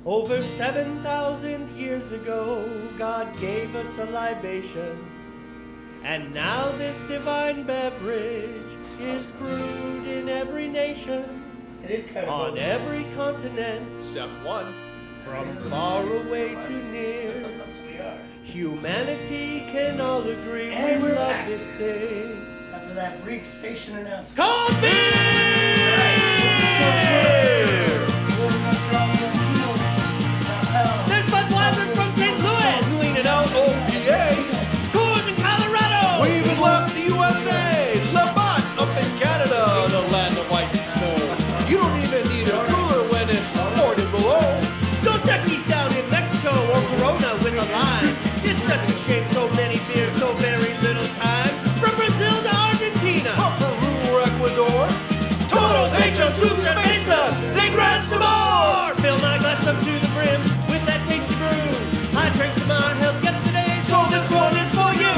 Over 7,000 years ago, God gave us a libation, and now this divine beverage is brewed in every nation, It is kind of on old. every continent, Except one. from far away to near. Yes, we are. Humanity can all agree And we we're love back. this thing After that brief station announcement. called beer! There's Budweiser from St. Louis, Cleaning out OPA. Coors in Colorado. We even left the USA. Labatt up in Canada, the land of ice and snow. You don't even need a cooler when it's 40 below. Dos Equis down in Mexico, or Corona with a lime. It's such a shame, so many beers, so very little time. From Brazil to Argentina, From Peru or Ecuador. Todos Todos hechos su cerveza, they grind some more. Fill my glass up to the brim with that tasty brew. I drank to my health yesterday, so this one is for you.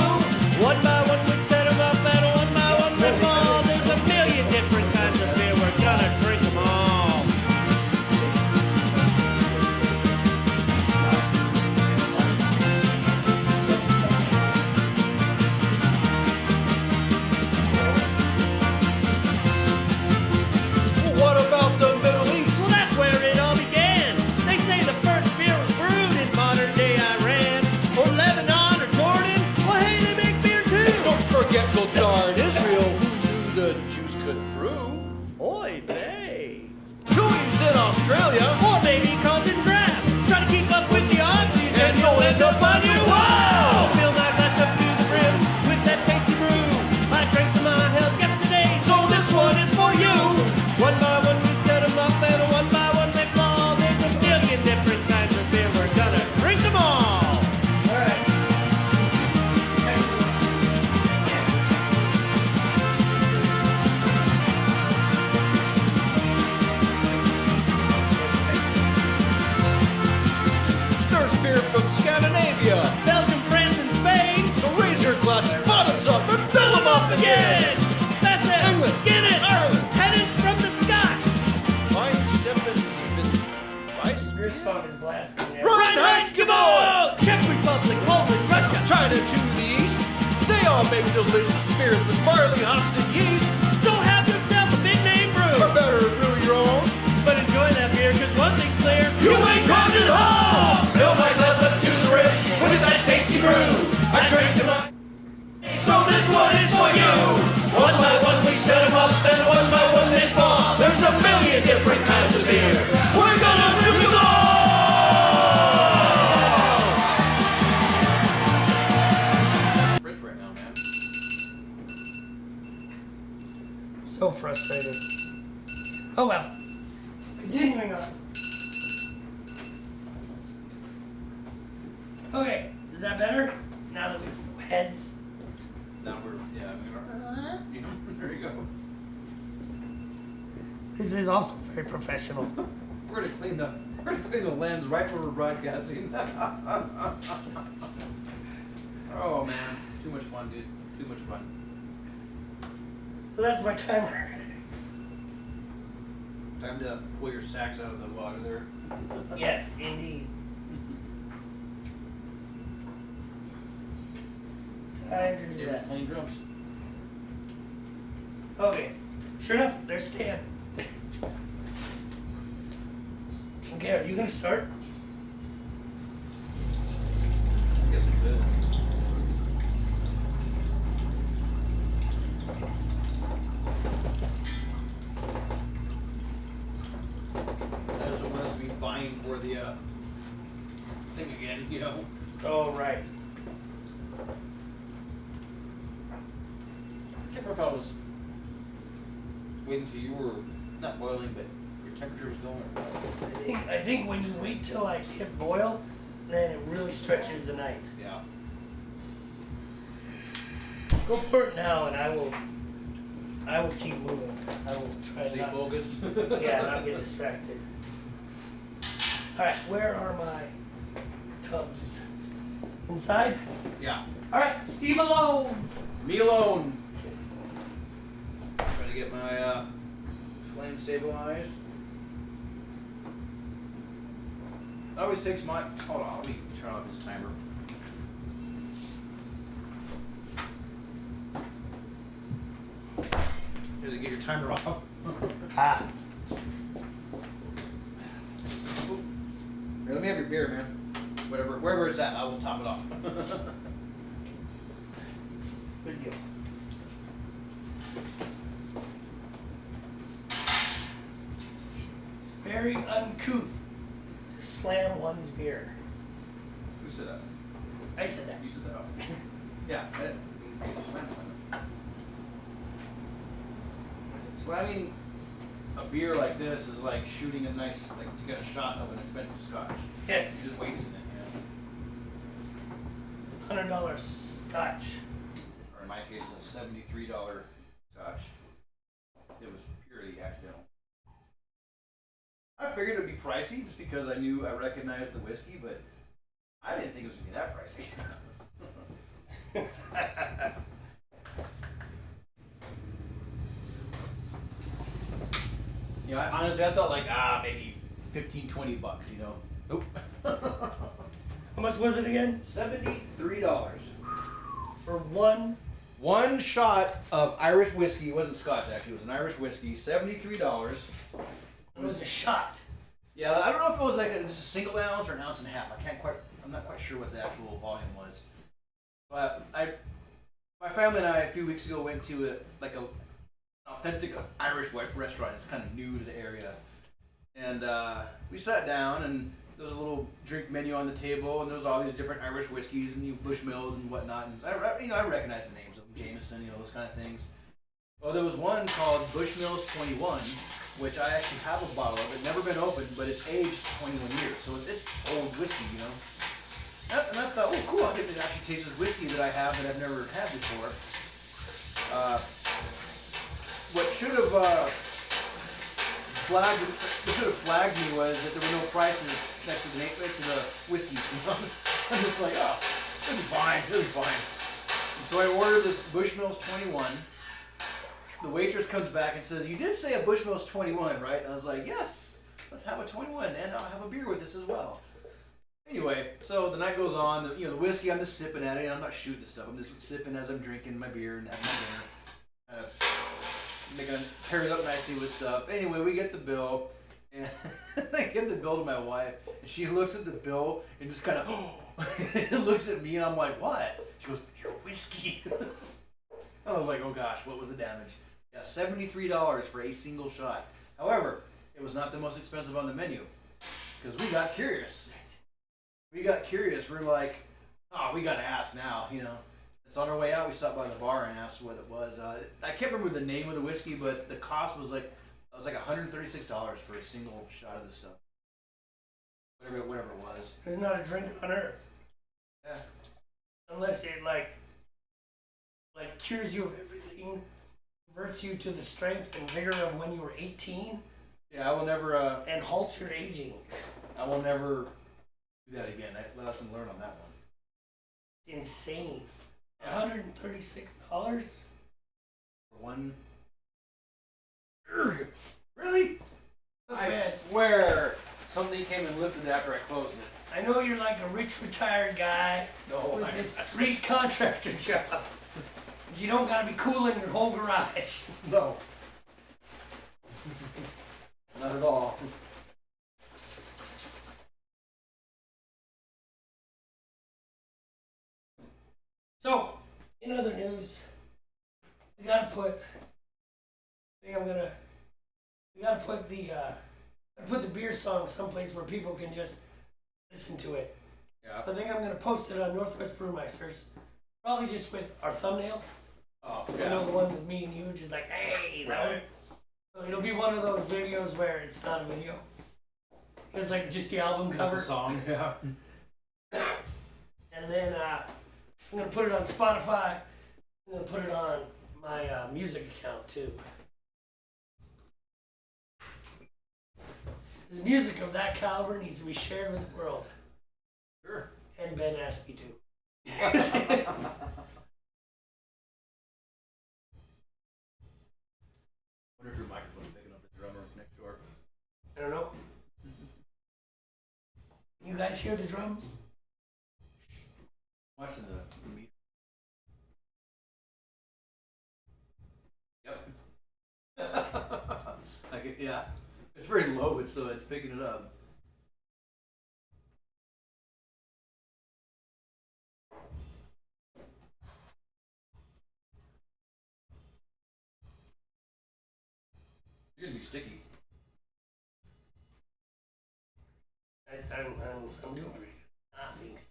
One by one we set them up, and one by one they fall. There's a million different kinds of beer, we're gonna drink them all. What about the Middle East? Well, that's where it all began. They say the first beer was brewed in modern day Iran, or Lebanon, or Jordan. Well, hey, they make beer too. Don't forget those darn Israel who knew the Jews could brew. Oy vey. Dewey's in Australia. Or maybe causing draft. Try to keep up with the Aussies And you'll end up on your wall. Fill my glass up to the brim with that tasty brew. I drank to my health yesterday, so this one is for you. One by one we set them up, and one by one they fall. There's a million different kinds of beer, we're gonna drink them all. Alright. There's beer from Scandinavia. Belgium, France, and Spain. So raise your glasses bottoms up and fill them up again. That's it. England, Guinness. Ireland. Tenants from the Scots. Fine Stephens even Weiss. Your song is blasting there. Run, Heights, come on! Czech Republic, Poland, Russia. China to the east. They all make delicious beers with barley, hops, and yeast. Don't have yourself a big name brew. Or better, brew your own. But enjoy that beer, cause one thing's clear. You ain't driving home! Fill my glass up to the rim with that tasty brew. I drank to my... So this one is for you. One by one we set them up, and one by one they fall. There's a million different kinds of beer. We're gonna drink them all! Fridge right now, man. So frustrated. Oh well. Continuing on. Okay, is that better? Now that we've heads. Now we're, yeah, there you go. This is also very professional. We're gonna clean the lens right where we're broadcasting. Oh man, too much fun, dude. Too much fun. So that's my timer. Time to pull your sacks out of the water there. Yes, indeed. Time to do Yeah, that. playing drums. Okay, sure enough, there's Stan. Okay, are you gonna start? I guess we could. I just don't want us to be vying for the thing again, you know? Oh, right. I can't remember if I was waiting till you were not boiling, but your temperature was going. I think when you wait till I hit boil, then it really stretches the night. Yeah. Go for it now, and I will keep moving. I will try Stay not. focused. Yeah, not get distracted. All right, where are my tubs? Inside. Yeah. All right, Steve alone. Me alone. Trying to get my flame stabilized. always takes my. Hold on, let me turn off his timer. Here to get your timer off. Ah. Here, let me have your beer, man. Wherever it's at, I will top it off. Good deal. It's very uncouth to slam one's beer. Who said that? I said that. You said that. Yeah. Slamming a beer like this is like shooting a nice, like to get a shot of an expensive scotch. Yes. You're just wasting it, $100 scotch. Or in my case, a $73 scotch. It was purely accidental. I figured it would be pricey just because I recognized the whiskey, but I didn't think it was going to be that pricey. You know, honestly, I thought like, maybe 15, 20 bucks, you know. Nope. How much was it again? $73. For one? One shot of Irish whiskey. It wasn't scotch, actually. It was an Irish whiskey. $73. It was a shot. Yeah, I don't know if it was like just a single ounce or an ounce and a half. I'm not quite sure what the actual volume was. But my family and I a few weeks ago went to an authentic Irish restaurant. It's kind of new to the area, and we sat down and there was a little drink menu on the table, and there was all these different Irish whiskeys and Bushmills and whatnot. And I recognize the names of them, Jameson, those kind of things. Well, there was one called Bushmills 21, which I actually have a bottle of it, never been opened, but it's aged 21 years, so it's old whiskey, And I thought, oh, cool, I'll get to actually taste this whiskey that I have that I've never had before. What should have flagged me was that there were no prices next to the whiskey. I'm just like, oh, it'll be fine. And so I ordered this Bushmills 21. The waitress comes back and says, "You did say a Bushmills 21, right?" And I was like, "Yes, let's have a 21, and I'll have a beer with this as well." Anyway, so the night goes on. The whiskey, I'm just sipping at it. I'm not shooting the stuff. I'm just sipping as I'm drinking my beer and having my dinner. Pair it up nicely with stuff. Anyway, we get the bill, and I give the bill to my wife, and she looks at the bill and just kind of looks at me, and I'm like, "What?" She goes, "Your whiskey." I was like, "Oh gosh, what was the damage?" Yeah, $73 for a single shot. However, it was not the most expensive on the menu because we got curious. We're like, "Oh, we got to ask now," It's on our way out. We stopped by the bar and asked what it was. I can't remember the name of the whiskey, but the cost was like $136 for a single shot of this stuff. Whatever it was. There's not a drink on earth. Yeah. Unless it like cures you of everything, converts you to the strength and vigor of when you were 18. Yeah, I will never. And halts your aging. I will never do that again. Lesson learned on that one. It's insane. $136 for one. Really? I swear something came and lifted it after I closed it. I know you're like a rich retired guy with this sweet contractor job. But you don't gotta be cooling your whole garage. No. Not at all. So, in other news, we gotta put the beer song someplace where people can just listen to it. Yeah. So I think I'm gonna post it on Northwest Brewmeisters, probably just with our thumbnail. Oh, yeah. The one with me and you, just like, hey, that one. So it'll be one of those videos where it's not a video. It's like just the album cover. Just the song. Yeah. And then I'm gonna put it on Spotify. I'm gonna put it on my music account too. The music of that caliber needs to be shared with the world. Sure. And Ben asked me to. Wonder if your microphone's picking up the drummer next door. I don't know. You guys hear the drums? Watching the meter. Yep. Yeah. It's very low, so it's picking it up. You're gonna be sticky. I'm doing pretty good. Thanks.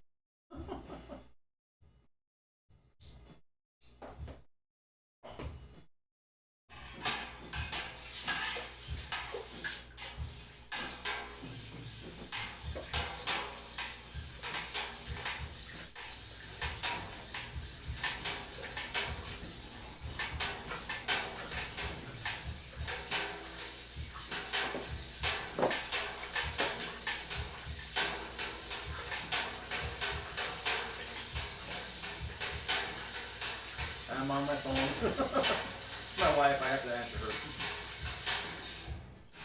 I'm on my phone. It's my wife. I have to answer her.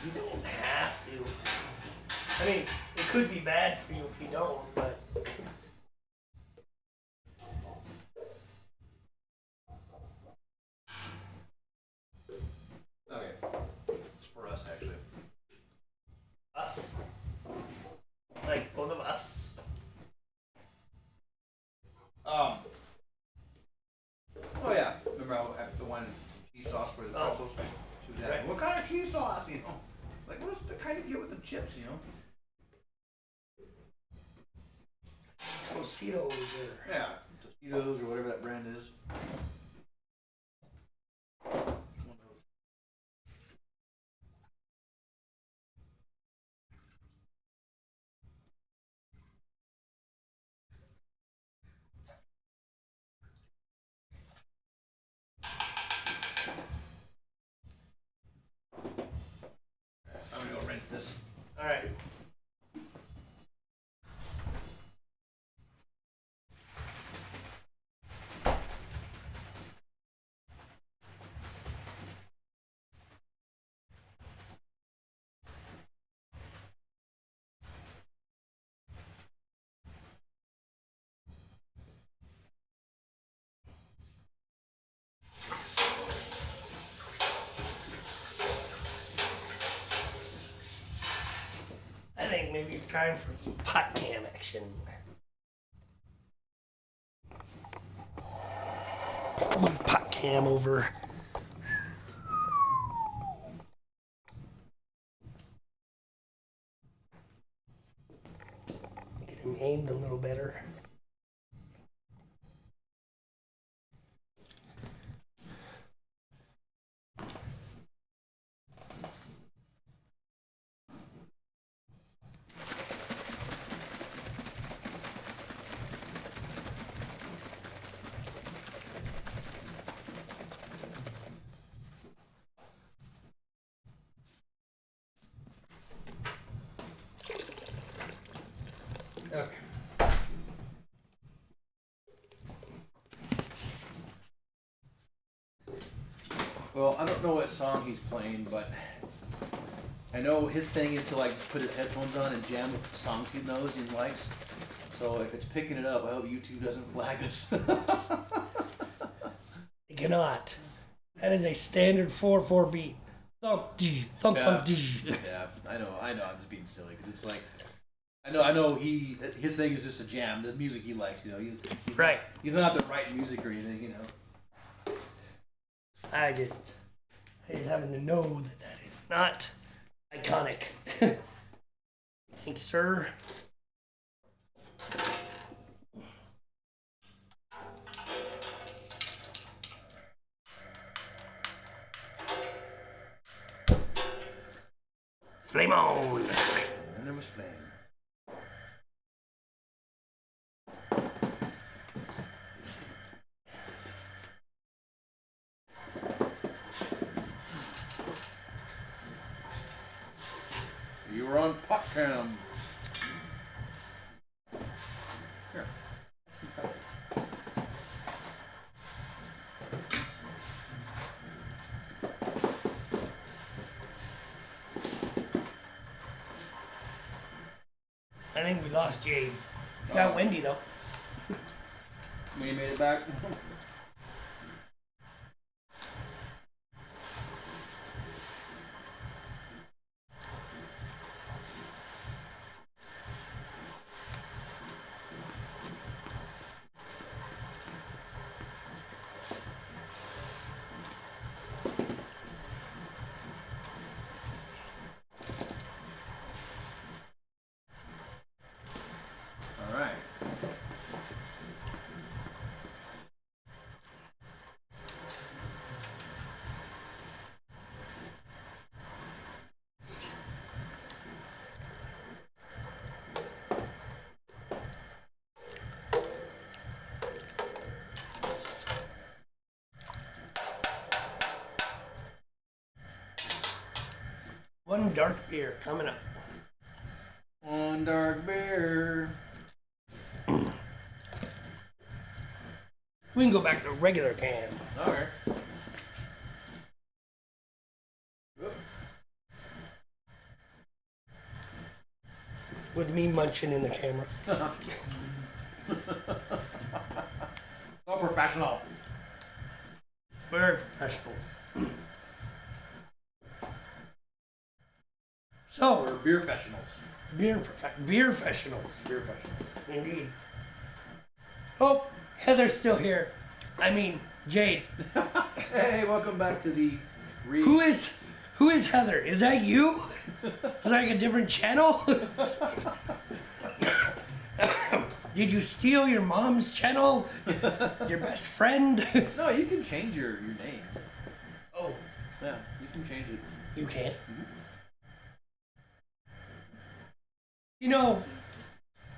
You don't have to. I mean, it could be bad for you if you don't, but. Okay. It's for us, actually. Us. Like both of us. Oh yeah. Remember at the one cheese sauce for the pretzels? She was asking, "What kind of cheese sauce?" You know, like what's the kind you get with the chips? You know. Tostitos or. Yeah. Tostitos or whatever that brand is. One of those. I'm gonna go rinse this. All right. I think maybe it's time for pot cam action. Move pot cam over. Get him aimed a little better. Okay. Well, I don't know what song he's playing, but I know his thing is to like just put his headphones on and jam with songs he knows and likes. So if it's picking it up, I hope YouTube doesn't flag us. It cannot. That is a standard 4/4 beat. Thump D, thump thump D. Yeah, I know. I'm just being silly because it's like, I know his thing is just a jam, the music he likes. You know, he's Right. He's not the right music or anything. You know. I just happen to know that is not iconic. Thanks, sir. Flame on! And there was flame. You were on pot cam. Here, some pretzels. I think we lost Jade. We got Wendy though. When you made it back. All right. One dark beer coming up. One dark beer. We can go back to regular can. Okay. With me munching in the camera. So professional. Very professional. So, We're beer professionals. beer professionals. Beer professionals. Indeed. Oh, Heather's still here. I mean, Jade. Hey, welcome back to the Who is Heather? Is that you? Is that like a different channel? Did you steal your mom's channel? Your best friend? No, you can change your name. Oh, Yeah, you can change it. you can't. You know,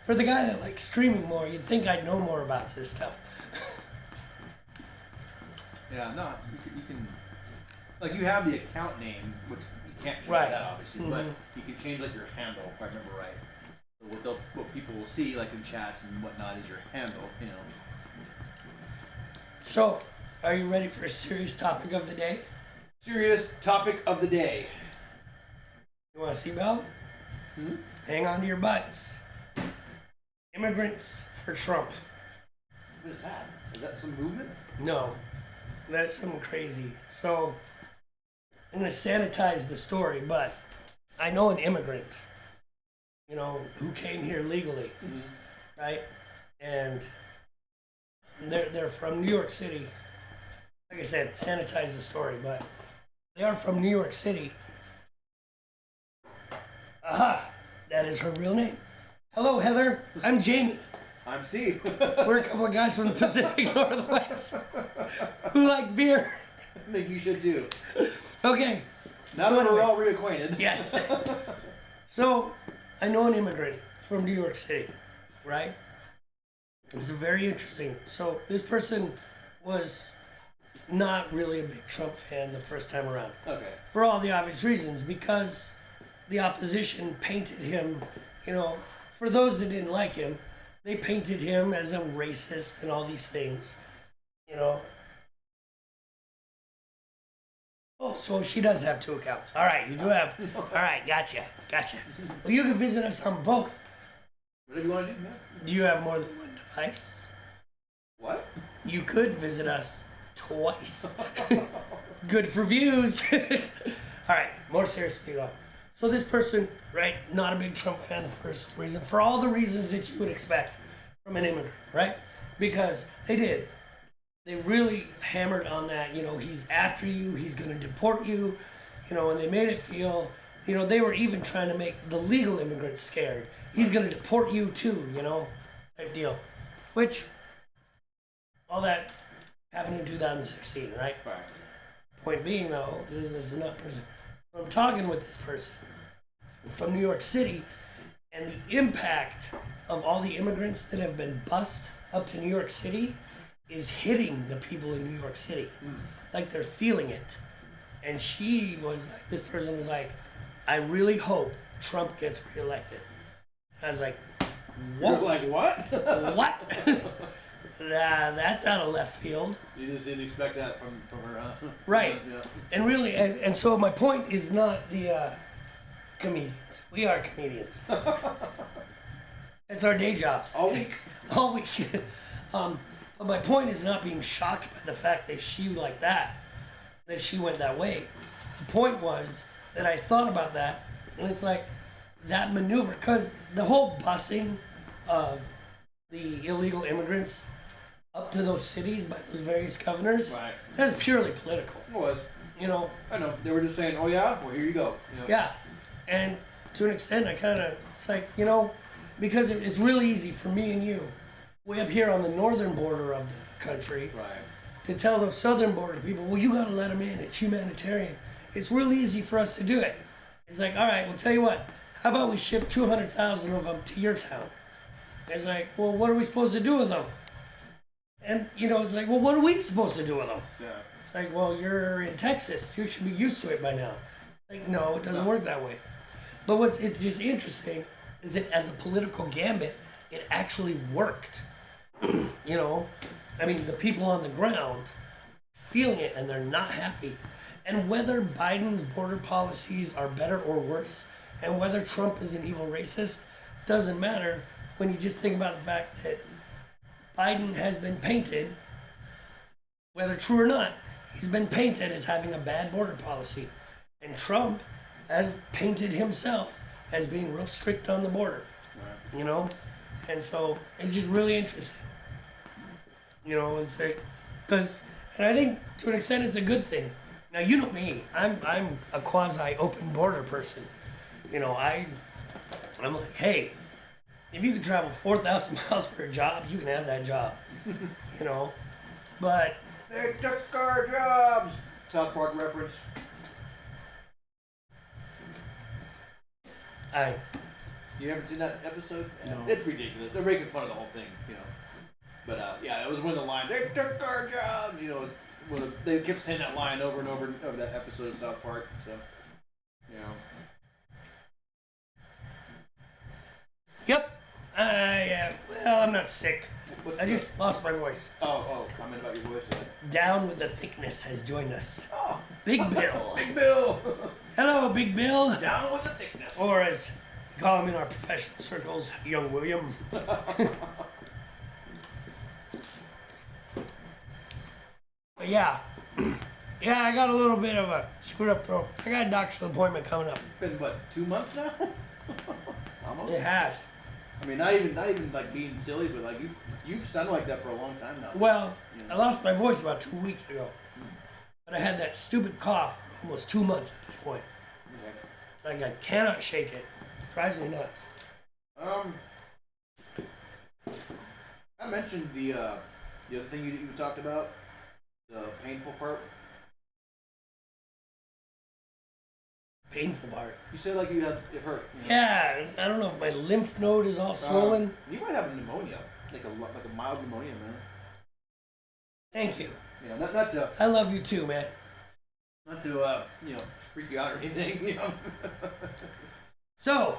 for the guy that likes streaming more, you'd think I'd know more about this stuff. Yeah, no, you can like you have the account name, which you can't change Right. that obviously, but Mhm. you can change like your handle if I remember right. So what people will see like in chats and whatnot is your handle, you know. So, are you ready for a serious topic of the day? Serious topic of the day. You want a seatbelt? Hmm? Hang on to your butts. Immigrants for Trump. What is that? Is that some movement? No, that's something crazy. So, I'm going to sanitize the story, but I know an immigrant, you know, who came here legally, right? And they're from New York City. Like I said, sanitize the story, but they are from New York City. Aha, that is her real name. Hello, Heather. I'm Jamie. I'm Steve. We're a couple of guys from the Pacific Northwest who like beer. I think you should too. Okay. Now So that we're anyways. all reacquainted. Yes. So, I know an immigrant from New York City, right? It's very interesting. So, this person was not really a big Trump fan the first time around. Okay. For all the obvious reasons, because the opposition painted him, you know, for those that didn't like him, they painted him as a racist and all these things, you know. Oh, so she does have two accounts. All right, you do have. All right, gotcha. Well, you can visit us on both. Whatever you want to do, man. Do you have more than one device? What? You could visit us twice. Good for views. All right, more seriously though. So this person, right, not a big Trump fan the first reason, for all the reasons that you would expect from an immigrant, right? Because they really hammered on that, you know, he's after you, he's gonna deport you, you know, and they made it feel, you know, they were even trying to make the legal immigrants scared. He's gonna deport you too, you know, type deal. Which, all that happened in 2016, right? Right. Point being though, this is not person. I'm talking with this person from New York City, and the impact of all the immigrants that have been bused up to New York City is hitting the people in New York City. Like they're feeling it. And this person was like, I really hope Trump gets reelected. I was like, whoa. You're like, what? What? That's out of left field. You just didn't expect that from her, huh? Right. Yeah. And really, and so my point is not the comedians. We are comedians. It's our day jobs. All week. All week. But my point is not being shocked by the fact that she like that she went that way. The point was that I thought about that, and it's like that maneuver, because the whole busing of the illegal immigrants up to those cities by those various governors, Right. that's purely political. It was. You know, I know. They were just saying, oh yeah, well here you go. You know? yeah. And to an extent, I kind of, it's like, you know, because it's really easy for me and you, way up here on the northern border of the country, Right. to tell those southern border people, well, you got to let them in. It's humanitarian. It's real easy for us to do it. It's like, all right, well, tell you what, how about we ship 200,000 of them to your town? It's like, well, what are we supposed to do with them? And, you know, it's like, well, what are we supposed to do with them? Yeah. It's like, well, you're in Texas. You should be used to it by now. Like, no, it doesn't work that way. But what's it's just interesting is that as a political gambit, it actually worked. You know, I mean, the people on the ground feeling it and they're not happy. And whether Biden's border policies are better or worse, and whether Trump is an evil racist, doesn't matter when you just think about the fact that Biden has been painted, whether true or not, he's been painted as having a bad border policy. And Trump has painted himself as being real strict on the border. Right. You know? And so it's just really interesting. You know, it's like, because, and I think to an extent it's a good thing. Now, you know me, I'm a quasi open border person. You know, I'm like, hey, if you can travel 4,000 miles for a job, you can have that job. You know? But They took our jobs. South Park reference. You haven't seen that episode? No. It's ridiculous. They're making fun of the whole thing, you know. But yeah, that was one of the lines. They took our jobs. You know, it's one of they kept saying that line over and over that episode of South Park. So, you know. Yep. Yeah. Well, I'm not sick. What's I the- just lost my voice. Oh, comment about your voice. Down with the thickness has joined us. Oh, Big Bill. Big Bill. Hello, Big Bill. Down with the thickness. Or as we call him in our professional circles, Young William. But yeah. Yeah, I got a little bit of a screwed up throat. I got a doctor's appointment coming up. Been what, 2 months now? Almost. It has. I mean, not even like being silly, but like you've sounded like that for a long time now. Well, I lost my voice about 2 weeks ago. But I had that stupid cough for almost 2 months at this point. Okay. Like I cannot shake it. It drives me nuts. I mentioned the other thing you talked about, the painful part. Painful part. You said like you had it hurt. You know? Yeah, I don't know if my lymph node is all swollen. You might have pneumonia, like a mild pneumonia, man. Thank you. You know, not to I love you too, man. freak you out or anything. You know. So,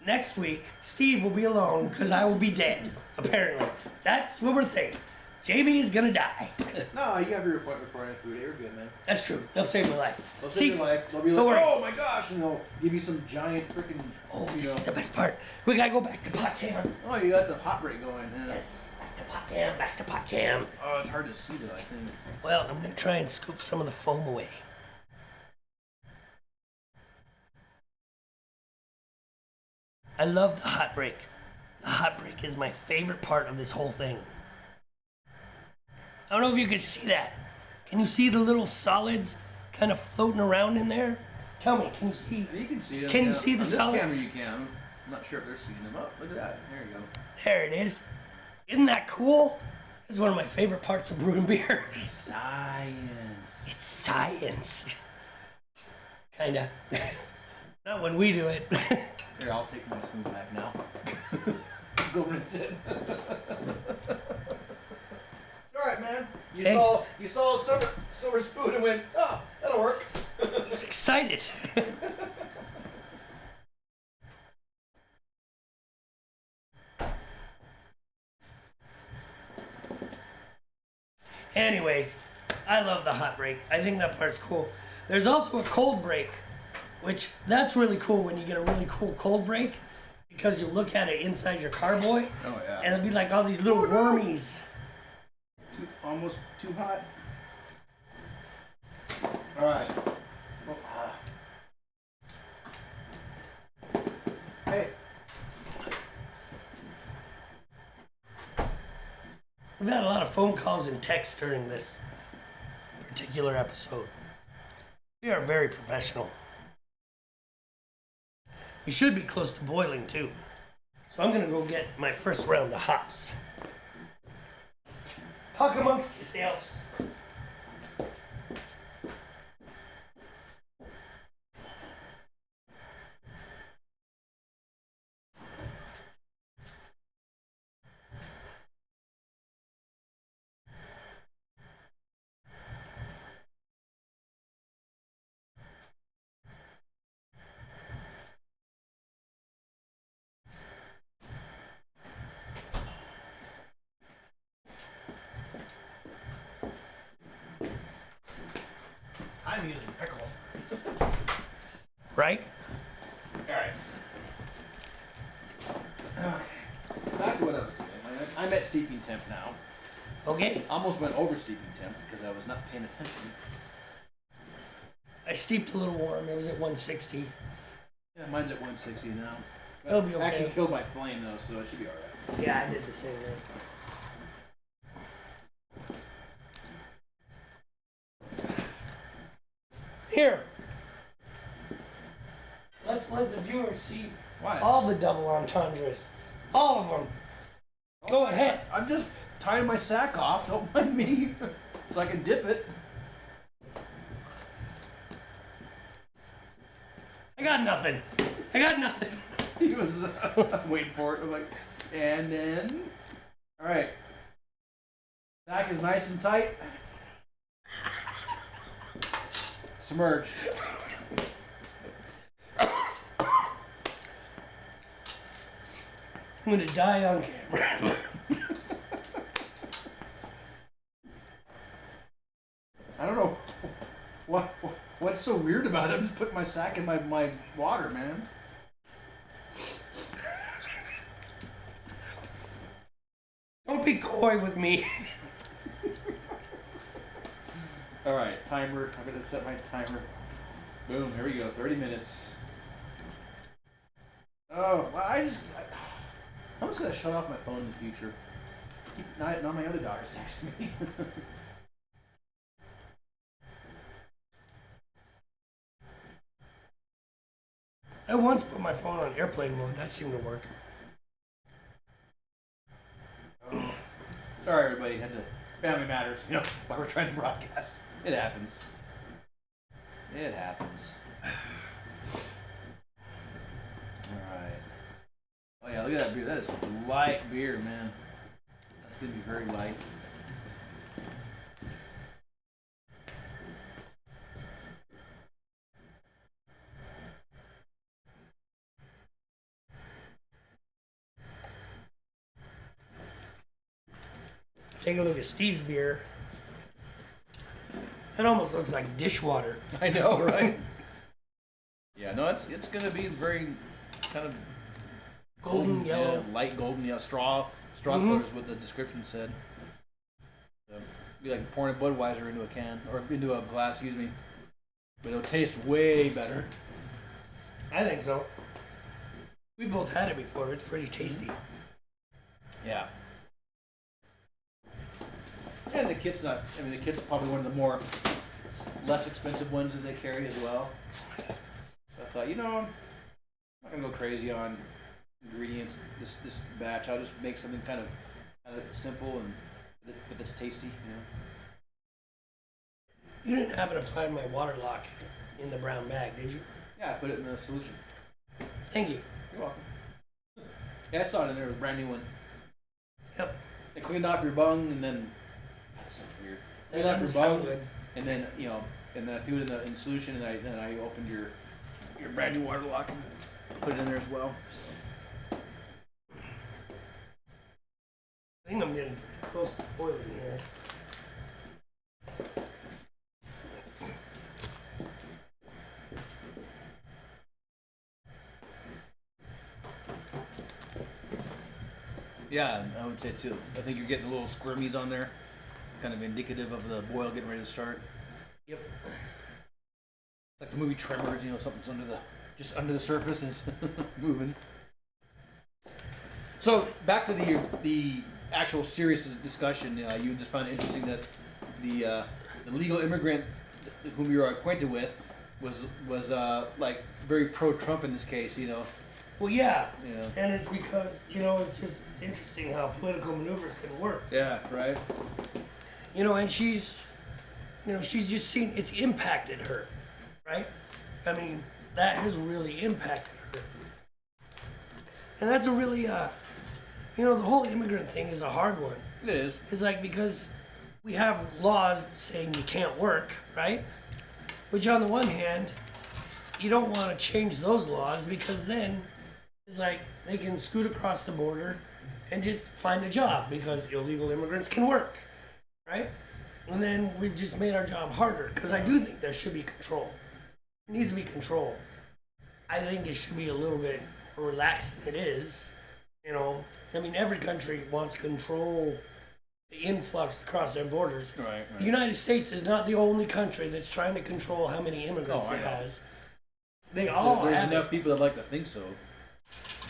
next week, Steve will be alone because I will be dead, apparently. That's what we're thinking. Jamie is gonna die. No, you have your appointment for next week. You're good, man. That's true. They'll save my life. They'll See, save your life. They'll be no like, worries. oh my gosh, and they'll give you some giant freaking. Oh, you this know. is the best part. We gotta go back to pot cam. Oh, you got the hot rate going. Yeah. Yes, back to pot cam, back to pot cam. Oh, it's hard to see though. I think. Well, I'm gonna try and scoop some of the foam away. I love the hot break. The hot break is my favorite part of this whole thing. I don't know if you can see that. Can you see the little solids kind of floating around in there? Tell me, can you see? You can see them. Can you see the On this solids? camera you can. I'm not sure if they're seeing them. Oh, look at that. There you go. There it is. Isn't that cool? This is one of my favorite parts of brewing beer. Science. It's science. Kinda. Not when we do it. Here, I'll take my spoon back now. Go rinse it. All right, man. You Hey. saw a silver spoon and went, oh, that'll work. I was excited. Anyways, I love the hot break. I think that part's cool. There's also a cold break, which that's really cool when you get a really cool cold break because you look at it inside your carboy, Oh yeah. and it'll be like all these little wormies. Almost too hot. All right. Hey. We've had a lot of phone calls and texts during this particular episode. We are very professional. We should be close to boiling too. So I'm gonna go get my first round of hops. Talk amongst yourselves. I'm using pickle. Right? Alright. Okay. Back to what I was saying. I'm at steeping temp now. Okay. Almost went over steeping temp because I was not paying attention. I steeped a little warm. It was at 160. Yeah, mine's at 160 now. It'll be okay. Actually killed my flame though, so it should be alright. Yeah, I did the same thing. Here. Let's let the viewers see Why? all the double entendres. All of them. Go ahead. I'm just tying my sack off, don't mind me. So I can dip it. I got nothing. I got nothing. He was waiting for it. I'm like, and then, all right. Sack is nice and tight. Submerged. I'm gonna die on camera. I don't know what's so weird about it. I'm just putting my sack in my water, man. Don't be coy with me. All right, timer. I'm gonna set my timer. Boom. Here we go. 30 minutes. Oh, well, I'm just gonna shut off my phone in the future. Not my other daughter's texting me. I once put my phone on airplane mode. That seemed to work. Oh. Sorry, everybody. Had to family matters. You know, while we're trying to broadcast. It happens. It happens. All right. Oh yeah, look at that beer. That is light beer, man. That's gonna be very light. Take a look at Steve's beer. It almost looks like dishwater. I know, right? Yeah, no, it's gonna be very kind of Golden yellow. yeah, light golden, yeah, straw color is what the description said. So, it'd be like pouring a Budweiser into a can or into a glass, excuse me. But it'll taste way better. I think so. We both had it before. It's pretty tasty. Yeah. And the kit's not. I mean, the kit's probably one of the more less expensive ones that they carry as well. So I thought, you know, I'm not gonna go crazy on ingredients this batch. I'll just make something kind of simple and but that's tasty. You know. You didn't happen to find my water lock in the brown bag, did you? Yeah, I put it in the solution. Thank you. You're welcome. Yeah, I saw it in there. It was a brand new one. Yep. They cleaned off your bung and then. That sounds weird. That Cleaned off doesn't your sound bung good. and then and then I threw it in the solution and then I opened your brand new water lock and put it in there as well. I think I'm getting pretty close to boiling here. Yeah, I would say too. I think you're getting a little squirmies on there, kind of indicative of the boil getting ready to start. Yep. Like the movie Tremors, you know, something's just under the surface and it's moving. So back to the actual serious discussion. You just found it interesting that the legal immigrant whom you're acquainted with was like very pro-Trump in this case. You know. Well, yeah. Yeah. And it's because, you know, it's interesting how political maneuvers can work. Yeah. Right. You know, and she's just seen, it's impacted her, right? I mean, that has really impacted her. And that's a really, you know, the whole immigrant thing is a hard one. It is. It's like, because we have laws saying you can't work, right? Which on the one hand, you don't want to change those laws, because then it's like they can scoot across the border and just find a job because illegal immigrants can work, right? And then we've just made our job harder, because I do think there should be control. There needs to be control. I think it should be a little bit more relaxed than it is. You know, I mean, every country wants to control the influx across their borders. Right. The United States is not the only country that's trying to control how many immigrants Oh, I it know. has. They all There's have enough it. people that like to think so.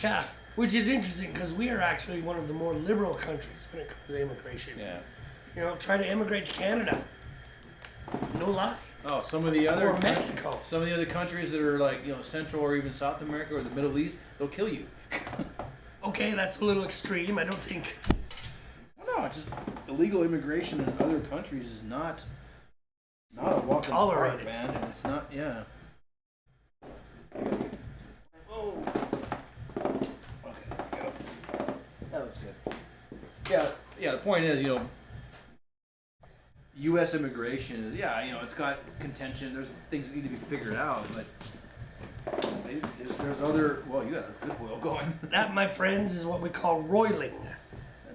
Yeah, which is interesting, because we are actually one of the more liberal countries when it comes to immigration. Yeah. You know, try to immigrate to Canada. No lie. Oh, some of the other Or Mexico. Some of the other countries that are like, you know, Central or even South America or the Middle East, they'll kill you. Okay, that's a little extreme. I don't think. Well, no, it's just illegal immigration in other countries is not a walk in the park, Tolerated. man. And it's not, yeah. Oh. Okay, there we go. That looks good. Yeah. The point is, you know, U.S. immigration is, yeah, you know, it's got contention. There's things that need to be figured out, but maybe there's other. Well, you got a good boil going. That, my friends, is what we call roiling.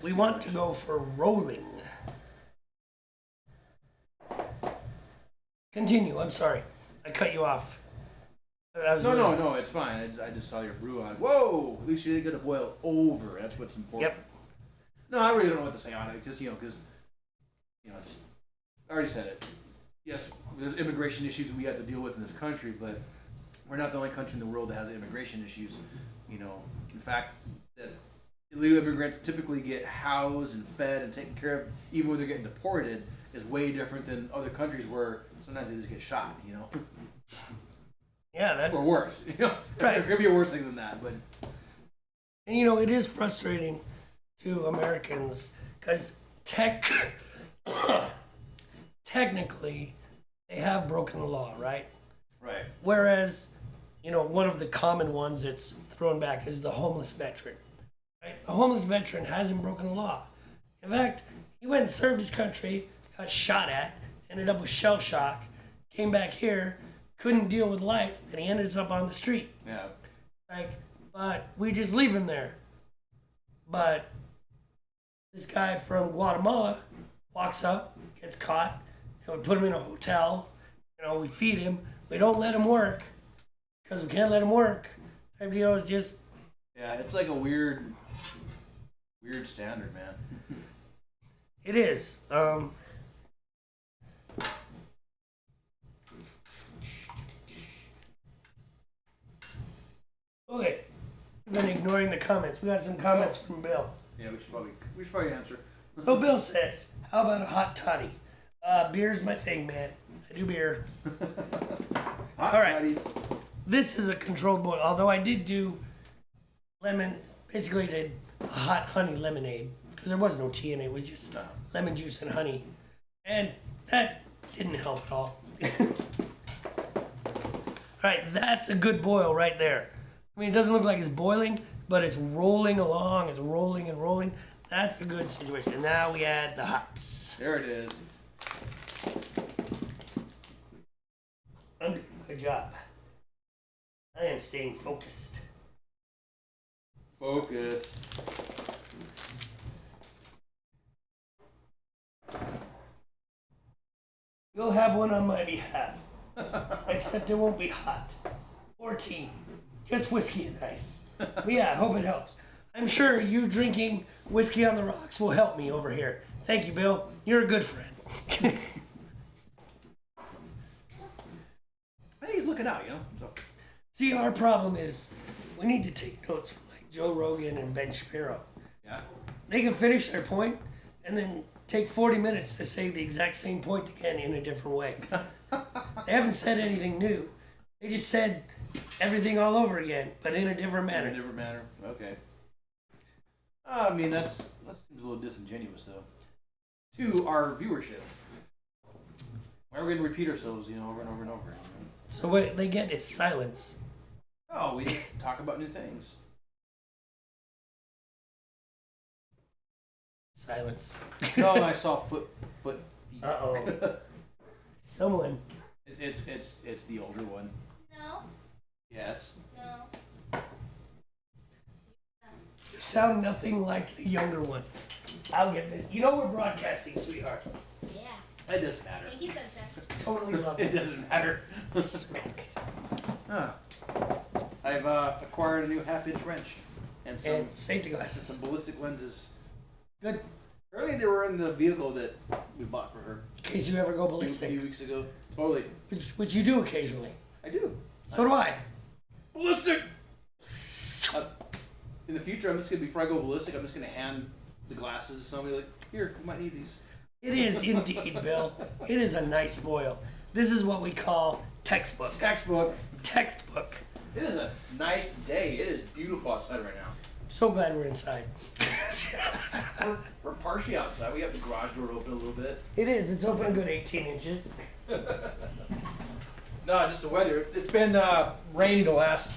We too want much. to go for rolling. Continue. I'm sorry. I cut you off. That was really- No, it's fine. I just saw your brew on. Whoa! At least you didn't get to boil over. That's what's important. Yep. No, I really don't know what to say on it. Just, you know, because, you know, I already said it. Yes, there's immigration issues we have to deal with in this country, but we're not the only country in the world that has immigration issues. You know, in fact, that illegal immigrants typically get housed and fed and taken care of, even when they're getting deported, is way different than other countries where sometimes they just get shot. You know. Yeah, that's Or worse. You know, Right. there could be a worse thing than that, but And you know, it is frustrating to Americans, because technically they have broken the law, right? right. Whereas, you know, one of the common ones that's thrown back is the homeless veteran. Right? The homeless veteran hasn't broken the law. In fact, he went and served his country, got shot at, ended up with shell shock, came back here, couldn't deal with life, and he ended up on the street. Yeah. Like, but we just leave him there. But this guy from Guatemala walks up, gets caught, and we put him in a hotel. You know, we feed him. We don't let him work because we can't let him work. And, you know, it's just, Yeah, it's like a weird standard, man. it is. Okay, we've been ignoring the comments. We got some comments from Bill. Yeah, we should probably answer. So Bill says, how about a hot toddy? Beer's my thing, man. I do beer. Hot All right. toddies. This is a controlled boil, although I did do basically did a hot honey lemonade, because there was no tea in it. It was just No. lemon juice and honey. And that didn't help at all. Right, that's a good boil right there. I mean, it doesn't look like it's boiling, but it's rolling along. It's rolling and rolling. That's a good situation. Now we add the hops. There it is. I'm doing a good job. I am staying focused. Focus. You'll have one on my behalf. Except it won't be hot. Or tea. Just whiskey and ice. But yeah, I hope it helps. I'm sure you drinking whiskey on the rocks will help me over here. Thank you, Bill. You're a good friend. I think he's looking out, you know. So. See, our problem is we need to take notes from like Joe Rogan and Ben Shapiro. Yeah. They can finish their point and then take 40 minutes to say the exact same point again in a different way. They haven't said anything new. They just said everything all over again, but in a different manner. In a different manner. Okay. I mean, that seems a little disingenuous, though. To our viewership. Why are we going to repeat ourselves, you know, over and over and over? You know? So what they get is silence. Oh, we just talk about new things. Silence. No, I saw foot feet. Uh-oh. Someone. It's the older one. No, Yes. no. You sound nothing like the younger one. I'll get this. You know we're broadcasting, sweetheart. Yeah. It doesn't matter. Thank you, Sunshine. Totally love It it. doesn't matter. Smack. Huh. I've acquired a new half-inch wrench and some And safety glasses. ballistic lenses. Good. Earlier they were in the vehicle that we bought for her In case you ever go a ballistic. few weeks ago. Totally. Which you do occasionally. I do. So do I. Ballistic! In the future, I'm just gonna, before I go ballistic, I'm just gonna hand the glasses to somebody like, here, you might need these. It is indeed, Bill. It is a nice foil. This is what we call textbook. Textbook. Textbook. It is a nice day. It is beautiful outside right now. So glad we're inside. We're partially outside. We have the garage door open a little bit. It is. It's open a good 18 inches. No, just the weather. It's been rainy the last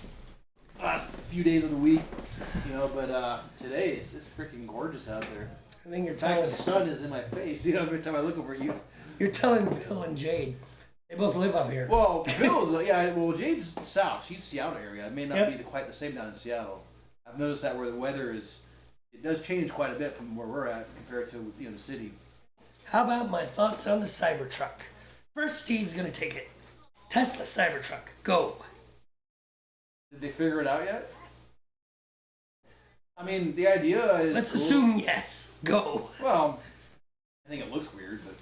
few days of the week, you know. But today it's freaking gorgeous out there. I think you're In fact, telling the sun is in my face. You know, every time I look over you. you're telling Bill and Jade. They both live up here. Well, Bill's yeah. Well, Jade's south. She's Seattle area. It may not Yep. be quite the same down in Seattle. I've noticed that where the weather is, it does change quite a bit from where we're at compared to the city. How about my thoughts on the Cybertruck? First, Steve's gonna take it. Tesla Cybertruck, go. Did they figure it out yet? I mean, the idea is. Let's cool. assume yes, go. Well, I think it looks weird, but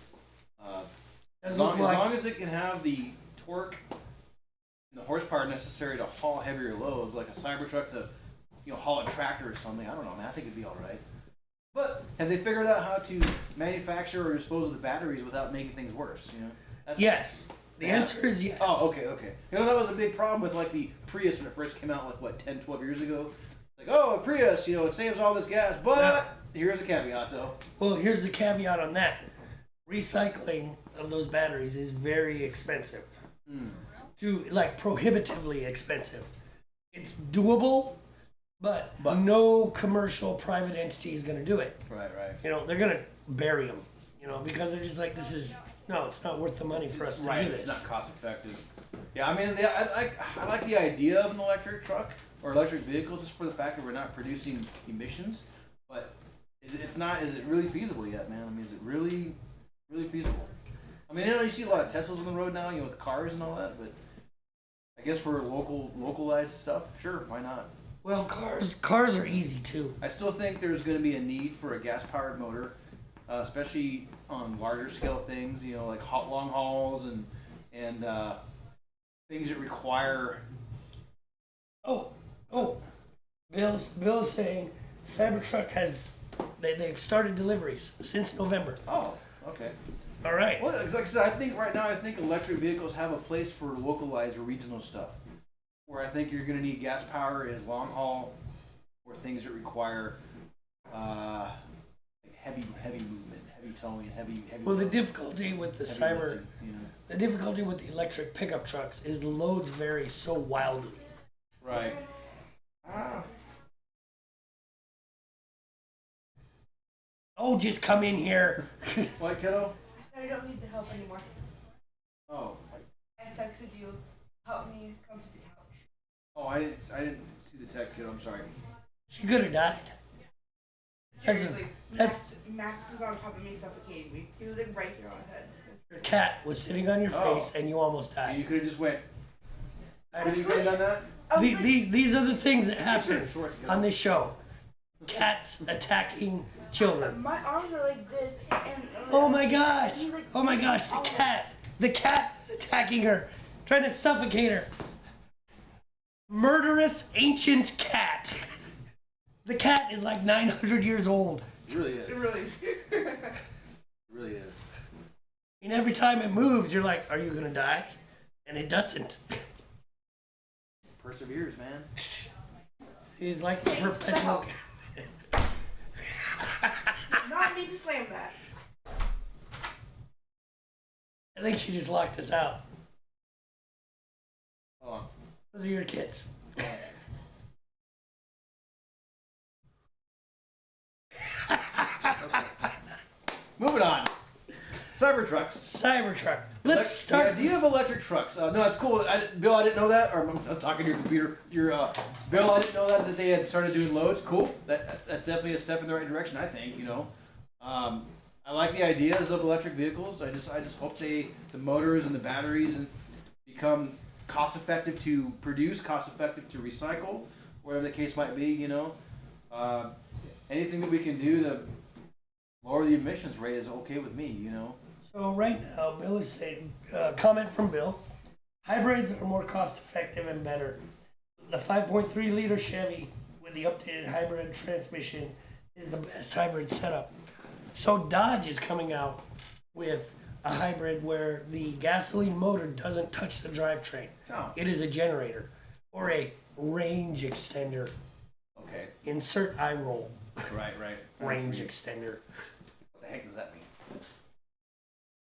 as Doesn't look long like as it can have the torque and the horsepower necessary to haul heavier loads, like a Cybertruck to haul a tractor or something. I don't know, man. I think it'd be all right. But have they figured out how to manufacture or dispose of the batteries without making things worse? That's, yes. The Yeah. answer is yes. Oh, okay. That was a big problem with like the Prius when it first came out, like what, 10, 12 years ago. Like, oh, a Prius, it saves all this gas, but here's a caveat though. Well, here's the caveat on that. Recycling of those batteries is very expensive. Prohibitively expensive. It's doable, but no commercial private entity is going to do it. Right. They're going to bury them, because they're just like, it's not worth the money for us to do this. It's not cost effective. Yeah, I mean, I like the idea of an electric truck or electric vehicle just for the fact that we're not producing emissions, but is it really feasible yet, man? I mean, is it really feasible? I mean, you see a lot of Teslas on the road now, with cars and all that, but I guess for localized stuff, sure, why not? Well, cars are easy too. I still think there's going to be a need for a gas-powered motor, especially on larger scale things, like long hauls and things that require. Oh, Bill's saying Cybertruck they've started deliveries since November. Oh, okay. All right. Well, like I said, I think electric vehicles have a place for localized or regional stuff. Where I think you're going to need gas power is long haul, or things that require heavy movement, heavy towing, heavy. Well, the difficulty with the lifting, the difficulty with the electric pickup trucks is the loads vary so wildly. Right. Oh, just come in here. What, kiddo? I said I don't need the help anymore. Oh. I texted you, help me come to the couch. Oh, I didn't see the text, kiddo. I'm sorry. She could have died. Seriously, that's- Max was on top of me suffocating me. He was like right here on my head. Your cat was sitting on your face and you almost You died. could have just went. Could you have done that? I was like, These are the things that happen Shorts, kiddo. on this show. cats attacking children. My arms are like this, and Oh my gosh! he's like, Oh my gosh! The cat was attacking her, trying to suffocate her. Murderous ancient cat. The cat is like 900 years old. It really is. It really. It really is. And every time it moves, you're like, are you gonna die? And it doesn't. Perseveres, man. He's like the perpetual. Not me to slam that. I think she just locked us out. Hold on. Those are your kids. Moving on. Cybertrucks. Cybertruck. Let's The start. idea of electric trucks. No, that's cool. Bill, I didn't know that. Or I'm talking to your computer. Bill, I didn't know that they had started doing loads. Cool. That's definitely a step in the right direction. I think. I like the ideas of electric vehicles. I just hope the motors and the batteries become cost effective to produce, cost effective to recycle, whatever the case might be. Anything that we can do to lower the emissions rate is okay with me. So right now, Bill is saying, comment from Bill, hybrids are more cost effective and better. The 5.3 liter Chevy with the updated hybrid transmission is the best hybrid setup. So Dodge is coming out with a hybrid where the gasoline motor doesn't touch the drivetrain. Oh. It is a generator or a range extender. Okay. Insert eye roll. Right. Range extender. What the heck does that mean?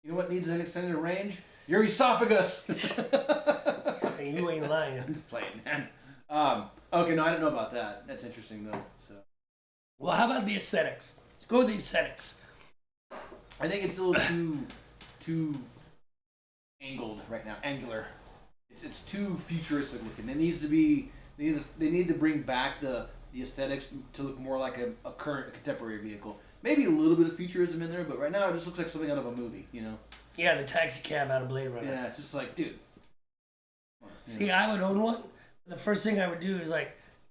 You know what needs an extended range? Your esophagus. You ain't lying. I'm just playing, man. Okay, no, I didn't know about that. That's interesting though. So Well, how about the aesthetics? Let's go with the aesthetics. I think it's a little too angled right now. Angular. It's too futuristic looking. It needs to be. They need to bring back the aesthetics to look more like a current contemporary vehicle. Maybe a little bit of futurism in there, but right now it just looks like something out of a movie. Yeah, the taxi cab out of Blade Runner. Yeah, it's just like, dude. See, I would own one. The first thing I would do is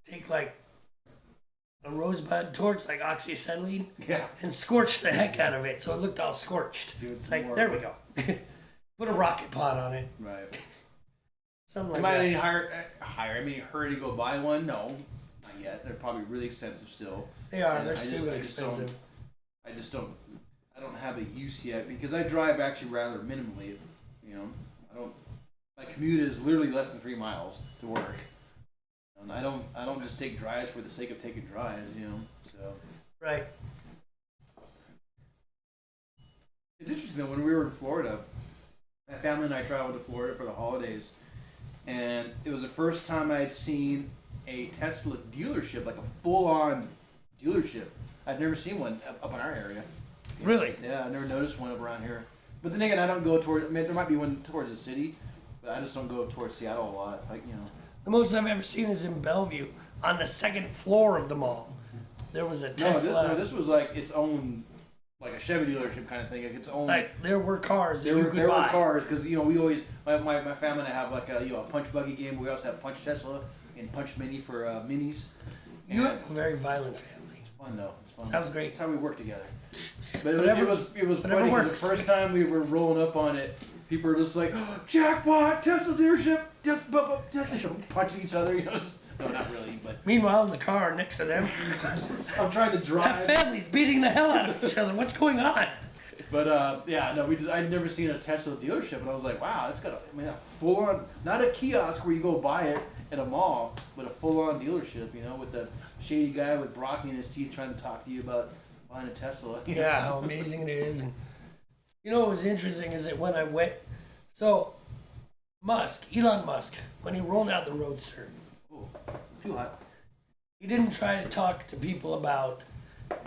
take a rosebud torch, like oxyacetylene, Yeah. and scorch the heck out of it so it looked all scorched. Do it It's some like, more. there we go. Put a rocket pod on it. Right. Something Am like I that. any hire? I mean, hurry to go buy one? No, not yet. They're probably really expensive still. They are. And They're I just- stupid I just don't- expensive. I don't have a use yet because I drive actually rather minimally. My commute is literally less than 3 miles to work. And I don't just take drives for the sake of taking drives. So Right. it's interesting though, when we were in Florida, my family and I traveled to Florida for the holidays, and it was the first time I had seen a Tesla dealership, like a full-on dealership. I've never seen one up in our area. Really? Yeah, I never noticed one up around here. But then again, I don't go towards. I mean, there might be one towards the city, but I just don't go towards Seattle a lot. The most I've ever seen is in Bellevue on the second floor of the mall. There was a No, Tesla. this was like its own, like a Chevy dealership kind of thing. Like its own. There were cars that you could There were buy. cars because we always my family and I have like a punch buggy game. But we also have punch Tesla and punch mini for minis. You And have a very violent family. it's fun though. It's fun. Sounds great. It's how we work together. But Whatever- it was whatever funny 'cause works. the first time we were rolling up on it, people were just like, oh, jackpot, Tesla dealership, just punching each other. No, not really, but Meanwhile, in the car next to them, I'm trying to that drive. family's beating the hell out of each other. What's going on? But yeah, no, I'd never seen a Tesla dealership, and I was like, wow, it's got a full on, not a kiosk where you go buy it at a mall, but a full on dealership, with the shady guy with broccoli in his teeth trying to talk to you about buying a Tesla. Yeah, how amazing it is. And what was interesting is that when I went, so Elon Musk, when he rolled out the Roadster, Ooh, too hot. he didn't try to talk to people about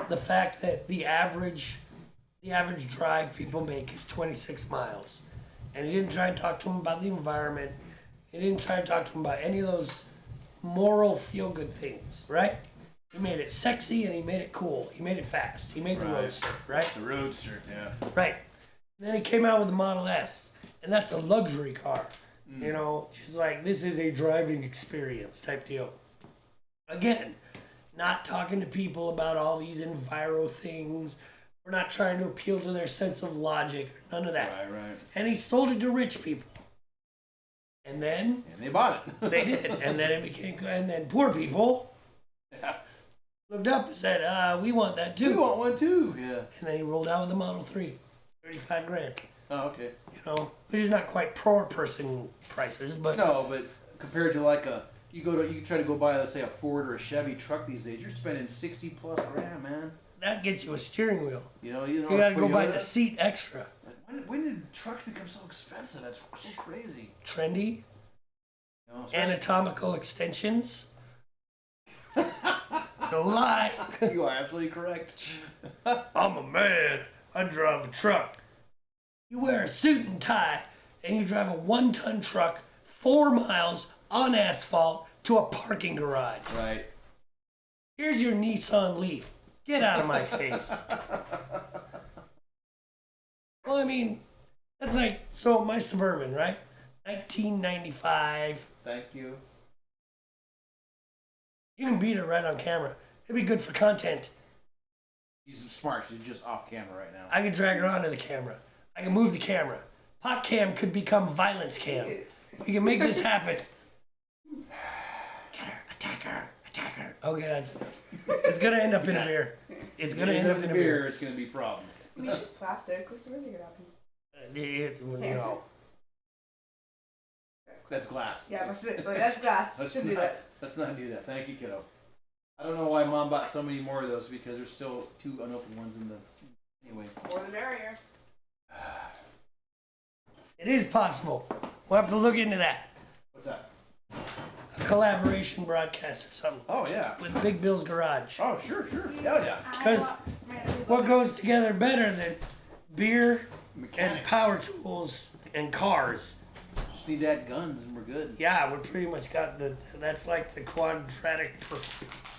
the fact that the average drive people make is 26 miles. And he didn't try to talk to them about the environment. He didn't try to talk to them about any of those moral feel-good things, right? He made it sexy and he made it cool. He made it fast. He made the Right. Roadster, right? The Roadster, yeah. Right. Then he came out with the Model S, and that's a luxury car. Just like, this is a driving experience type deal. Again, not talking to people about all these enviro things. We're not trying to appeal to their sense of logic. None of that. Right. And he sold it to rich people. And then And they bought it. they did. And then it became, and then poor people Yeah. looked up and said, we want that We too. want one too. Yeah. And then he rolled out with the Model 3. 35 grand. Oh, okay. You know, which is not quite poor person prices, but No, but compared to like you try to go buy, let's say, a Ford or a Chevy truck these days, you're spending 60 plus grand, man. that gets you a steering wheel. You know, You gotta go buy Toyota. the seat extra. When did trucks become so expensive? That's so crazy. Trendy, You know, especially- anatomical extensions. No lie. You are absolutely correct. I'm a man. I drive a truck. You wear a suit and tie, and you drive a 1-ton truck 4 miles on asphalt to a parking garage. Right. Here's your Nissan Leaf. Get out of my face. Well, I mean, that's like, so my Suburban, right? 1995. Thank you. You can beat it right on camera. It'd be good for content. She's smart. She's just off camera right now. I could drag her onto the camera. I can move the camera. Pop cam could become violence cam. We can make this happen. Get her, attack her, attack her. Okay, that's enough. It's gonna end up in a beer. It's gonna end up in a beer. It's gonna be a problem. We should plastic. What's the worst that could happen? No. That's glass. Yeah, that's glass. Shouldn't do that. Let's not do that. Thank you, kiddo. I don't know why Mom bought so many more of those because there's still 2 unopened ones in the. Anyway. More the merrier. It is possible. We'll have to look into that. What's that? A collaboration broadcast or something Oh yeah. with Big Bill's Garage. Oh sure. Hell yeah. Because what goes together better than beer and Mechanics. power tools and cars? Just need to add guns and we're good. Yeah, we pretty much got that's like the quadratic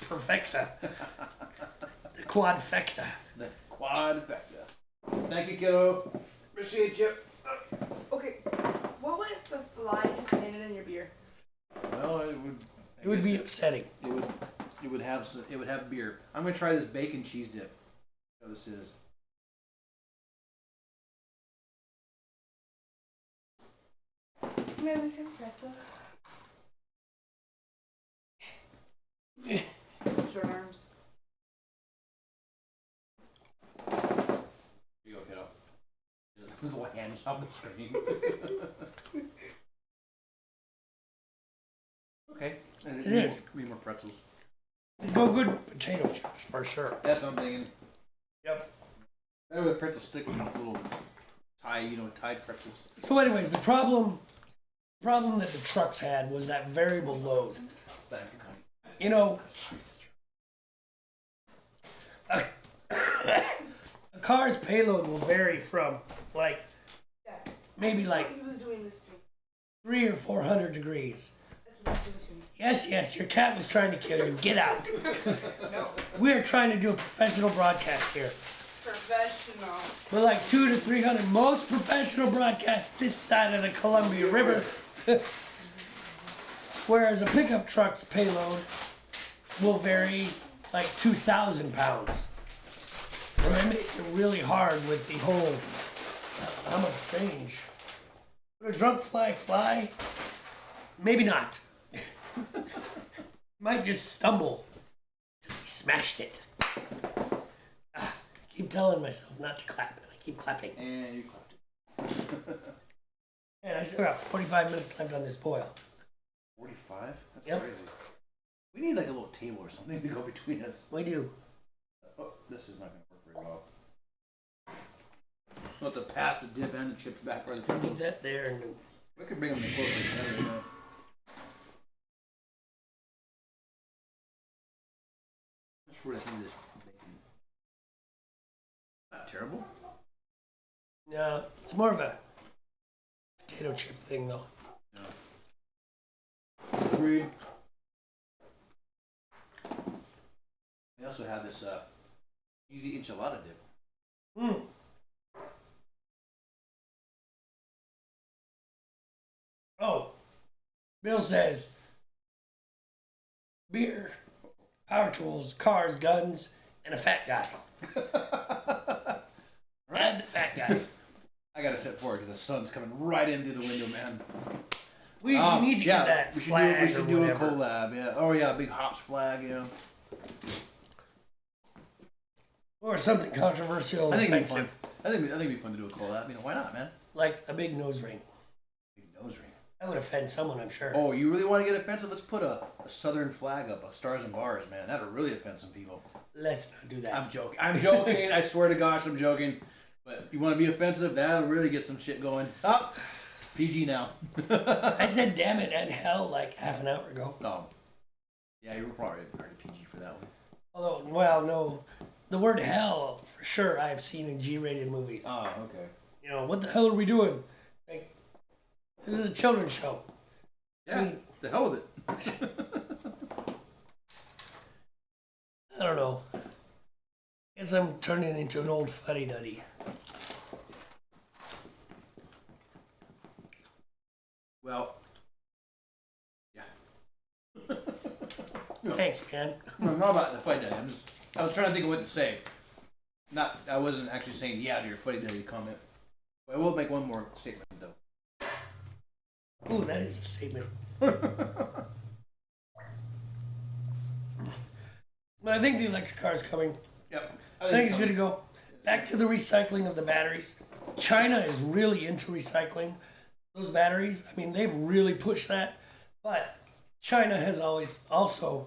perfecta. The quadfecta. The quadfecta. Thank you, kiddo. Appreciate you. Okay, what would if the fly just landed in your beer? Well, it would. It would be upsetting. It would have beer. I'm gonna try this bacon cheese dip. What this is. Maybe some pretzel. Short arms. Here you go, kiddo. There's a little hand job the screen. Okay. And It is. need more pretzels. Go good with potato chips for sure. That's what I'm thinking. Yep. Better with pretzel stick with little tied pretzels. So, anyways, the problem that the trucks had was that variable load. Thank you, honey. You know, a car's payload will vary from like Yeah. maybe like He was doing this to me. 300 or 400 degrees. That's what he was doing to me. Yes, your cat was trying to kill you. Get out. No. We are trying to do a professional broadcast here. Professional. We're like 200 to 300 most professional broadcasts this side of the Columbia River. Whereas a pickup truck's payload will vary like 2,000 pounds. And that makes it really hard with the whole, how much range? Would a drunk fly? Maybe not. Might just stumble. He smashed it. Keep telling myself not to clap, and I keep clapping. And you clapped it. And I still got 45 minutes left on this boil. 45? That's Yep. crazy. We need like a little table or something to go between us. We do. Oh, this is not going to work very well. We'll have to pass the dip and the chips back for the Put people. that there, and then We could bring them to close together, you know. That's where I think this bacon. Not terrible. no, it's more of a potato chip thing, though. Agreed. We also have this easy enchilada dip. Mm. Oh, Bill says beer power tools, cars, guns, and a fat guy. Add the fat guy. I gotta sit forward because the sun's coming right in through the window, man. We need to get that we should flag we should or do whatever. a collab, yeah. Oh yeah, a big hops flag, yeah. Or something controversial. I think it'd be offensive, fun. I think it'd be fun to do a collab. Why not, man? like a big nose ring. Big nose ring. That would offend someone, I'm sure. Oh, you really want to get offensive? Let's put a southern flag up, a stars and bars, man. That'll really offend some people. Let's not do that. I'm joking. I'm joking. I swear to gosh, I'm joking. But if you want to be offensive, that'll really get some shit going. Oh, PG now. I said damn it and hell like half an hour ago. Oh. Yeah, you were probably already PG for that one. Although, well, no. The word hell, for sure, I've seen in G-rated movies. Oh, okay. You know, what the hell are we doing? Like, this is a children's show. Yeah, I mean, the hell with it. I don't know. Guess I'm turning into an old fuddy-duddy. Well, yeah. Thanks, man. No, not about the fight daddy. I was trying to think of what to say. I wasn't actually saying yeah to your fight daddy comment. But I will make one more statement though. Ooh, that is a statement. But I think the electric car is coming. Yep. I think it's good to go. Back to the recycling of the batteries. China is really into recycling those batteries. I mean, they've really pushed that. But China has also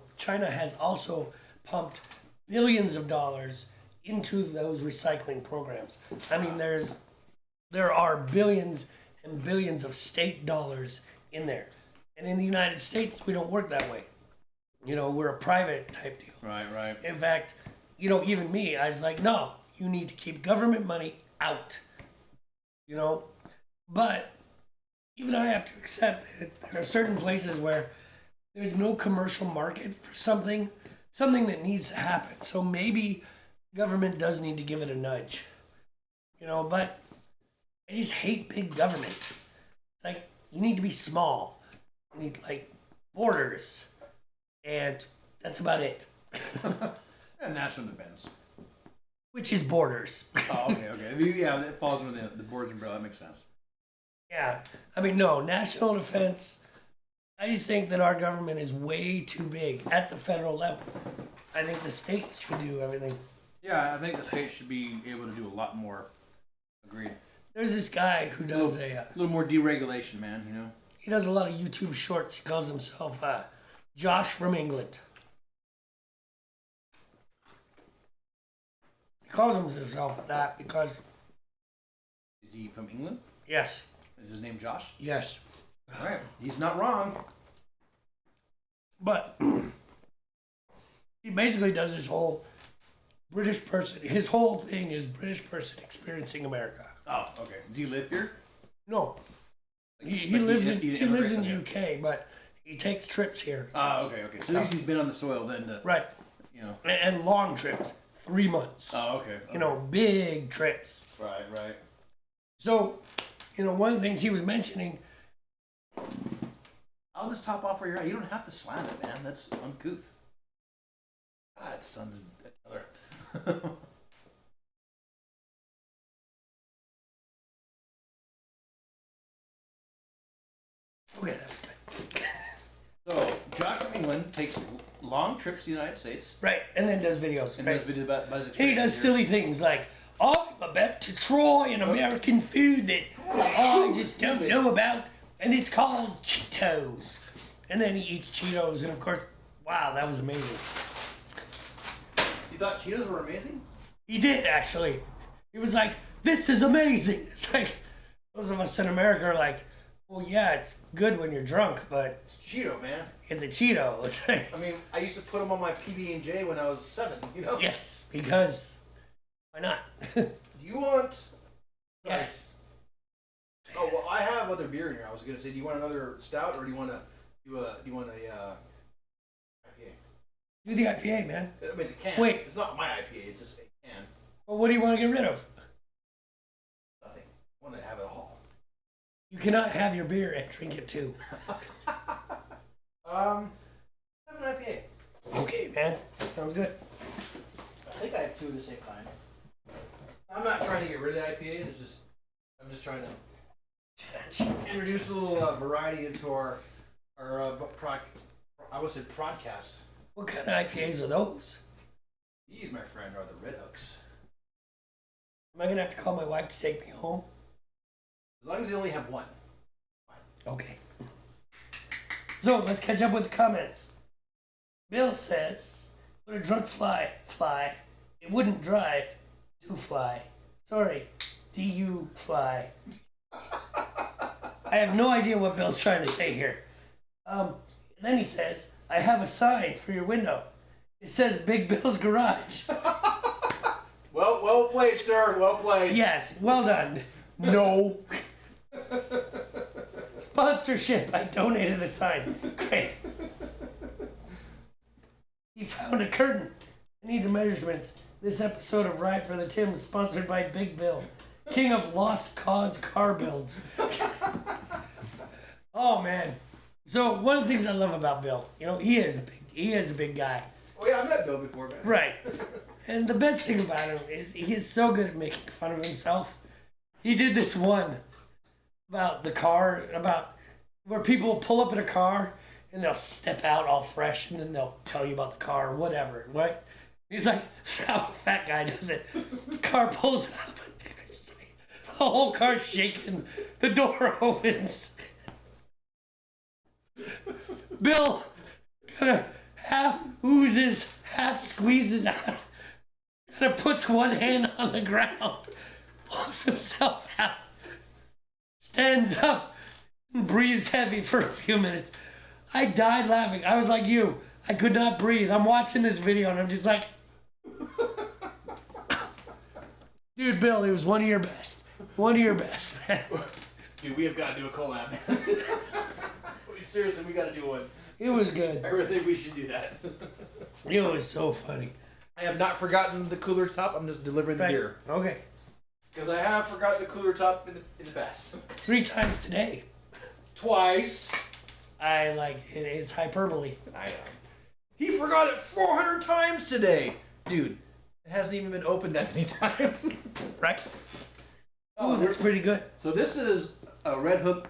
pumped billions of dollars into those recycling programs. I mean, there are billions and billions of state dollars in there. And in the United States, we don't work that way. You know, we're a private type deal. Right. In fact, you know, even me, I was like, no, you need to keep government money out. You know, but even I have to accept that there are certain places where there's no commercial market for something that needs to happen. So maybe government does need to give it a nudge. You know, but I just hate big government. Like, you need to be small. You need, like, borders. And that's about it. And national defense. Which is borders. Oh, okay. Yeah, it falls under the borders umbrella. That makes sense. Yeah. I mean, no, national defense, I just think that our government is way too big at the federal level. I think the states should do everything. Yeah, I think the states should be able to do a lot more. Agreed. There's this guy who does A little more deregulation, man, you know? he does a lot of YouTube shorts. He calls himself Josh from England. He calls himself that because, Is he from England? yes, Is his name Josh? yes. All right. He's not wrong. But he basically does his whole British person. His whole thing is British person experiencing America. Oh, okay. Does he live here? No, he Like lives he- in he he lives in immigrant, the UK, but he takes trips here. Oh, okay. So at least he's been on the soil then to, Right, you know. and long trips, 3 months. Oh, okay. You know, big trips. Right. So, you know, one of the things he was mentioning. I'll just top off where you're at. You don't have to slam it, man. That's uncouth. God, son's a killer. Okay, that was good. So, Josh from England takes long trips to the United States Right, and then does videos. and Right? does videos about his He experience does here. silly things like, I'm about to try an American food that I just don't know about, and it's called Cheetos. And then he eats Cheetos, and of course, wow, that was amazing. You thought Cheetos were amazing? He did, actually. He was like, this is amazing. It's like, those of us in America are like, well, yeah, it's good when you're drunk, but It's Cheeto, man. it's a Cheeto. It's like, I mean, I used to put them on my PB&J when I was 7, you know? yes, because why not? Do you want... Yes. Oh, well, I have other beer in here. I was going to say, do you want another stout or do you want IPA? Do the IPA, man. I mean, it's a can. Wait. It's not my IPA. It's just a can. Well, what do you want to get rid of? Nothing. I want to have it all. You cannot have your beer and drink it too. Have an IPA. Okay, man. Sounds good. I think I have two of the same kind. I'm not trying to get rid of IPAs. I'm just trying to introduce a little variety into our I would say podcast. What kind of IPAs are those? These, my friend, are the Red Hooks. Am I gonna have to call my wife to take me home? As long as you only have one. Okay. So let's catch up with the comments. Bill says, "Would a drunk fly? It wouldn't drive to fly. Sorry, du fly." I have no idea what Bill's trying to say here. And then he says, "I have a sign for your window. It says Big Bill's Garage." Well played, sir. Well played. Yes, well done. No. Sponsorship. I donated a sign. Great. He found a curtain. I need the measurements. This episode of Ride for the Tim is sponsored by Big Bill, king of lost cause car builds. Oh man. So one of the things I love about Bill, he is a big guy. Oh yeah, I met Bill before, man. Right. And the best thing about him is he is so good at making fun of himself. He did this one about the car, about where people pull up in a car and they'll step out all fresh and then they'll tell you about the car or whatever, right? He's like, that's how a fat guy does it. The car pulls up, the whole car's shaking, the door opens. Bill kind of half oozes, half squeezes out, kind of puts one hand on the ground, pulls himself out, stands up, and breathes heavy for a few minutes. I died laughing. I was like you. I could not breathe. I'm watching this video and I'm just like, dude, Bill, it was one of your best. One of your best, man. Dude, we have got to do a collab. Seriously, we got to do one. It was good. I really think we should do that. It was so funny. I have not forgotten the cooler top. I'm just delivering the beer. Okay. Because I have forgotten the cooler top in the past. 3 times today. Twice. I like it. It's hyperbole. I know. He forgot it 400 times today. Dude, it hasn't even been opened that many times. Right? Oh, that's pretty good. So this is a Red Hook.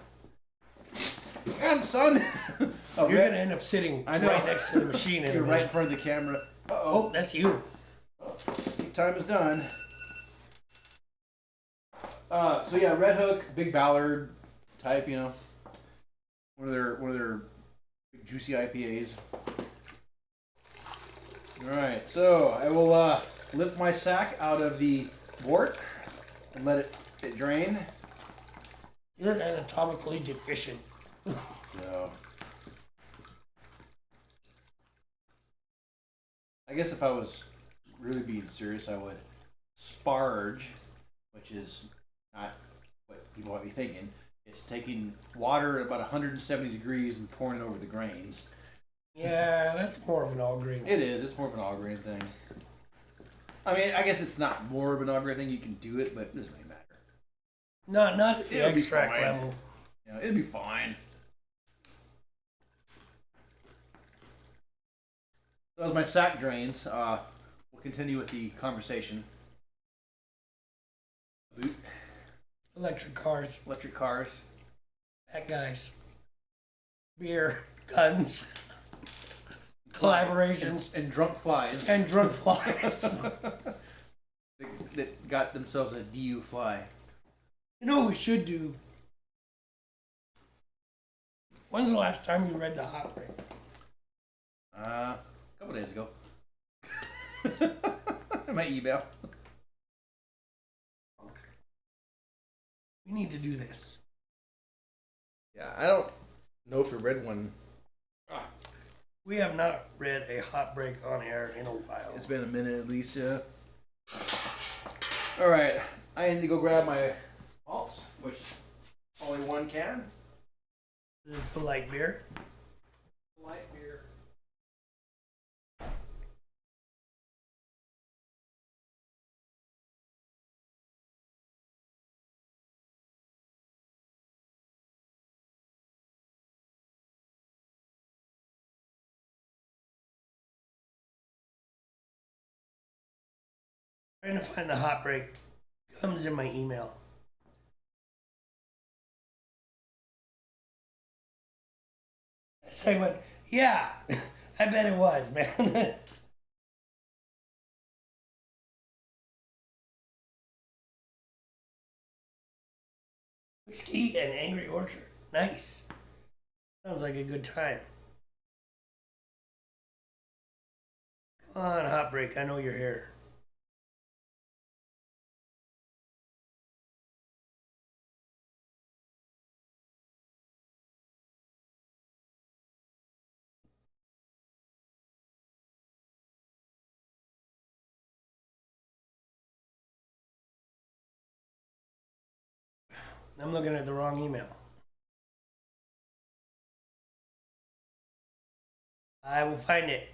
Damn, son. You're going to end up sitting right next to the machine. You're right in front of the camera. Uh-oh. Oh, that's you. Time is done. So yeah, Red Hook, Big Ballard type, one of their big juicy IPAs. All right, so I will lift my sack out of the wort and let it drain. You're anatomically deficient. So, I guess if I was really being serious, I would sparge, which is not what people might be thinking. It's taking water at about 170 degrees and pouring it over the grains. Yeah, that's more of an all grain. It is. It's more of an all grain thing. I mean, I guess it's not more of an all grain thing. You can do it, but it doesn't really matter. Not at the It'll be extract fine. level. It'll be fine. So as my sack drains, we'll continue with the conversation. Boot. Electric cars, Electric cars. fat guys, beer, guns, collaborations, And drunk flies. and drunk flies. that got themselves a DU fly. You know what we should do? When's the last time you read the hot break? A couple days ago. My email. We need to do this. Yeah, I don't know if we read one. We have not read a hot break on air in a while. It's been a minute at least, yeah. Alright, I need to go grab my malts, which only one can. It's a light beer. Light beer. Trying to find the hot break. Comes in my email. Segment. Yeah, I bet it was, man. Whiskey and Angry Orchard. Nice. Sounds like a good time. Come on, hot break. I know you're here. I'm looking at the wrong email. I will find it.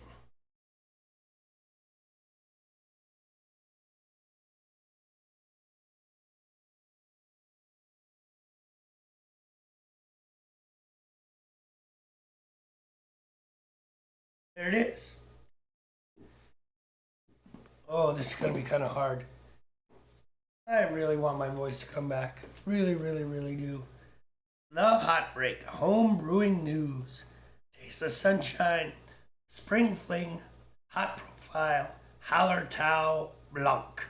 There it is. Oh, this is going to be kind of hard. I really want my voice to come back. Really, really, really do. The Hot Break, home brewing news. Taste the sunshine, spring fling, hot profile, Hallertau Blanc.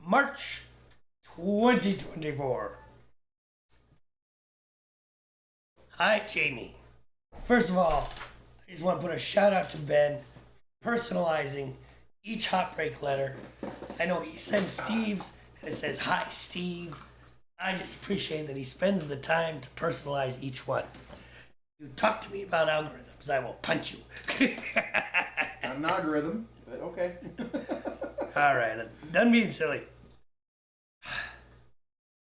March 2024. Hi, Jamie. First of all, I just want to put a shout out to Ben personalizing each hot break letter. I know he sends Steve's and it says, "Hi, Steve." I just appreciate that he spends the time to personalize each one. You talk to me about algorithms, I will punch you. Not an algorithm, but okay. All right, I'm done being silly.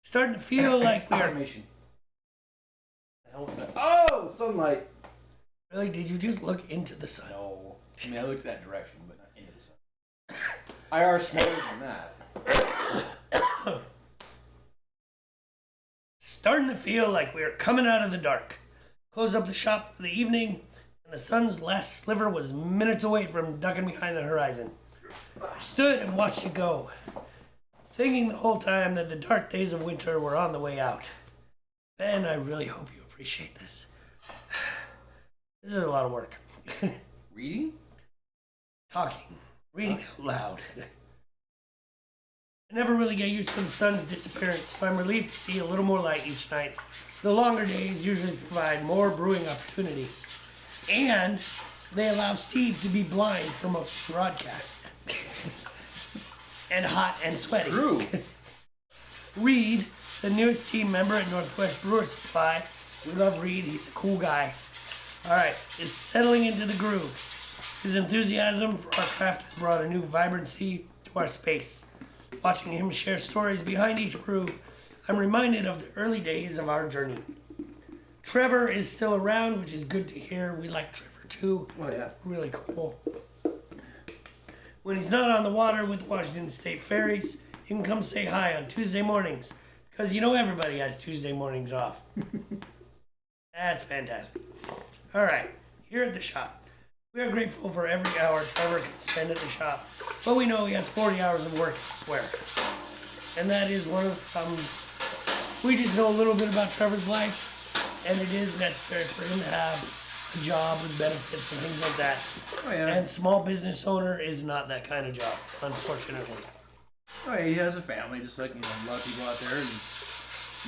Starting to feel like we're... Automation. The hell was that? Oh, sunlight. Really, did you just look into the sun? No. I mean, I looked that direction, but not into the sun. I are smarter than that. Starting to feel like we're coming out of the dark. Closed up the shop for the evening, and the sun's last sliver was minutes away from ducking behind the horizon. I stood and watched it go, thinking the whole time that the dark days of winter were on the way out. Ben, I really hope you appreciate this. This is a lot of work. Reading? Talking, reading out loud. I never really get used to the sun's disappearance, so I'm relieved to see a little more light each night. The longer days usually provide more brewing opportunities. And they allow Steve to be blind for most broadcasts. And hot and sweaty. True. Reed, the newest team member at Northwest Brewer Supply, we love Reed, he's a cool guy. Alright, is settling into the groove. His enthusiasm for our craft has brought a new vibrancy to our space. Watching him share stories behind each brew, I'm reminded of the early days of our journey. Trevor is still around, which is good to hear. We like Trevor too. Oh, yeah. Really cool. When he's not on the water with Washington State Ferries, you can come say hi on Tuesday mornings, because you know everybody has Tuesday mornings off. That's fantastic. All right, here at the shop, we are grateful for every hour Trevor can spend at the shop, but we know he has 40 hours of work elsewhere. And that is one of the problems. We just know a little bit about Trevor's life, and it is necessary for him to have a job with benefits and things like that. Oh, yeah. And small business owner is not that kind of job, unfortunately. Oh, yeah, he has a family, just like, a lot of people out there, and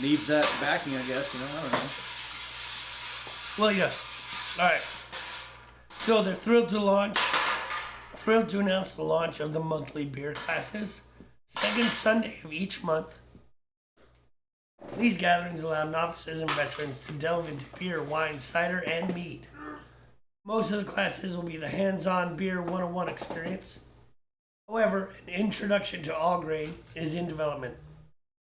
needs that backing, I guess, I don't know. Well, yeah. All right. So they're thrilled to announce the launch of the monthly beer classes, second Sunday of each month. These gatherings allow novices and veterans to delve into beer, wine, cider, and mead. Most of the classes will be the hands-on Beer 101 experience. However, an introduction to all grain is in development.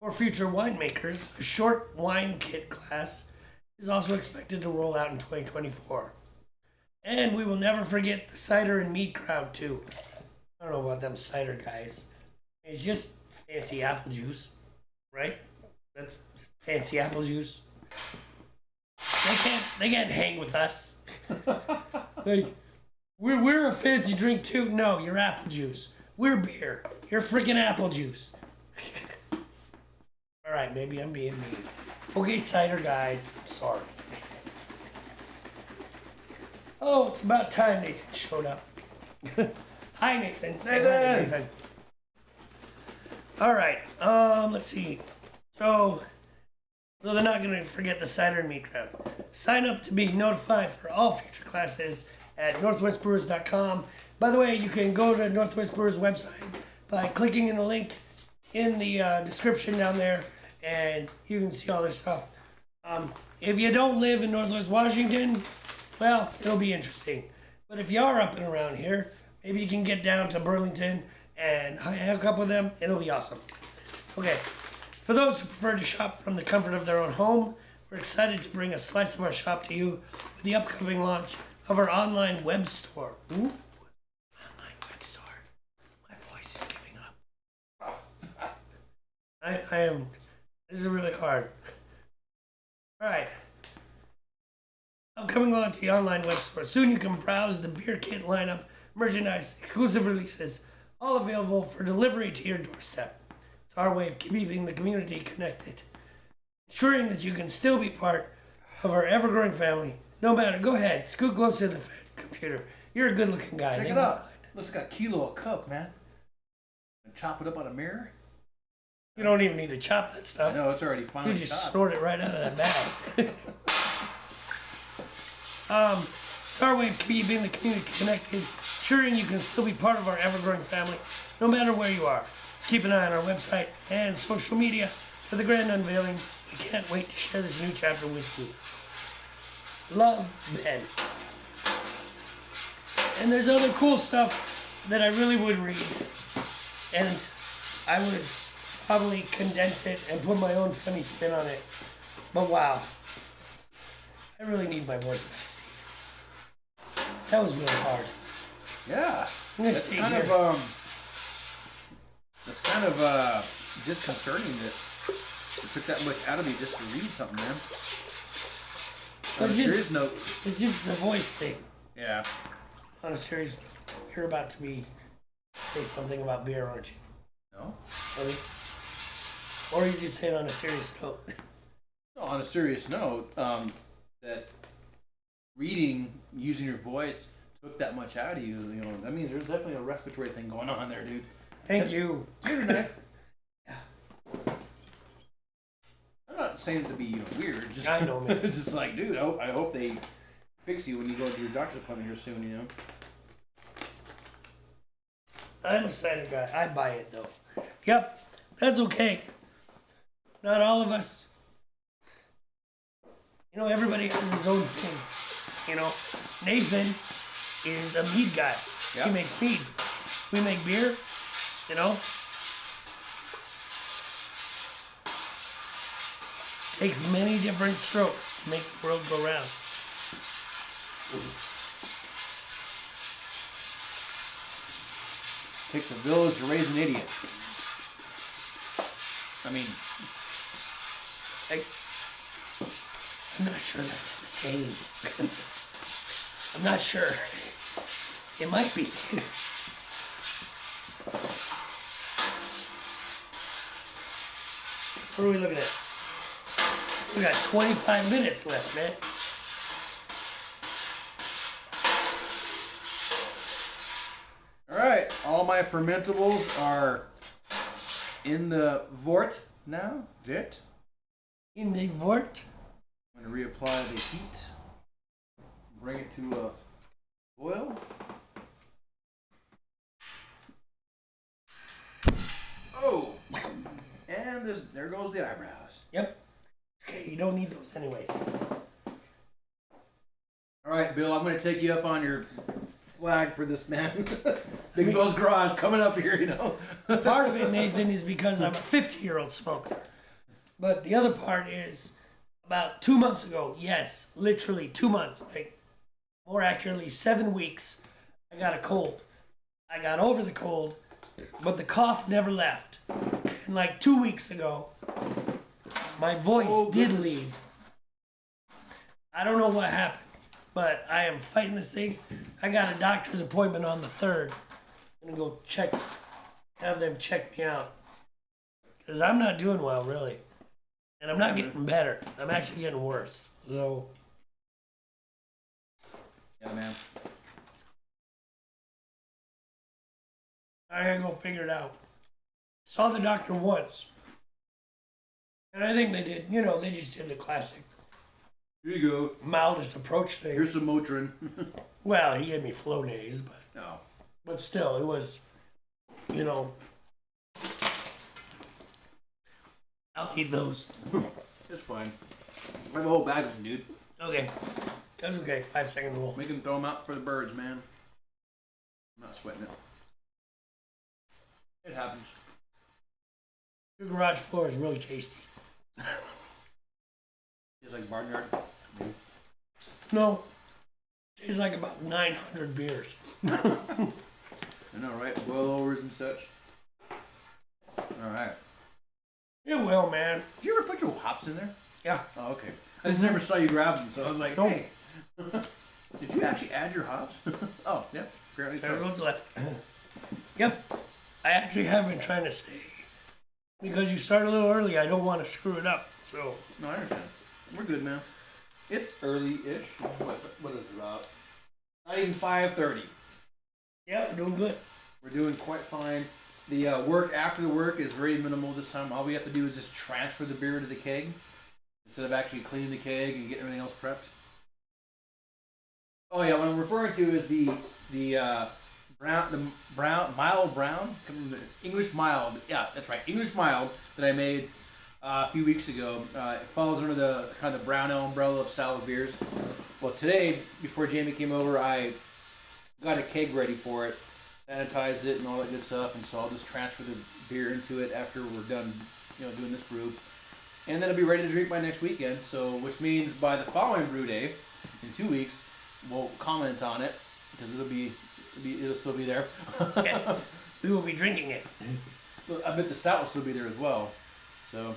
For future winemakers, a short wine kit class is also expected to roll out in 2024. And we will never forget the cider and mead crowd too. I don't know about them cider guys. It's just fancy apple juice, right? That's fancy apple juice. They can't hang with us. Like, we're a fancy drink too. No, you're apple juice. We're beer. You're freaking apple juice. All right, maybe I'm being mean. Okay, cider guys. I'm sorry. Oh, it's about time Nathan showed up. Hi, Nathan. Say hi to Nathan. All right. Let's see. So they're not going to forget the cider and meat round. Sign up to be notified for all future classes at northwestbrewers.com. By the way, you can go to Northwest Brewers website by clicking in the link in the description down there, and you can see all this stuff. If you don't live in Northwest Washington, well, it'll be interesting. But if you are up and around here, maybe you can get down to Burlington and hook up with them. It'll be awesome. Okay, for those who prefer to shop from the comfort of their own home, we're excited to bring a slice of our shop to you with the upcoming launch of our online web store. Ooh, online web store. My voice is giving up. I am. This is really hard. All right. Upcoming launch the online web store. Soon you can browse the beer kit lineup, merchandise, exclusive releases, all available for delivery to your doorstep. It's our way of keeping the community connected, ensuring that you can still be part of our ever-growing family. No matter, go ahead, scoot close to the computer. You're a good-looking guy. Check it out. Looks like a kilo of cup, man. And chop it up on a mirror. You don't even need to chop that stuff. I know, it's already finally You just chopped. snort it right out of that bag. It's our way of keeping the community connected, ensuring you can still be part of our ever-growing family, no matter where you are. Keep an eye on our website and social media for the grand unveiling. We can't wait to share this new chapter with you. Love, Ben. And there's other cool stuff that I really would read, and I would probably condense it and put my own funny spin on it. But wow, I really need my voice back, Steve. That was really hard. Yeah. I'm gonna That's stay kind here. Disconcerting that it took that much out of me just to read something, man. But On a just- serious note. It's just the voice thing. Yeah. On a serious note, you're about to say something about beer, aren't you? No? Buddy? Or are you just saying on a serious note? No, on a serious note, that reading, using your voice took that much out of you, you know, that means there's definitely a respiratory thing going on there, dude. Thank you. Here's a knife. I'm not saying it to be weird. Just, I know, man. Just like, dude, I hope they fix you when you go to your doctor's appointment here soon, you know? I'm a cider guy. I buy it though. Yep, that's okay. Not all of us. You know, everybody has his own thing. You know, Nathan is a mead guy. Yep. He makes mead. We make beer. You know, takes many different strokes to make the world go round. Takes a village to raise an idiot. I mean, I'm not sure that's the same. I'm not sure. It might be. What are we looking at? Still got 25 minutes left, man. alright, all my fermentables are in the vort now. Vit. In the vort. I'm going to reapply the heat. Bring it to a boil. Oh! And there goes the eyebrows. Yep. Okay, you don't need those anyways. Alright, Bill, I'm going to take you up on your flag for this, man. Big Bill's Garage coming up here, you know. Part of it, Nathan, is because I'm a 50-year-old smoker. But the other part is about 2 months ago, yes, literally 2 months, like more accurately 7 weeks, I got a cold. I got over the cold, but the cough never left. And like 2 weeks ago, my voice did leave. I don't know what happened, but I am fighting this thing. I got a doctor's appointment on the 3rd. I'm gonna go check have them check me out. Because I'm not doing well, really. And I'm not getting better. I'm actually getting worse. So, Yeah, man. I gotta go figure it out. Saw the doctor once. And I think they did, they just did the classic Here you go. mildest approach thing. Here's some Motrin. Well, he gave me Flonase, No. but still, it was, I'll eat those. It's fine. I have a whole bag of them, dude. Okay. That's okay. 5-second rule. We can throw them out for the birds, man. I'm not sweating it. It happens. Your garage floor is really tasty. It's like barnyard. No. Tastes like about 900 beers. I know, right? Boil overs and such. Alright. It will, man. Did you ever put your hops in there? Yeah. Oh, okay. I just never saw you grab them, so I was like, Nope. hey. Did you actually add your hops? Oh, yeah. Apparently so. Everyone's left. Yep. I actually have been trying to stay. Because you start a little early, I don't want to screw it up. So, No, I understand. We're good, man. It's early-ish. What is it about? Not even 5:30. yeah, we're doing good. We're doing quite fine. The work after the work is very minimal this time. All we have to do is just transfer the beer to the keg instead of actually cleaning the keg and getting everything else prepped. Oh yeah, what I'm referring to is the mild brown, English mild. Yeah, that's right, English mild that I made a few weeks ago. It falls under the kind of brown ale umbrella of style of beers. Well, today before Jamie came over, I got a keg ready for it, sanitized it and all that good stuff, and so I'll just transfer the beer into it after we're done, doing this brew, and then it'll be ready to drink by next weekend. So, which means by the following brew day, in 2 weeks, we'll comment on it because it'll still be there. Yes. We will be drinking it. I bet the stout will still be there as well. So.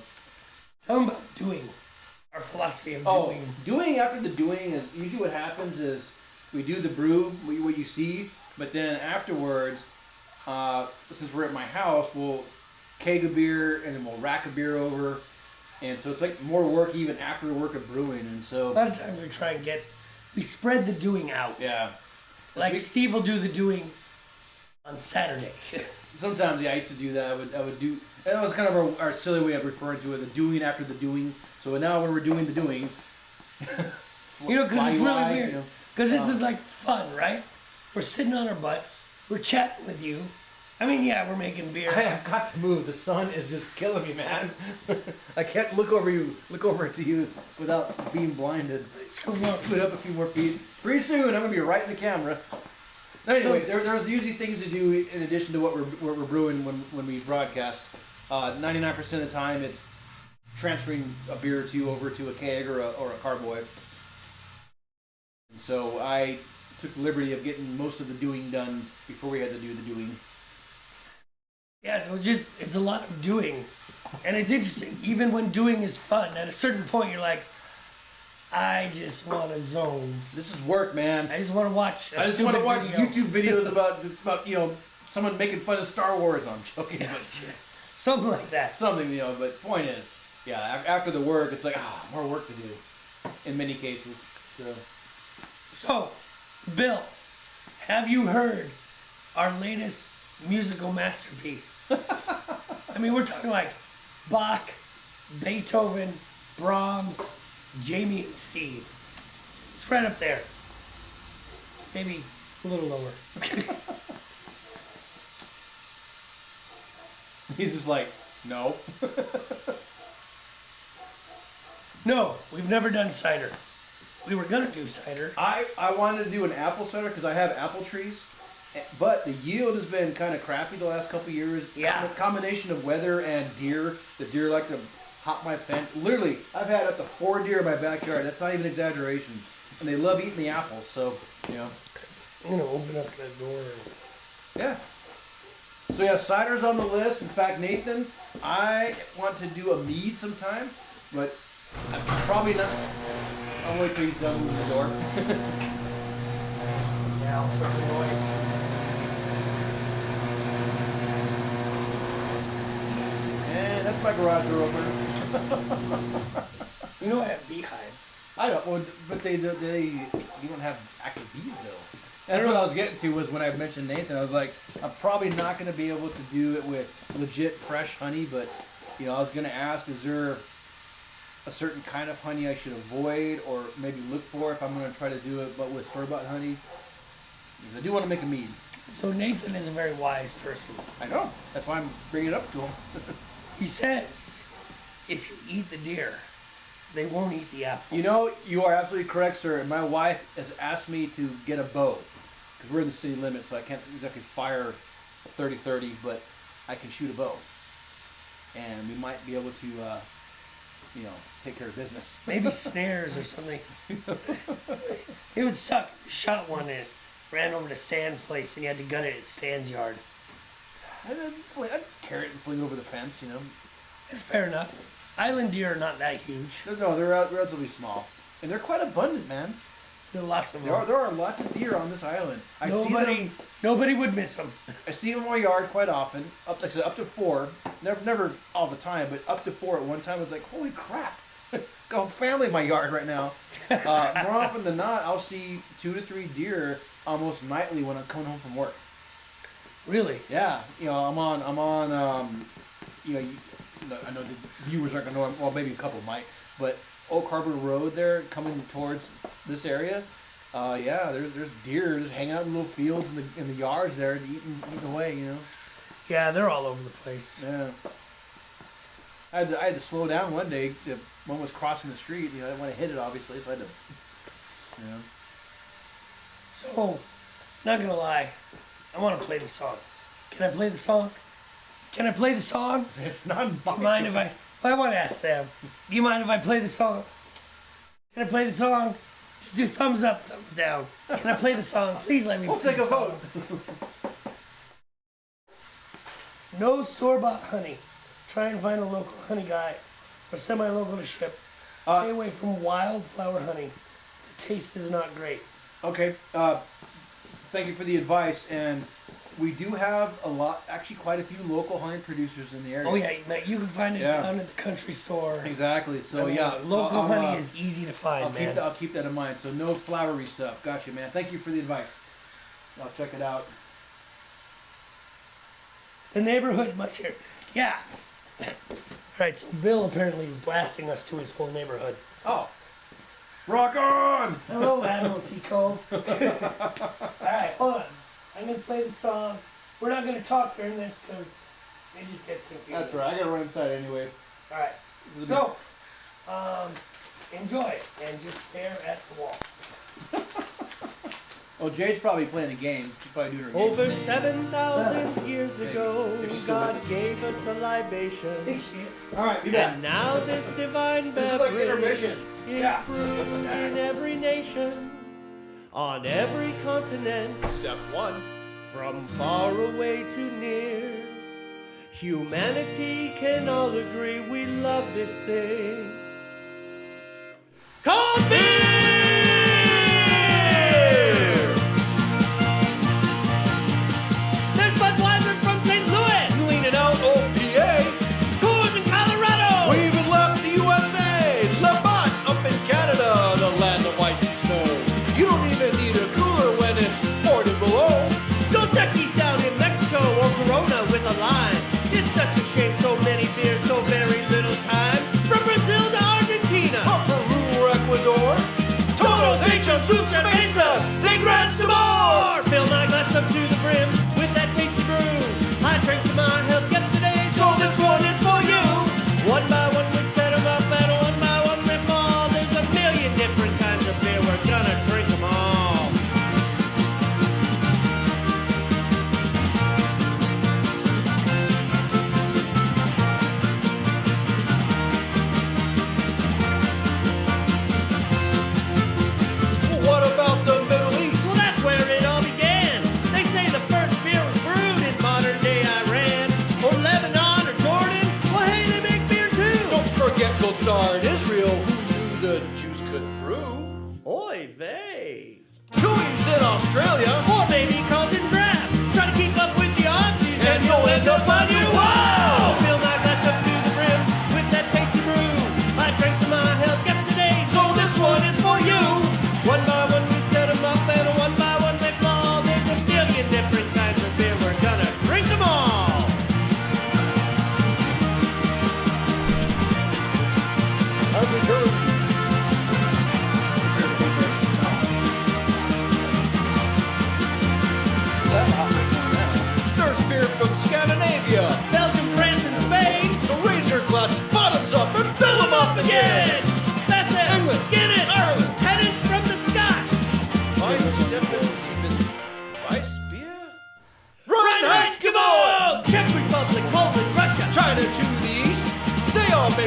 Tell them about doing. Our philosophy of Oh, doing. doing after the doing is usually what happens is we do the brew, what you see, but then afterwards, since we're at my house, we'll keg a beer and then we'll rack a beer over, and so it's like more work even after the work of brewing, and A so lot of times we spread the doing out. yeah. Like Steve will do the doing on Saturday. Sometimes, yeah, I used to do that. I would do. That was kind of our silly way of referring to it, the doing after the doing. So now when we're doing the doing, Because it's really fly, weird. Because this is like fun, right? We're sitting on our butts. We're chatting with you. I mean, yeah, we're making beer. I have got to move. The sun is just killing me, man. I can't look over to you without being blinded. Let's go look. Scoot up a few more feet. Pretty soon, I'm gonna be right in the camera. Anyway, there's usually things to do in addition to what we're brewing when we broadcast. 99% of the time, it's transferring a beer or two over to a keg or a carboy. And so I took the liberty of getting most of the doing done before we had to do the doing. Yeah, so it's a lot of doing. And it's interesting. Even when doing is fun, at a certain point, you're like, I just want to zone. This is work, man. I just want to watch a I just want to watch video. YouTube videos about someone making fun of Star Wars. I'm joking, but Something like that. something, But point is, yeah, after the work, it's like more work to do, in many cases. So, Bill, have you heard our latest musical masterpiece? I mean, we're talking like Bach, Beethoven, Brahms, Jamie and Steve. It's right up there. Maybe a little lower. He's just like, no. No, we've never done cider. We were gonna do cider. I wanted to do an apple cider because I have apple trees, but the yield has been kind of crappy the last couple of years. Yeah. A combination of weather and deer. The deer like to hop my fence. Literally, I've had up to 4 deer in my backyard. That's not even exaggeration. And they love eating the apples, so, I'm gonna open up that door. Yeah. So yeah, cider's on the list. In fact, Nathan, I want to do a mead sometime, but I'm probably not. I'll wait till he's done with the door. Yeah, all sorts of noise. That's my garage door opener. You know I have beehives. I don't, well, but you don't have actual bees though. That's what I was getting to was when I mentioned Nathan. I was like, I'm probably not going to be able to do it with legit fresh honey, but you know, I was going to ask, is there a certain kind of honey I should avoid or maybe look for if I'm going to try to do it, but with store-bought honey? Because I do want to make a mead. So Nathan is a very wise person. I know. That's why I'm bringing it up to him. He says, if you eat the deer, they won't eat the apples. You know, you are absolutely correct, sir. And my wife has asked me to get a bow. Because we're in the city limits, so I can't exactly fire a 30-30, but I can shoot a bow. And we might be able to, you know, take care of business. Maybe snares or something. It would suck. Shot one and ran over to Stan's place and you had to gut it at Stan's yard. I'd carry it and fling it over the fence, you know. That's fair enough. Island deer are not that huge. No, they're relatively small. And they're quite abundant, man. There are lots of them. There are lots of deer on this island. Nobody would miss them. I see them in my yard quite often. Up to 4. Never all the time, but up to 4 at one time. It's like, holy crap. Got a family in my yard right now. More often than not, I'll see 2 to 3 deer almost nightly when I'm coming home from work. Really? Yeah. You know, I'm on. You know, I know the viewers aren't gonna know. Well, maybe a couple might, but Oak Harbor Road there, coming towards this area. Yeah, there's deer just hanging out in little fields in the yards there, and eating away. You know. Yeah, they're all over the place. Yeah. I had to slow down one day. One was crossing the street. You know, I didn't want to hit it, obviously, so I had to. You know. So, not gonna lie, I want to play the song. Can I play the song? Can I play the song? It's not. Do you mind if I? Well, I want to ask them. Do you mind if I play the song? Can I play the song? Just do thumbs up, thumbs down. Can I play the song? Please let me. We'll play take a the song. vote. No store-bought honey. Try and find a local honey guy or semi-local to ship. Stay away from wildflower honey. The taste is not great. Okay. Thank you for the advice, and we do have actually quite a few local honey producers in the area. Oh yeah, you can find it down at the country store. Exactly. So I mean, yeah, local honey is easy to find, man. I'll keep that in mind. So no flowery stuff. Gotcha, man. Thank you for the advice. I'll check it out. The neighborhood must hear. Yeah. Alright, so Bill apparently is blasting us to his whole neighborhood. Oh. Rock on! Hello, Admiralty Cove. Alright, hold on. I'm going to play the song. We're not going to talk during this because it just gets confusing. That's right. I got to run inside anyway. Alright. So, enjoy it and just stare at the wall. Oh, Jade's probably playing a game. She's probably doing her game. Over 7,000 years ago, If she's still God with us. gave us a libation. Big shit. Alright, be back. And now this divine This is like beverage intermission. is brewed in every nation, on every continent, Except one. from far away to near. Humanity can all agree we love this thing called beer! There's Budweiser from St. Louis, Leaning out OPA. Coors in Colorado, We even left the USA. Lamont up in Canada, the land of ice and snow. You don't even need a cooler when it's 40 below. Dos Equis down in Mexico, or Corona with a lime. It's such a shame, so many beers, so very little time. From Brazil to Argentina, From Peru or Ecuador. Todos hechos su cerveza. They grant some more. fill my glass up to the brim with that tasty brew. I drank to my health yesterday, so this one is for you. One by one we set 'em up, and one by one they fall. There's a million different kinds of beer, we're gonna drink 'em all. What about the Middle East? Well, that's where it all began. They say the first beer was brewed in modern-day Iran, or Lebanon, or Jordan. Well, hey, they make beer too. Don't forget Gold Star in Israel, who knew the Jews could brew. Oy vey. Coolies in Australia. Or maybe cause in draft. Try to keep up with the Aussies And you'll end up on your wall. Fill my glass up to the brim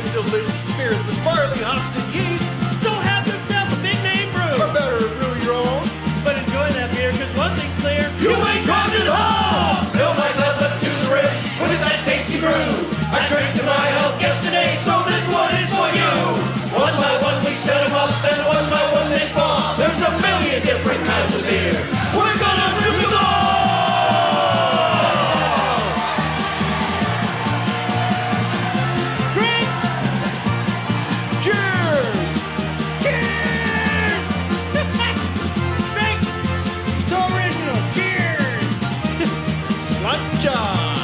make delicious spirits with barley, hops, and yeast. Don't have yourself a big name brew. Or better, brew your own. But enjoy that beer, cause one thing's clear. You ain't driving home! Fill my glass up to the rim with that tasty brew. I drank to my health yesterday, so this one is for you. One by one we set them up, and one by one they fall. There's a million different kinds of beer. We're gonna drink them all! Drink! Cheers! Cheers! Drink! So original. Cheers! Slanja!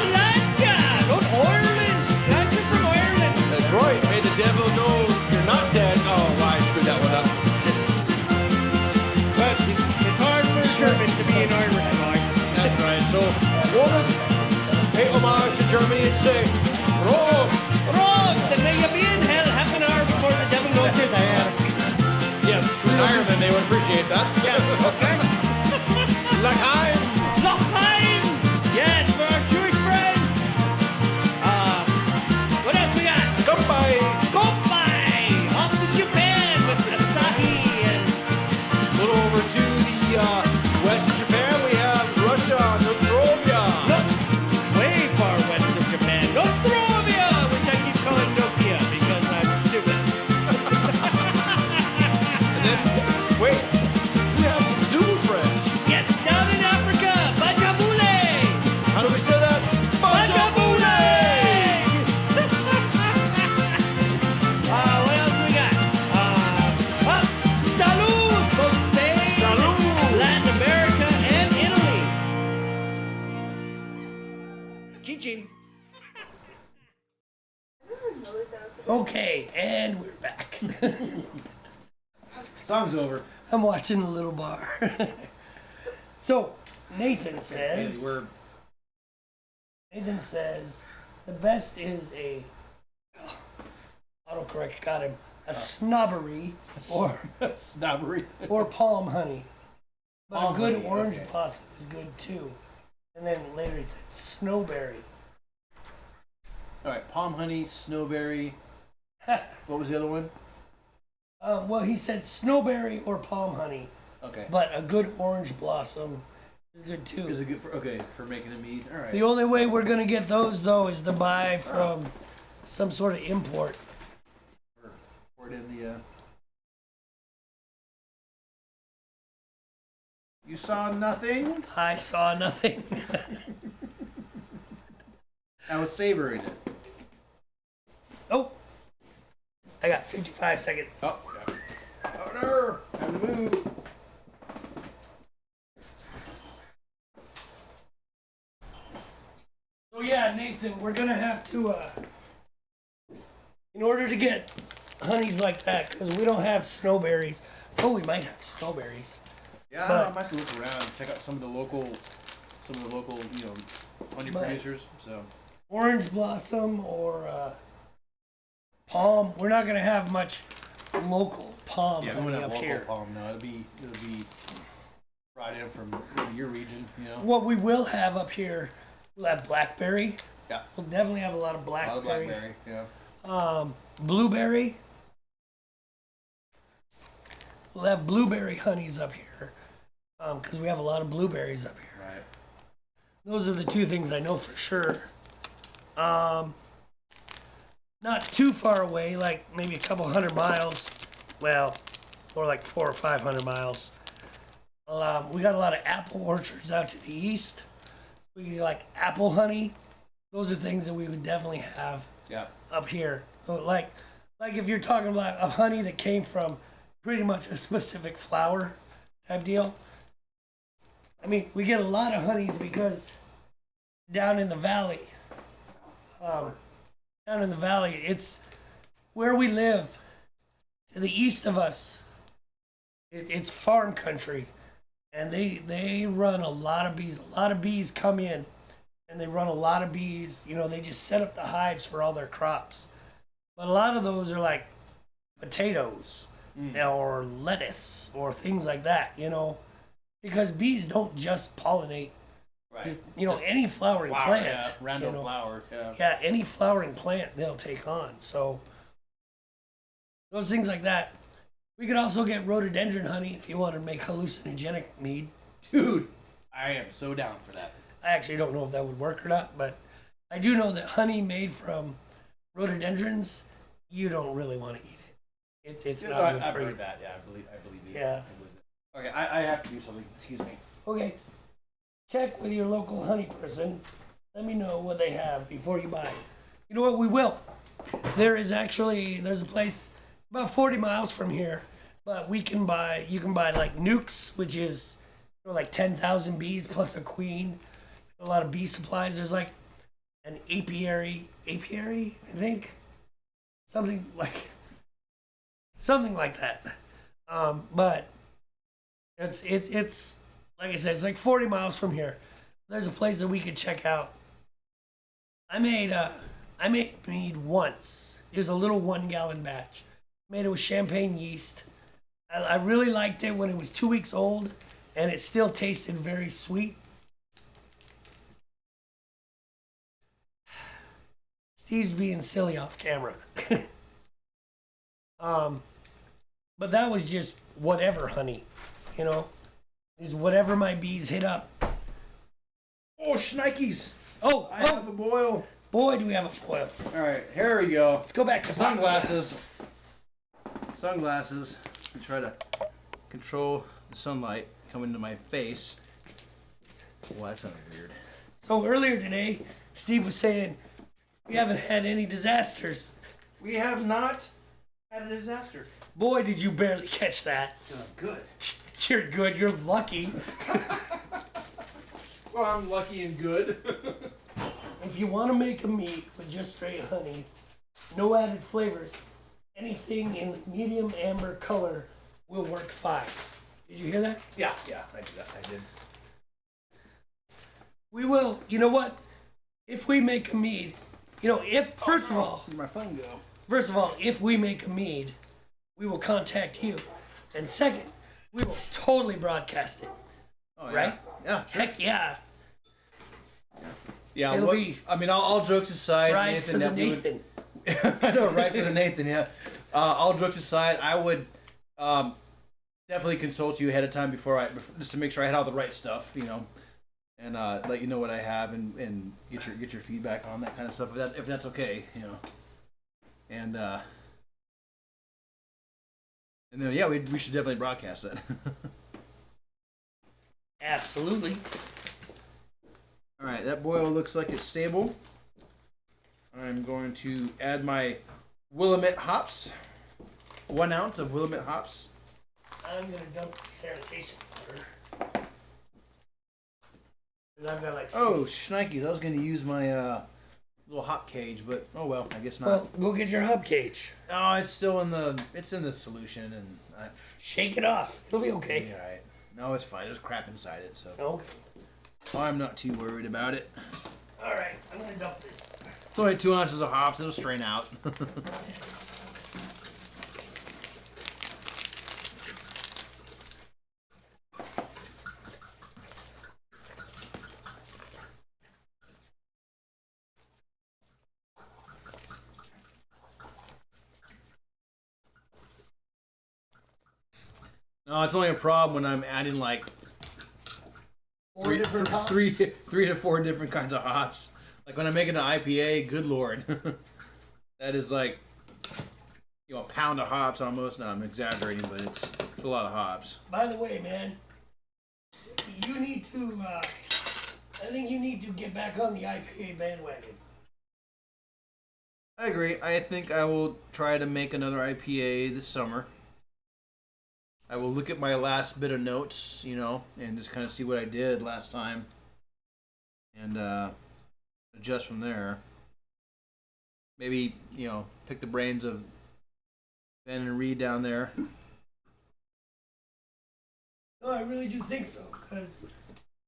Slanja! Not Ireland! Slanja from Ireland! That's right. May the devil know you're not dead. Oh, I screwed that one up. But it's hard for a German to be an Irish boy. That's right. So, let us pay homage to Germany and say, Prost! Prost! And may you be in hell half an hour before the devil knows you're there. Yes, in Ireland they would appreciate that. Okay? L'chaim! L'chaim! Yes, for our Jewish friends. What else we got? Goodbye! Goodbye! Off to Japan with Asahi and A little over to the west of Japan, we have Russia, Nostrovia. way far west of Japan. Nostrovia! Which I keep calling Nokia because I'm stupid. And then, wait, we have Zulu friends. Yes, down in Africa, Bajabule! How do we say that? Bajabule! What else we got? Salud! From Spain, Salud! Latin America, and Italy. Chin-chin. Okay, and we're back. Song's over. I'm watching the little bar. So, Nathan Hey, says, the best is a, autocorrect got him, a snobbery or Snobbery. or palm honey. But Palm a good honey, orange okay. blossom is good too. And then later he said snowberry. All right, palm honey, snowberry. What was the other one? Well, he said snowberry or palm honey, Okay. but a good orange blossom is good Is too. it good for, okay, for making a mead? All right. The only way we're gonna get those though is to buy from some sort of import. Pour it in the, You saw nothing? I saw nothing. I was savoring it. Oh, I got 55 seconds. Oh, yeah. Oh no! Time to move. So yeah, Nathan, we're gonna have to, in order to get honeys like that, because we don't have snowberries. Oh, we might have snowberries. Yeah, But- I might have to look around, check out some of the local, honey But- producers. So Orange blossom or palm. We're not gonna have much local palm yeah, we honey won't have up local here. palm. No, it'll be brought in from maybe your region. You know. What we will have up here, we'll have blackberry. Yeah. We'll definitely have a lot of A lot of blackberry. blackberry. Yeah. Blueberry. We'll have blueberry honeys up here, because we have a lot of blueberries up here. Right. Those are the two things I know for sure. Not too far away, like maybe a couple 100 miles. Well, more like 400 or 500 miles. We got a lot of apple orchards out to the east. We get like apple honey. Those are things that we would definitely have Yeah. up here. So like if you're talking about a honey that came from pretty much a specific flower type deal. I mean, we get a lot of honeys because down in the valley, it's where we live. To the east of us, it's farm country, and they run a lot of bees. A lot of bees come in, and they run a lot of bees. You know, they just set up the hives for all their crops. But a lot of those are like potatoes or lettuce or things like that, you know, because bees don't just pollinate, Right. you know, any flowering Flower, plant. yeah. Random you know. flower. Yeah. Yeah, any flowering plant they'll take on. So those things like that. We could also get rhododendron honey if you want to make hallucinogenic mead. Dude, I am so down for that. I actually don't know if that would work or not, but I do know that honey made from rhododendrons, you don't really want to eat it. It's not good I've for you. heard that. Yeah, I believe you. Yeah. I believe it. Okay, I have to do something. Excuse me. Okay, check with your local honey person. Let me know what they have before you buy. You know what? We will. There's a place about 40 miles from here, but you can buy like nukes, which is like 10,000 bees plus a queen. A lot of bee supplies. There's like an apiary, I think, something like that. But it's like I said, it's like 40 miles from here. There's a place that we could check out. I made mead once. It was a little 1-gallon batch. Made it with champagne yeast. I really liked it when it was 2 weeks old, and it still tasted very sweet. Steve's being silly off camera. But that was just whatever honey, you know. Is whatever my bees hit up. Oh, shnikes! Oh, I have a boil. boy, do we have a foil. All right, here we go. Let's go back to Sunglasses. Sunglasses. I try to control the sunlight coming to my face. Well, that sounded weird. So earlier today, Steve was saying we haven't had any disasters. We have not had a disaster. Boy, did you barely catch that. Good. You're good. You're lucky. Well, I'm lucky and good. If you want to make a meat with just straight honey, no added flavors, anything in medium amber color will work fine. Did you hear that? Yeah, I did. I did. We will. You know what? If we make a mead, first of all, Where'd my phone go? if we make a mead, we will contact you. And second, we will totally broadcast it. Oh, yeah. Right? Yeah. Sure. Heck yeah. Yeah. It'll be I mean, all jokes aside, Ride for the that we would- Nathan. I know, right for the Nathan. Yeah. All jokes aside, I would definitely consult you ahead of time just to make sure I had all the right stuff, and let you know what I have and get your feedback on that kind of stuff if that's okay, and then yeah, we should definitely broadcast it. Absolutely. All right, that boil looks like it's stable. I'm going to add my Willamette hops. 1 ounce of Willamette hops. I'm going to dump the sanitation water. And I've got like 6. Oh, shnikes. I was going to use my little hop cage, but oh well, I guess not. Well, go get your hub cage. No, it's still in the solution, and Shake it off. It'll be okay. all right. No, it's fine. There's crap inside it, so Okay. I'm not too worried about it. All right. I'm going to dump this. It's only 2 ounces of hops. It'll strain out. No, it's only a problem when I'm adding like 4 different hops. three to 4 different kinds of hops. Like when I'm making an IPA, good lord, that is like a pound of hops almost. No, I'm exaggerating, but it's a lot of hops. By the way, man, you need to. I think you need to get back on the IPA bandwagon. I agree. I think I will try to make another IPA this summer. I will look at my last bit of notes, and just kind of see what I did last time, and adjust from there. Maybe, pick the brains of Ben and Reed down there. No, I really do think so, because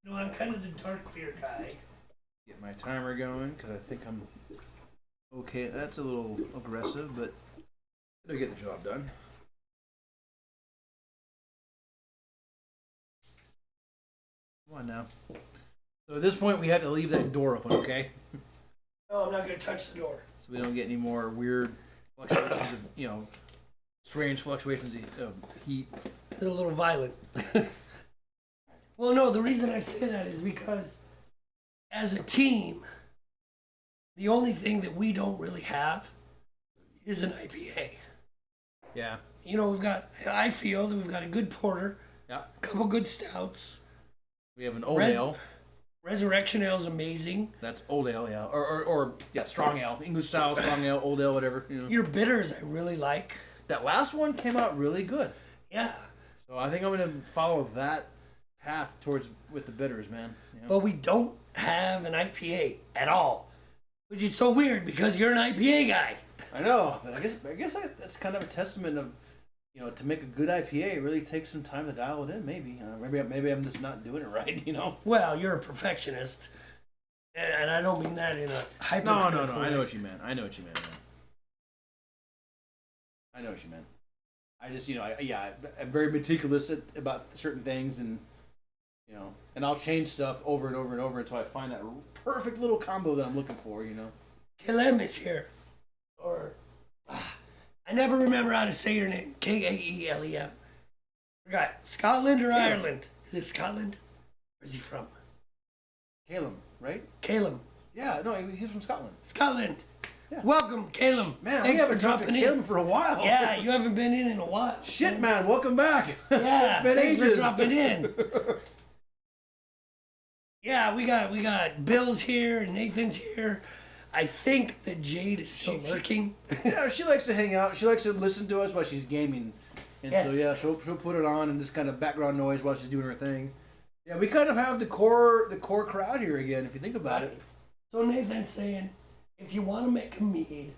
I'm kind of the dark beer guy. Get my timer going, because I think I'm okay. That's a little aggressive, but it'll get the job done. Come on now. So at this point, we have to leave that door open, okay? No, I'm not going to touch the door. So we don't get any more weird fluctuations of, strange fluctuations of heat. It's a little violent. Well, no, the reason I say that is because as a team, the only thing that we don't really have is an IPA. Yeah. You know, I feel that we've got a good porter, Yeah. a couple good stouts. We have an old Res- ale. Resurrection Ale is amazing. That's old ale, yeah. Or yeah, strong ale. English style, strong ale, old ale, whatever. You know. Your bitters, I really like. That last one came out really good. Yeah. So I think I'm going to follow that path with the bitters, man. Yeah. But we don't have an IPA at all, which is so weird because you're an IPA guy. I know, but I guess that's kind of a testament of, you know, to make a good IPA, it really takes some time to dial it in. Maybe, maybe I'm just not doing it right. You know. Well, you're a perfectionist, and I don't mean that in a hyper. No. I know what you meant. Man. I know what you meant. I just, you know, I'm very meticulous about certain things, and you know, and I'll change stuff over and over and over until I find that perfect little combo that I'm looking for. You know. Kaelem is here, or I never remember how to say your name. Kaelem. Forgot. Scotland or Ireland? Is it Scotland? Where's he from? Caleb, right? Kaelem. Yeah, no, he's from Scotland. Scotland. Yeah. Welcome, Kaelem. Man, Thanks we haven't for talked to dropping Caleb in. for a while. Yeah, you haven't been in a while. Shit, man, welcome back. Yeah, It's been thanks ages. for dropping in. Yeah, we got Bill's here and Nathan's here. I think that Jade is still lurking. Yeah, she likes to hang out. She likes to listen to us while she's gaming. And so, Yes. yeah, she'll put it on and just kind of background noise while she's doing her thing. Yeah, we kind of have the core crowd here again, if you think about it. So Nathan's saying, if you want to make a mead,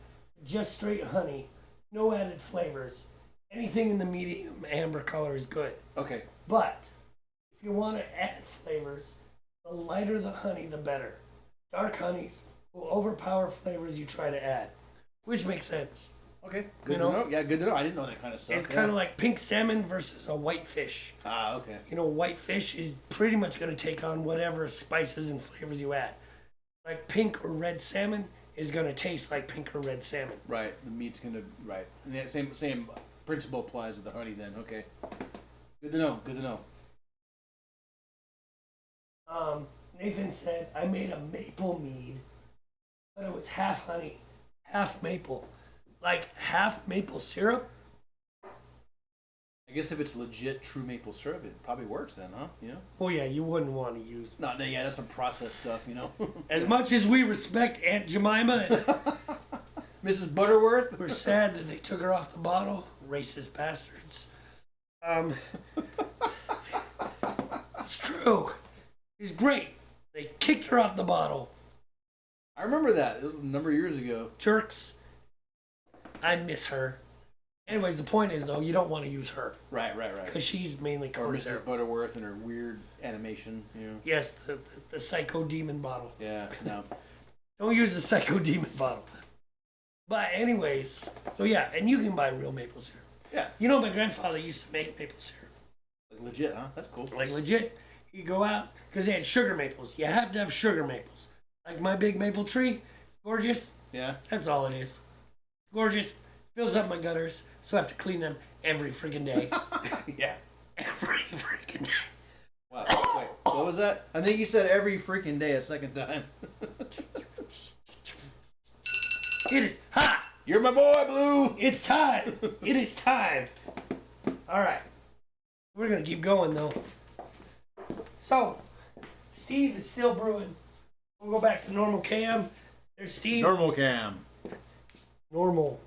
just straight honey, no added flavors, anything in the medium amber color is good. Okay. But if you want to add flavors, the lighter the honey, the better. Dark honeys will overpower flavors you try to add, which makes sense. Okay. Good You to know? know. Yeah, good to know. I didn't know that kind of stuff. It's kind of like pink salmon versus a white fish. Ah, okay. You know, white fish is pretty much going to take on whatever spices and flavors you add. Like pink or red salmon is going to taste like pink or red salmon. Right. The meat's gonna right. And that same principle applies to the honey then. Okay. Good to know. Good to know. Nathan said, I made a maple mead, but it was half honey, half maple. Like half maple syrup? I guess if it's legit true maple syrup, it probably works then, huh? You know? Well, yeah, you wouldn't want to use. No, yeah, that's some processed stuff, you know? As much as we respect Aunt Jemima, and Mrs. Butterworth? we're sad that they took her off the bottle, racist bastards. It's true. She's great. They kicked her off the bottle. I remember that. It was a number of years ago. Jerks. I miss her. Anyways, the point is, though, you don't want to use her. Right. Because she's mainly Or corn Mrs. syrup. Butterworth and her weird animation, you know? Yes, the Psycho Demon bottle. Yeah, no. Don't use the Psycho Demon bottle. But anyways, so yeah, and you can buy real maple syrup. Yeah, You know, my grandfather used to make maple syrup. like legit, huh? That's cool. Like legit. He'd go out, because they had sugar maples. You have to have sugar maples. Like my big maple tree, it's gorgeous. Yeah. That's all it is. Gorgeous. Fills up my gutters, so I have to clean them every freaking day. Yeah. Every freaking day. Wow. Wait, what was that? I think you said every freaking day a second time. It is hot. You're my boy, Blue! It's time. It is time. All right. We're going to keep going, though. So, Steve is still brewing. We'll go back to normal cam. There's Steve. Normal cam. Normal.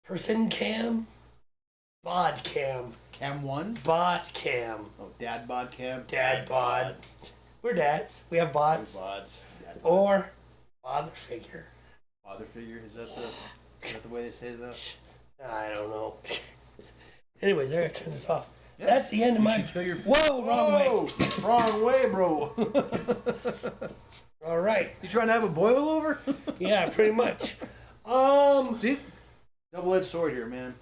Person cam. Bod cam. Cam 1? Bod cam. Oh, dad bod cam? Dad bod. We're dads. We have Two bods. bods. Dad bod. Or father figure. Father figure? Is that the way they say that? I don't know. Anyways, I gotta turn this off. Yeah. That's the end of You my. should kill your Whoa, wrong way. Whoa! Wrong way, bro. All right. You trying to have a boil over? Yeah, pretty much. See? Double-edged sword here, man.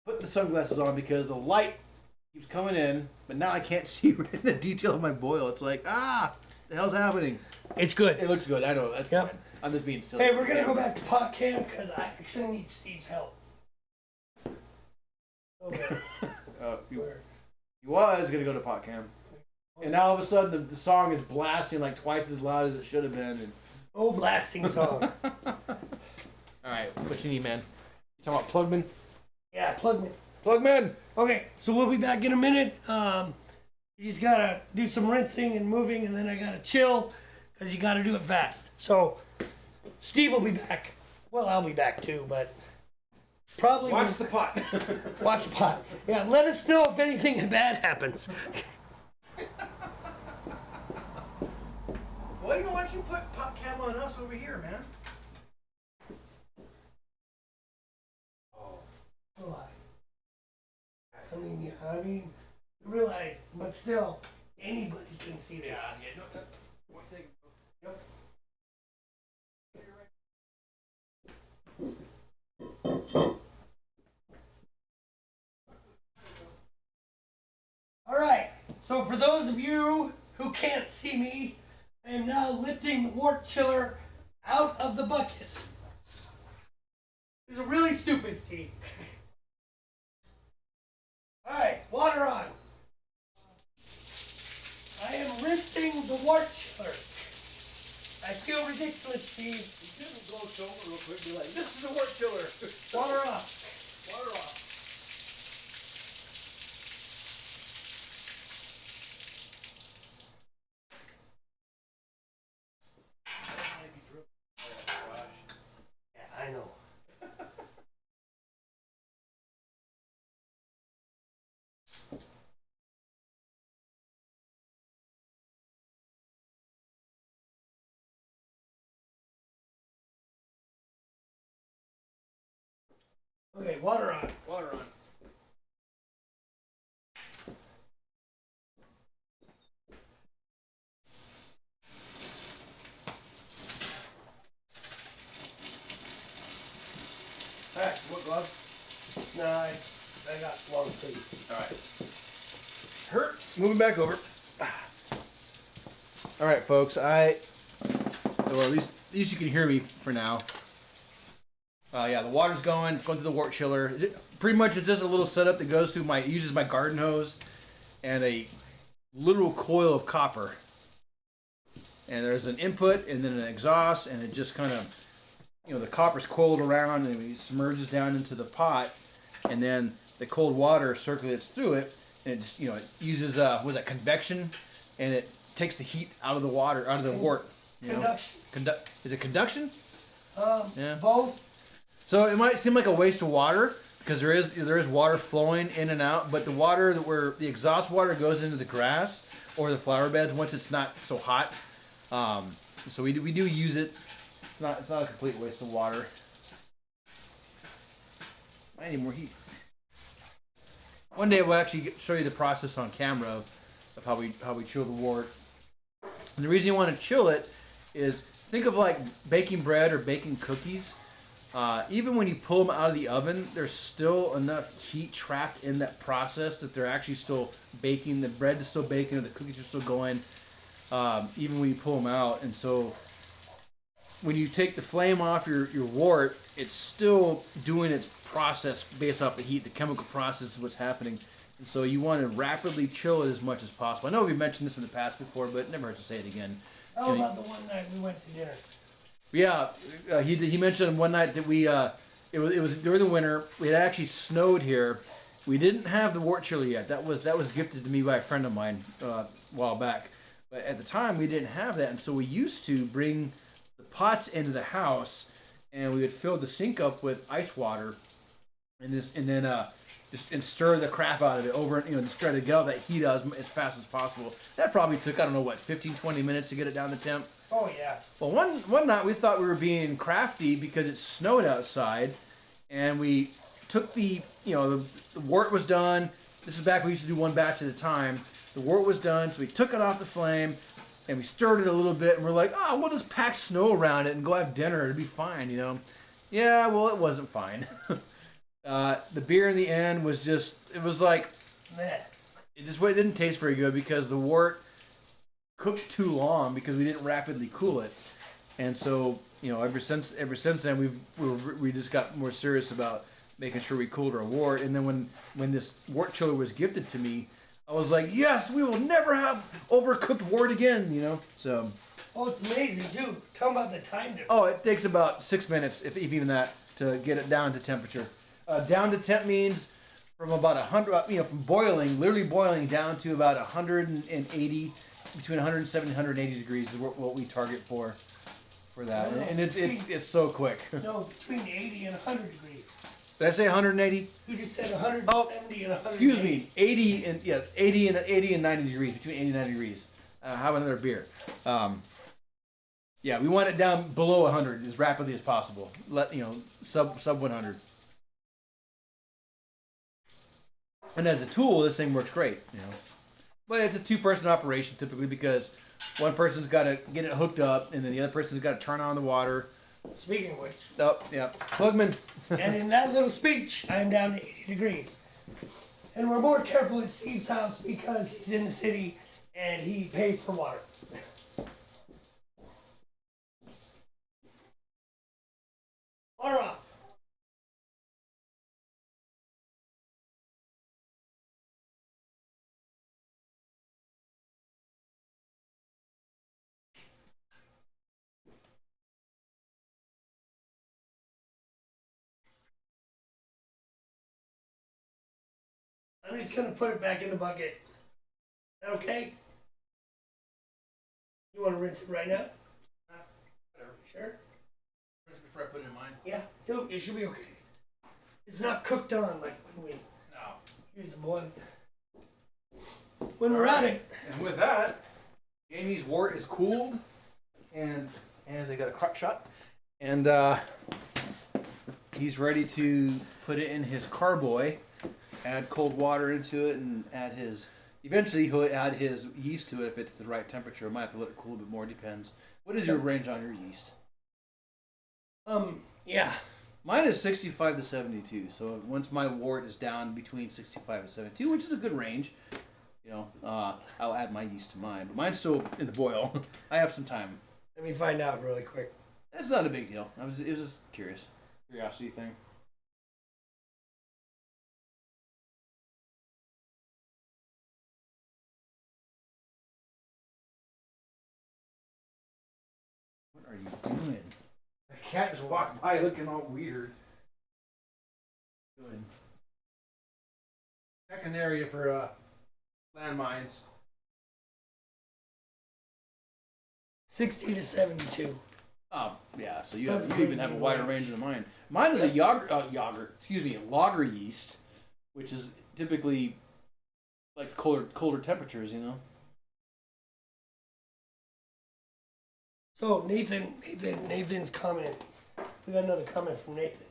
Putting the sunglasses on because the light keeps coming in, but now I can't see the detail of my boil. It's like, the hell's happening? It's good. It looks good. I know. That's Yep. fine. I'm just being silly. Hey, we're gonna go back to pot cam because I actually need Steve's help. Okay. He was gonna go to pot cam, and now all of a sudden the song is blasting like twice as loud as it should have been. And... Oh, blasting song. All right, what you need, man? You talking about Plugman? Yeah, plug me. Plugman. Okay, so we'll be back in a minute. He's gotta do some rinsing and moving, and then I gotta chill, because you gotta do it fast. So, Steve will be back. Well, I'll be back too, but probably... Watch the pot. Watch the pot. Yeah, let us know if anything bad happens. Well, why don't you put pot cam on us over here, man? I mean, realize, but still, anybody can see this. No, one second. Yep. All right, so for those of you who can't see me, I am now lifting the wart chiller out of the bucket. This is really stupid, Steve. All right, water on. I am rinsing the wart chiller. I feel ridiculous, Steve. You couldn't go show me real quick and be like, this is a wart chiller. Water off. Water off. Yeah, I know. Okay, water on. Water on. All right, what gloves? No, I got long sleeves. All right. Moving back over. All right, folks. Well, at least you can hear me for now. Yeah, the water's going. It's going through the wart chiller. Pretty much, it's just a little setup that goes through uses my garden hose and a literal coil of copper. And there's an input and then an exhaust, and it just kind of, the copper's coiled around and it submerges down into the pot, and then the cold water circulates through it, and it just, it uses convection, and it takes the heat out of the water, out of the wort. Conduction. Is it conduction? Yeah. Both. So it might seem like a waste of water because there is water flowing in and out, but the water where the exhaust water goes into the grass or the flower beds once it's not so hot. So we do use it. It's not a complete waste of water. I need more heat. One day we'll actually show you the process on camera of how we chill the wort. And the reason you want to chill it is think of like baking bread or baking cookies. Even when you pull them out of the oven, there's still enough heat trapped in that process that they're actually still baking. The bread is still baking, or the cookies are still going, even when you pull them out. And so when you take the flame off your wort, it's still doing its process based off the heat. The chemical process is what's happening. And so you want to rapidly chill it as much as possible. I know we've mentioned this in the past before, but it never hurts to say it again. How about the one night we went to dinner? Yeah, he mentioned one night that it was during the winter. It actually snowed here. We didn't have the wart chiller yet. That was gifted to me by a friend of mine a while back. But at the time we didn't have that, and so we used to bring the pots into the house, and we would fill the sink up with ice water, and then stir the crap out of it over, just try to get all that heat out as fast as possible. That probably took, I don't know, 15-20 minutes to get it down to temp. Oh yeah. Well, one night we thought we were being crafty because it snowed outside, and we took the wort was done. This is back when we used to do one batch at a time. The wort was done, so we took it off the flame, and we stirred it a little bit, and we're like, oh, we'll just pack snow around it and go have dinner. It'll be fine, Yeah, well, it wasn't fine. The beer in the end was it was like, Meh. it didn't taste very good because the wort cooked too long because we didn't rapidly cool it, and so ever since then we just got more serious about making sure we cooled our wort. And then when this wort chiller was gifted to me, I was like, yes, we will never have overcooked wort again, you know. So. Oh, it's amazing, dude. Tell me about the time difference. Oh, it takes about 6 minutes, if even that, to get it down to temperature. Down to temp means from about 100, from boiling, literally boiling, down to about 180, between 170 and 180 degrees is what we target for that. No, And it's so quick. No, between 80 and 100 degrees. Did I say 180? You just said 170 and 180. Excuse me, 80 and 90 degrees, between 80 and 90 degrees. Have another beer. Yeah, we want it down below 100 as rapidly as possible. Sub 100. And as a tool, this thing works great, But it's a two-person operation typically because one person's got to get it hooked up, and then the other person's got to turn on the water. Speaking of which. Oh, yeah. Plugman. And in that little speech, I'm down to 80 degrees. And we're more careful at Steve's house because he's in the city and he pays for water. Water off. I'm just gonna put it back in the bucket. Is that okay? You want to rinse it right now? Whatever. Sure. Before I put it in mine. Yeah, it should be okay. It's not cooked on like when we No. use the boil. When we're at it. And with that, Jamie's wort is cooled, and they got a crotch shot, and he's ready to put it in his carboy, add cold water into it, and eventually he'll add his yeast to it if it's the right temperature. I might have to let it cool a bit more, depends. What is your range on your yeast? Yeah. Mine is 65 to 72, so once my wort is down between 65 and 72, which is a good range, I'll add my yeast to mine. But mine's still in the boil. I have some time. Let me find out really quick. That's not a big deal. It was just curiosity thing. What are you doing? The cat just walked by looking all weird. Good. Check an area for landmines. 60 to 72. Oh, yeah, so you That's even have a wider range than mine. Mine is a lager yeast, which is typically like colder temperatures, So Nathan's comment. We got another comment from Nathan.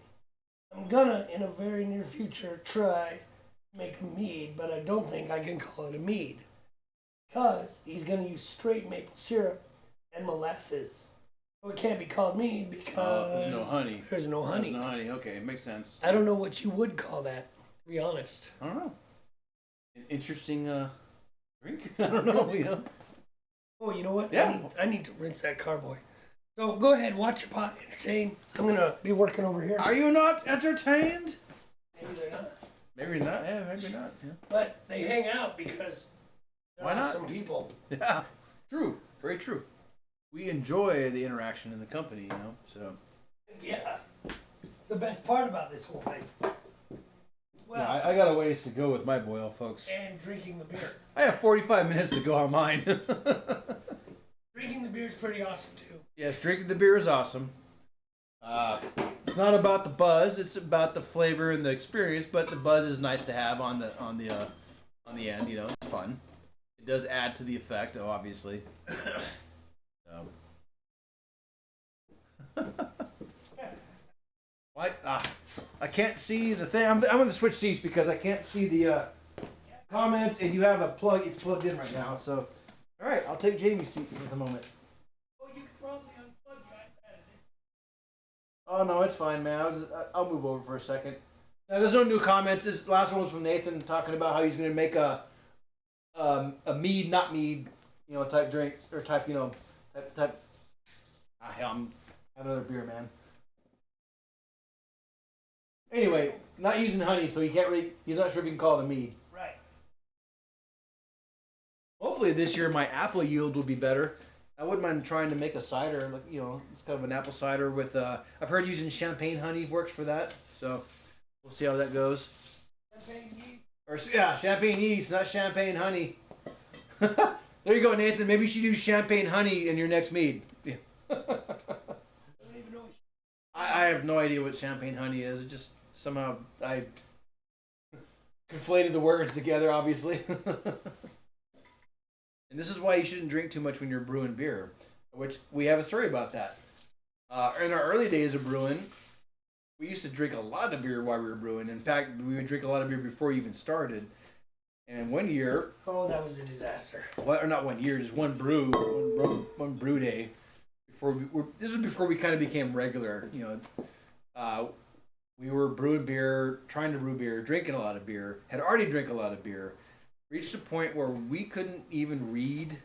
I'm gonna, in a very near future, try to make a mead, but I don't think I can call it a mead. Because he's gonna use straight maple syrup and molasses. So it can't be called mead because there's no honey. There's no honey. There's no honey, okay, it makes sense. I don't know what you would call that, to be honest. I don't know. An interesting drink? I don't know, Oh, you know what? Yeah. I need to rinse that carboy. So go ahead, watch your pot, entertain. I'm gonna be working over here. Are you not entertained? Maybe they're not. Maybe not, yeah, maybe not. Yeah. But they hang out because there Why are not? some people. Yeah, true, very true. We enjoy the interaction in the company, so. Yeah. It's the best part about this whole thing. Well, Yeah, I got a ways to go with my boil, folks. and drinking the beer. I have 45 minutes to go on mine. Drinking the beer is pretty awesome too. Yes, drinking the beer is awesome. It's not about the buzz; it's about the flavor and the experience. But the buzz is nice to have on the end. It's fun. It does add to the effect, obviously. What? I can't see the thing. I'm going to switch seats because I can't see the comments, and you have a plug. It's plugged in right now. So, all right, I'll take Jamie's seat for the moment. Oh, you could probably unplug your iPad. Oh no, it's fine, man. I'll move over for a second. Now, there's no new comments. This last one was from Nathan talking about how he's going to make a mead, not mead, type drink or type. Hell, I'm having another beer, man. Anyway, not using honey, so he can't really. He's not sure if he can call it a mead. Right. Hopefully this year my apple yield will be better. I wouldn't mind trying to make a cider, like it's kind of an apple cider with. I've heard using champagne honey works for that, so we'll see how that goes. Champagne yeast. Or yeah, champagne yeast, not champagne honey. There you go, Nathan. Maybe you should use champagne honey in your next mead. Yeah. I have no idea what champagne honey is. It just somehow I conflated the words together, obviously. And this is why you shouldn't drink too much when you're brewing beer, which we have a story about that. In our early days of brewing, we used to drink a lot of beer while we were brewing. In fact, we would drink a lot of beer before you even started. And one year, Oh, that was a disaster. well, or not one year, just one brew day. This was before we kind of became regular. We were brewing beer, trying to brew beer, drinking a lot of beer. Had already drank a lot of beer. Reached a point where we couldn't even read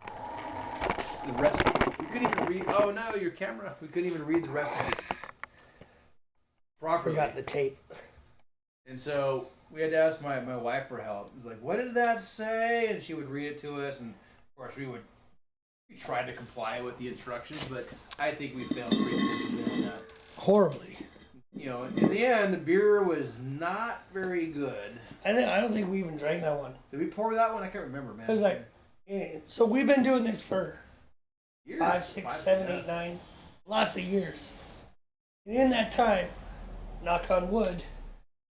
the recipe. We couldn't even read. Oh no, your camera. We couldn't even read the recipe properly. Forgot the tape. And so we had to ask my wife for help. It was like, what did that say? And she would read it to us, and of course we tried to comply with the instructions, but I think we failed pretty miserably on that. Horribly. In the end, the beer was not very good. I don't think we even drank that one. Did we pour that one? I can't remember, man. It was like, so we've been doing this for years. 5, 6, 7, 8, 9, lots of years. And in that time, knock on wood,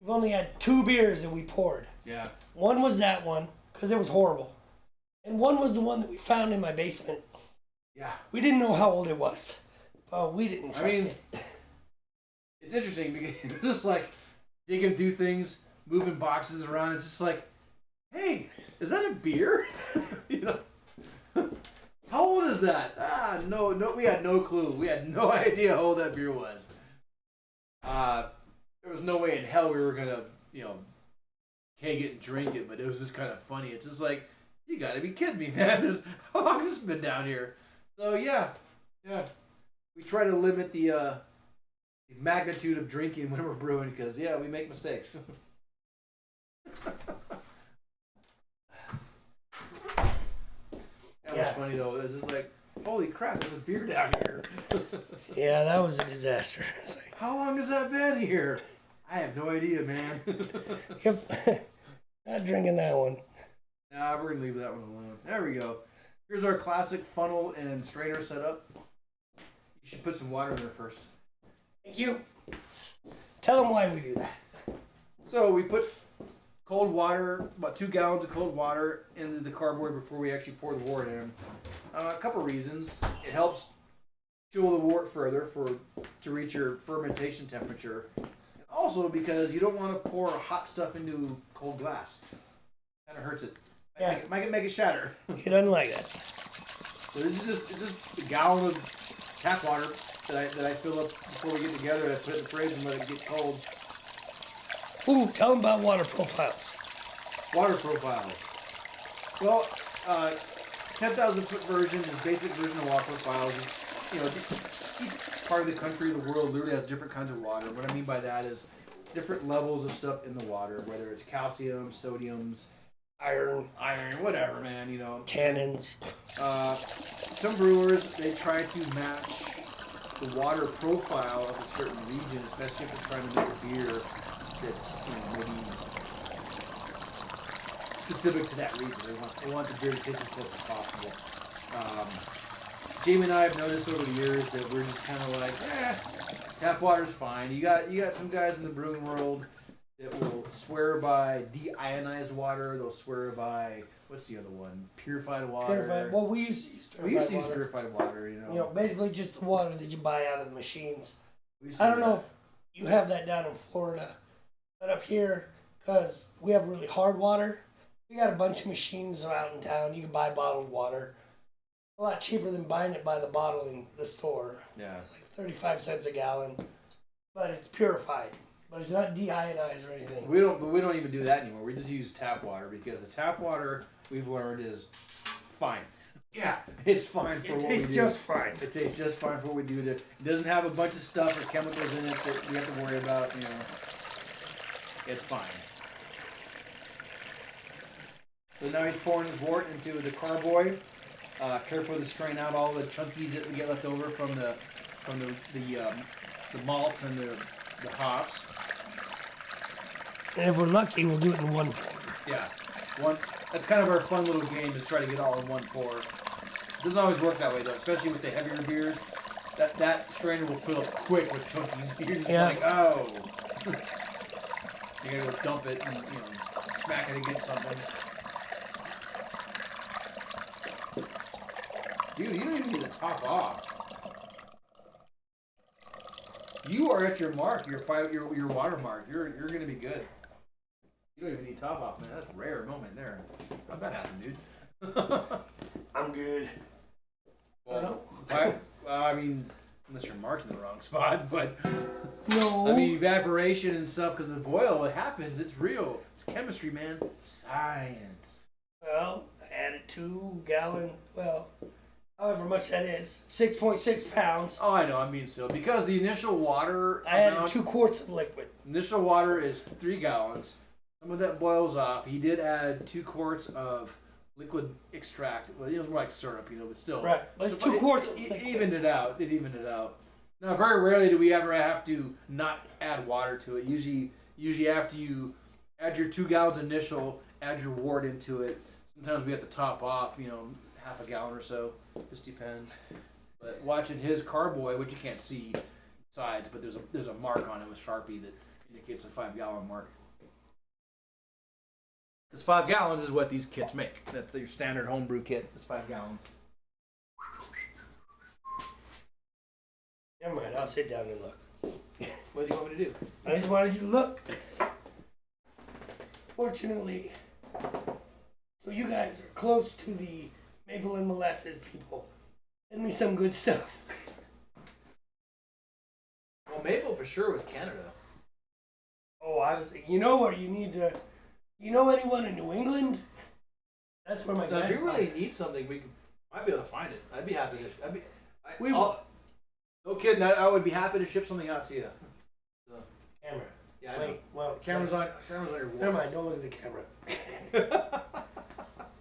we've only had 2 beers that we poured. Yeah. One was that one, because it was horrible. And one was the one that we found in my basement. Yeah. We didn't know how old it was. But we didn't trust it. It's interesting because it's just like digging through things, moving boxes around. It's just like, hey, is that a beer? How old is that? No, we had no clue. We had no idea how old that beer was. There was no way in hell we were gonna, keg it and drink it, but it was just kind of funny. It's just like, you gotta be kidding me, man. How long has this been down here? So yeah. We try to limit the magnitude of drinking when we're brewing because we make mistakes. That was funny though. It was just like, holy crap, there's a beer down here. Yeah, that was a disaster. Like, how long has that been here? I have no idea, man. Yep. Not drinking that one. Nah, we're gonna leave that one alone. There we go. Here's our classic funnel and strainer setup. You should put some water in there first. Thank you. Tell them why we do that. So we put cold water, about 2 gallons of cold water into the cardboard before we actually pour the wort in. A couple reasons. It helps chill the wort further to reach your fermentation temperature. And also because you don't want to pour hot stuff into cold glass. Kind of hurts it. Might make it shatter. He doesn't like that. So this is just a gallon of tap water that I fill up before we get together. I put it in the fridge and let it get cold. Ooh, tell them about water profiles. Water profiles. Well, 10,000 foot version is basic version of water profiles. Each part of the country, the world, literally has different kinds of water. What I mean by that is different levels of stuff in the water, whether it's calcium, sodiums, Iron, whatever, man. tannins. Some brewers, they try to match the water profile of a certain region, especially if they're trying to make a beer that's maybe specific to that region. They want the beer to taste as close as possible. Jamie and I have noticed over the years that we're just kind of like, tap water's fine. You got some guys in the brewing world that will swear by deionized water. They'll swear by, what's the other one? Purified water. Purified. Well, we used to use Purified water, basically just the water that you buy out of the machines. I I don't know if you have that down in Florida, but up here, because we have really hard water, we got a bunch of machines out in town. You can buy bottled water. A lot cheaper than buying it by the bottle in the store. Yeah. It's like 35 cents a gallon, but it's purified. But it's not deionized or anything. We don't even do that anymore. We just use tap water because the tap water we've learned is fine. Yeah, it's fine for what we do. It tastes just fine. It tastes just fine for what we do. It doesn't have a bunch of stuff or chemicals in it that we have to worry about. it's fine. So now he's pouring his wort into the carboy. Careful to strain out all the chunkies that we get left over from the malts and the hops. And if we're lucky, we'll do it in one pour. Yeah, one. That's kind of our fun little game, is try to get all in one pour. Doesn't always work that way though, especially with the heavier beers. That strainer will fill up quick with chunkies. You're just like, oh. You gotta go dump it and smack it against something. Dude, you don't even need to top off. You are at your mark, your water mark. You're gonna be good. You don't even need top off, man. That's a rare moment there. How'd that happen, dude? I'm good. Well, I mean, unless your mark's in the wrong spot, but no. I mean, evaporation and stuff because of the boil. What happens? It's real. It's chemistry, man. Science. Well, I added 2 gallon. Well, however much that is, 6.6 pounds. Oh, I know. I mean, still, because the initial water. I added 2 quarts of liquid. Initial water is 3 gallons. Some of that boils off. He did add 2 quarts of liquid extract. Well, it was more like syrup, but still. Right. But it's 2 quarts of liquid. It evened it out. Now, very rarely do we ever have to not add water to it. Usually after you add your 2 gallons initial, add your wort into it. Sometimes we have to top off, half a gallon or so. Just depends. But watching his carboy, which you can't see sides, but there's a mark on it with Sharpie that indicates a 5-gallon mark. Because 5 gallons is what these kits make. That's your standard homebrew kit. Is 5 gallons. Never mind. I'll sit down and look. What do you want me to do? I just wanted you to look. Fortunately, so you guys are close to the maple and molasses people. Send me some good stuff. Well, maple for sure with Canada. Oh, I was thinking, where you need to. You know anyone in New England? That's where my Now, dad. if you really need something, we might be able to find it. I'd be happy to. We will. No kidding. I would be happy to ship something out to you. So, Camera. yeah, I Wait, know. well, Camera's on your wall. Never mind. Don't look at the camera.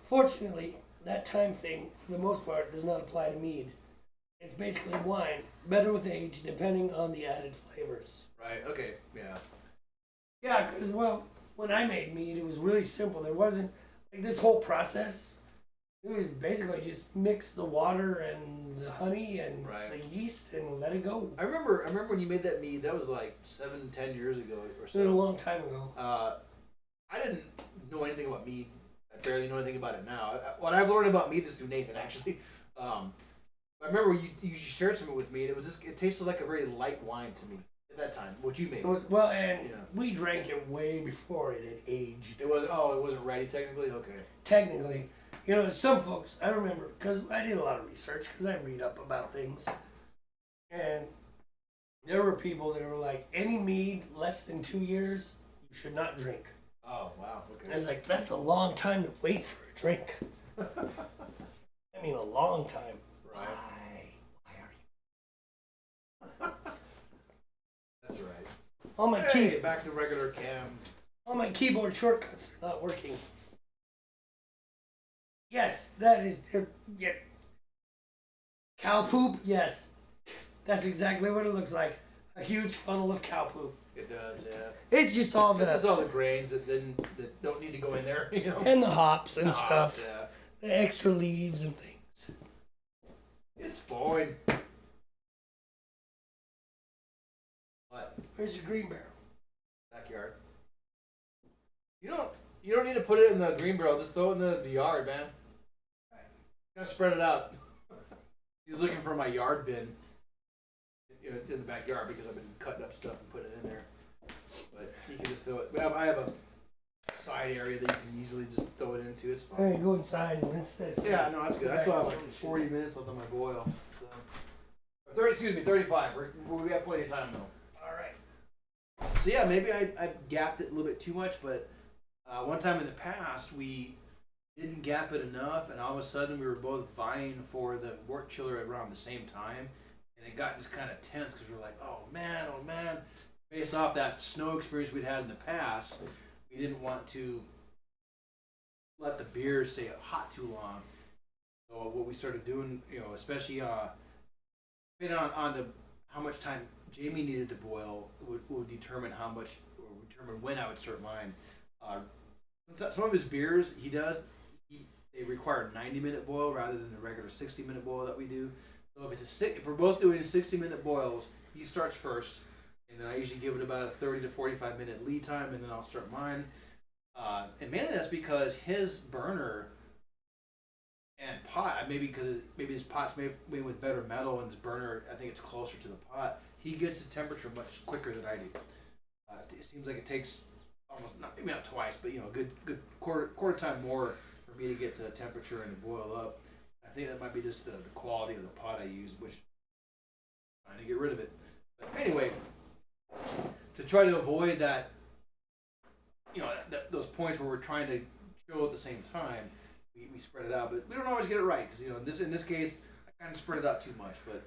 Fortunately, that time thing, for the most part, does not apply to mead. It's basically wine, better with age, depending on the added flavors. Right. Okay. Yeah. Yeah, because, when I made mead, it was really simple. There wasn't, this whole process, it was basically just mix the water and the honey and the yeast and let it go. I remember when you made that mead, that was like 7-10 years ago or so. It was a long time ago. I didn't know anything about mead. I barely know anything about it now. What I've learned about mead is through Nathan, actually. I remember you shared some with me, and it tasted like a very light wine to me at that time. What you made. It was, we drank it way before it had aged. It wasn't ready technically. Okay. Technically, some folks, I remember, because I did a lot of research, because I read up about things, and there were people that were like, any mead less than 2 years, you should not drink. Oh wow. Okay. And I was like, that's a long time to wait for a drink. I mean, a long time. Right. Why are you? That's right. All my Back to regular cam. All my keyboard shortcuts are not working. Yes, that is. Yeah. Cow poop? Yes. That's exactly what it looks like. A huge funnel of cow poop. It does, yeah. It's just all This is all the grains that don't need to go in there, And the hops and The stuff. hops, yeah. The extra leaves and things. It's fine. What? Where's your green barrel? Backyard. You don't need to put it in the green barrel. Just throw it in the yard, man. Gotta spread it out. He's looking for my yard bin. It's in the backyard because I've been cutting up stuff and putting it in there. But you can just throw it. I have a side area that you can easily just throw it into. It's fine. Alright, go inside and rinse this. Yeah, no, that's good. I still have like 40 minutes left on my boil. So. 35. We have plenty of time though. Alright. So yeah, maybe I gapped it a little bit too much, but one time in the past we didn't gap it enough, and all of a sudden we were both vying for the wort chiller around the same time, and it got just kind of tense because we were like, oh man, based off that snow experience we'd had in the past, we didn't want to let the beer stay hot too long. So what we started doing, especially depending on how much time Jamie needed to boil, would determine how much, or determine when I would start mine. Some of his beers they require a 90-minute boil rather than the regular 60-minute boil that we do. So if we're both doing 60-minute boils, he starts first, and then I usually give it about a 30 to 45-minute lead time, and then I'll start mine. And mainly that's because his burner and pot, maybe his pot's made with better metal, and his burner, I think it's closer to the pot. He gets the temperature much quicker than I do. It seems like it takes almost maybe not twice, but a good quarter time more for me to get to temperature and to boil up. I think that might be just the quality of the pot I use, which I'm trying to get rid of it. But anyway, to try to avoid that, those points where we're trying to show at the same time, we spread it out, but we don't always get it right because in this case I kind of spread it out too much. But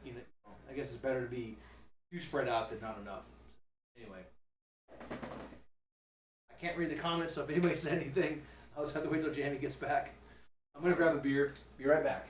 I guess it's better to be too spread out than not enough. So, anyway, I can't read the comments, so if anybody said anything, I'll just have to wait till Jamie gets back. I'm gonna grab a beer. Be right back.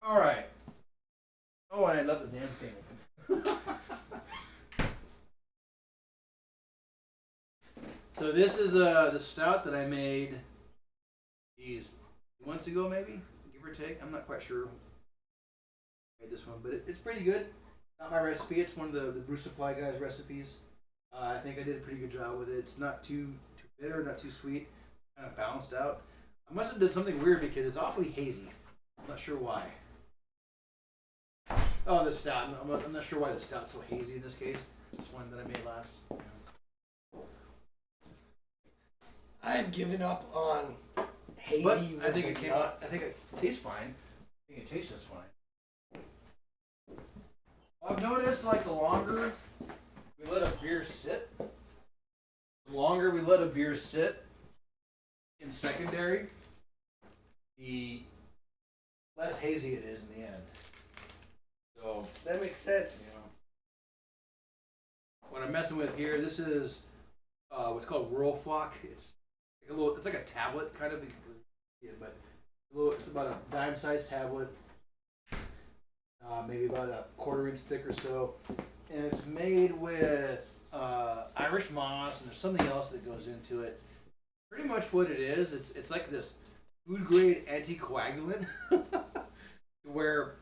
All right. Oh, and I left the damn thing open. So this is the stout that I made, months ago maybe, give or take. I'm not quite sure. I made this one, but it's pretty good. Not my recipe. It's one of the Brew Supply guys' recipes. I think I did a pretty good job with it. It's not too bitter, not too sweet. Kind of balanced out. I must have done something weird because it's awfully hazy. I'm not sure why. Oh, the stout. I'm not sure why the stout's so hazy in this case. This one that I made last. I've given up on hazy. But I think it came out. I think it tastes fine. I think it tastes just fine. I've noticed like the longer we let a beer sit, in secondary, the less hazy it is in the end. So That makes sense. What I'm messing with here, this is what's called Whirl Flock. It's like a tablet kind of, but it's about a dime-sized tablet, maybe about a quarter-inch thick or so, and it's made with Irish moss, and there's something else that goes into it. Pretty much what it is, it's like this food-grade anticoagulant, where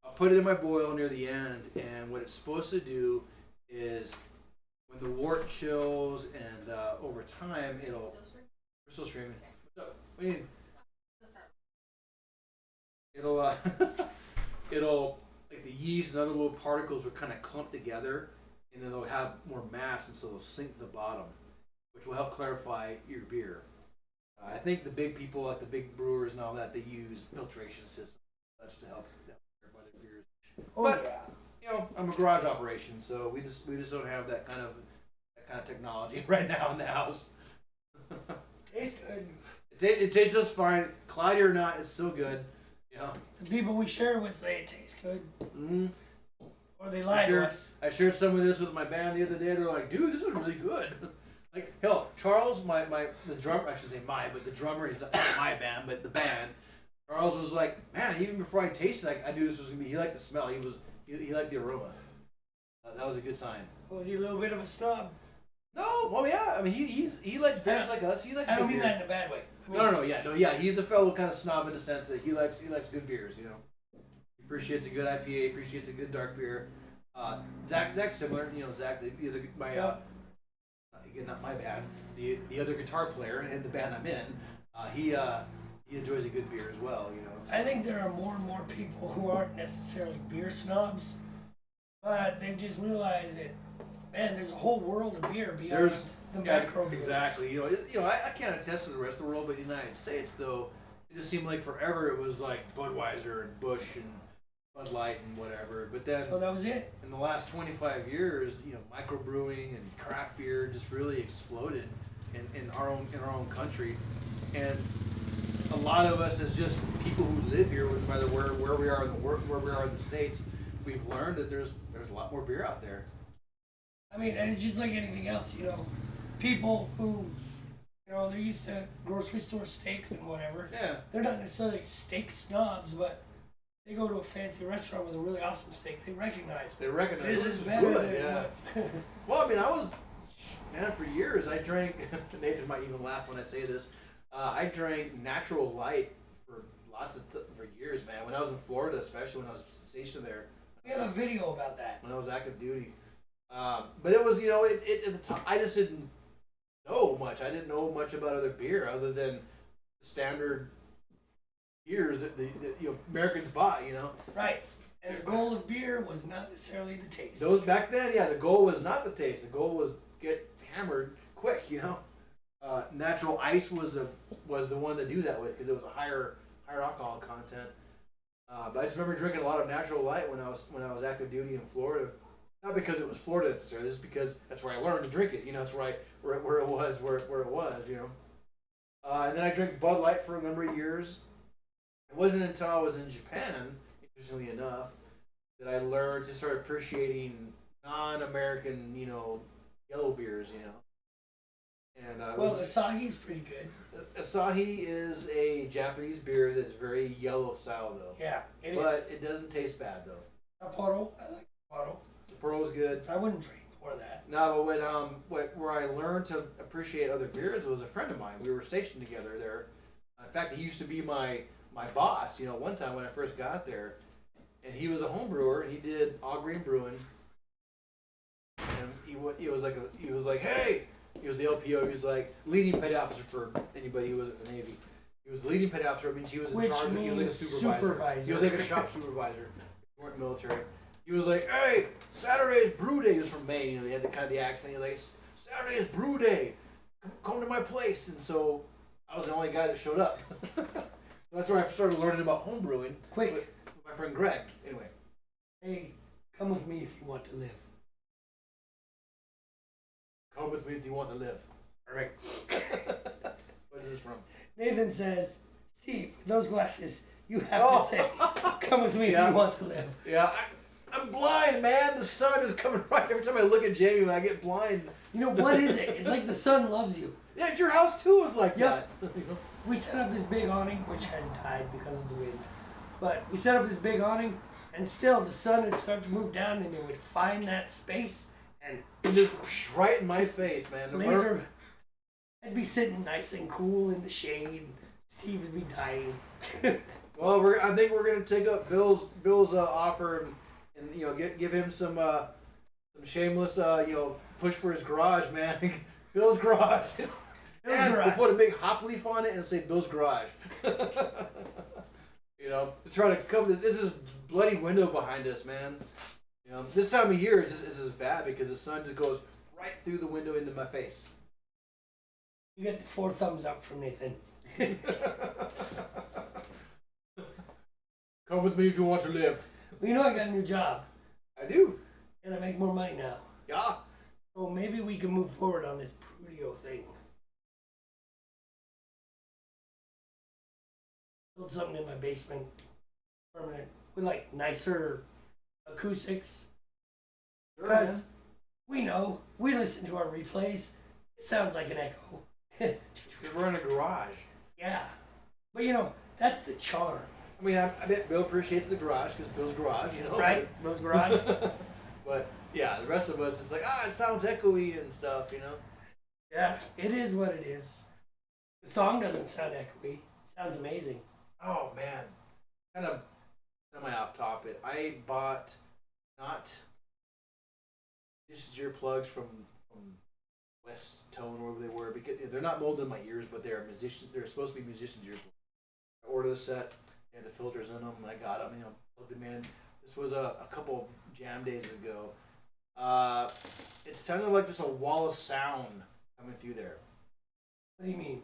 I'll put it in my boil near the end, and what it's supposed to do is when the wort chills and over time it'll. We're still streaming. What's up? What do you need? It'll like the yeast and other little particles will kind of clump together, and then they'll have more mass, and so they'll sink to the bottom, which will help clarify your beer. I think the big people, like the big brewers and all that, they use filtration systems to help clarify their beers. Oh, But I'm a garage operation, so we just don't have that kind of technology right now in the house. Tastes good. It tastes just fine, cloudy or not. It's still good. The people we share with say it tastes good. Mm-hmm. Or they lie to us. I shared some of this with my band the other day. They're like, "Dude, this is really good." Like, hell, Charles, the drummer. I should say but the drummer. He's not my band, but the band. Charles was like, "Man, even before I tasted it, I knew this was gonna be." He liked the smell. He liked the aroma. That was a good sign. Was he a little bit of a snob? No, well, yeah. I mean, he likes beers like us. He likes. I don't good mean beer. that in a bad way. Yeah. He's a fellow kind of snob in the sense that he likes good beers. He appreciates a good IPA, appreciates a good dark beer. Zach's similar. Zach, again, not my band, the other guitar player in the band I'm in. He enjoys a good beer as well. I think there are more and more people who aren't necessarily beer snobs, but they've just realized that Man, there's a whole world of beer beyond There's the yeah, macro brewers. exactly. I can't attest to the rest of the world, but in the United States, though, it just seemed like forever it was like Budweiser and Busch and Bud Light and whatever. But then Oh, that was it. in the last 25 years, microbrewing and craft beer just really exploded in our own country, and a lot of us as just people who live here, no matter where we are in the world, where we are in the states, we've learned that there's a lot more beer out there. I mean, and it's just like anything else, people who, they're used to grocery store steaks and whatever. Yeah. They're not necessarily steak snobs, but they go to a fancy restaurant with a really awesome steak. They recognize This is is better good, than yeah. what. Well, I mean, man, for years I drank. Nathan might even laugh when I say this. I drank Natural Light for for years, man. When I was in Florida, especially when I was stationed there. We have a video about that. When I was active duty. But it was, at the time, I just didn't know much. I didn't know much about other beer other than standard beers that Americans buy, Right. And the goal of beer was not necessarily the taste. Those back then, yeah, the goal was not the taste. The goal was get hammered quick, Natural Ice was the one to do that with because it was a higher alcohol content. But I just remember drinking a lot of Natural Light when I was active duty in Florida. Not because it was Florida necessarily, just because that's where I learned to drink it. That's where it was. And then I drank Bud Light for a number of years. It wasn't until I was in Japan, interestingly enough, that I learned to start appreciating non-American, yellow beers, And Well, Asahi's pretty good. Asahi is a Japanese beer that's very yellow style, though. Yeah, it is. But it doesn't taste bad, though. Sapporo, I like Sapporo. Saporo's good. I wouldn't drink more of that. No, but where I learned to appreciate other beers was a friend of mine. We were stationed together there. In fact, he used to be my boss. One time when I first got there, and he was a home brewer. He did All Green Brewing, and he was like, hey, he was the LPO. He was like leading petty officer for anybody who was in the Navy. He was the leading petty officer. I mean, he was in Which charge. He was like a means supervisor. He was like a shop supervisor. He weren't military. He was like, hey, Saturday is brew day. He was from Maine. He had the kind of the accent. He was like, Saturday is brew day. Come to my place. And so I was the only guy that showed up. That's where I started learning about home brewing. Quick. With my friend Greg. Anyway. Hey, come with me if you want to live. Come with me if you want to live. All right. What is this from? Nathan says, Steve, with those glasses, you have to say, come with me if you want to live. Yeah, I'm blind, man. The sun is coming right. Every time I look at Jamie, when I get blind. What is it? It's like the sun loves you. Yeah, your house too is like Yep. that. We set up this big awning, which has died because of the wind. But we set up this big awning, and still the sun would start to move down, and it would find that space, and Just right in my face, man. laser. I'd be sitting nice and cool in the shade. Steve would be dying. Well, I think we're gonna take up Bill's offer and give him some shameless push for his garage, man. Bill's garage. And Garage. we'll put a big hop leaf on it and say Bill's garage. To try to cover this is bloody window behind us, man. This time of year it's just bad because the sun just goes right through the window into my face. You get the 4 thumbs up from Nathan. Come with me if you want to live. Well, I got a new job, I do. and I make more money now. Yeah. So maybe we can move forward on this Prudio thing. Build something in my basement, permanent, with like nicer acoustics. Sure, Because man. we listen to our replays. It sounds like an echo. Because we're in a garage. Yeah, but that's the charm, I mean, I bet Bill appreciates the garage because Bill's garage, right? Those garage. But yeah, the rest of us, it's like, it sounds echoey and stuff, Yeah, it is what it is. The song doesn't sound echoey. It sounds amazing. Oh man, kind of semi off topic. I bought not just earplugs from West Tone, wherever they were, because they're not molded in my ears, but they're musicians. They're supposed to be musicians' earplugs. I ordered a set. They had the filters in them, and I got them. Plugged them in. This was a couple jam days ago. It sounded like just a wall of sound coming through there. What do you mean?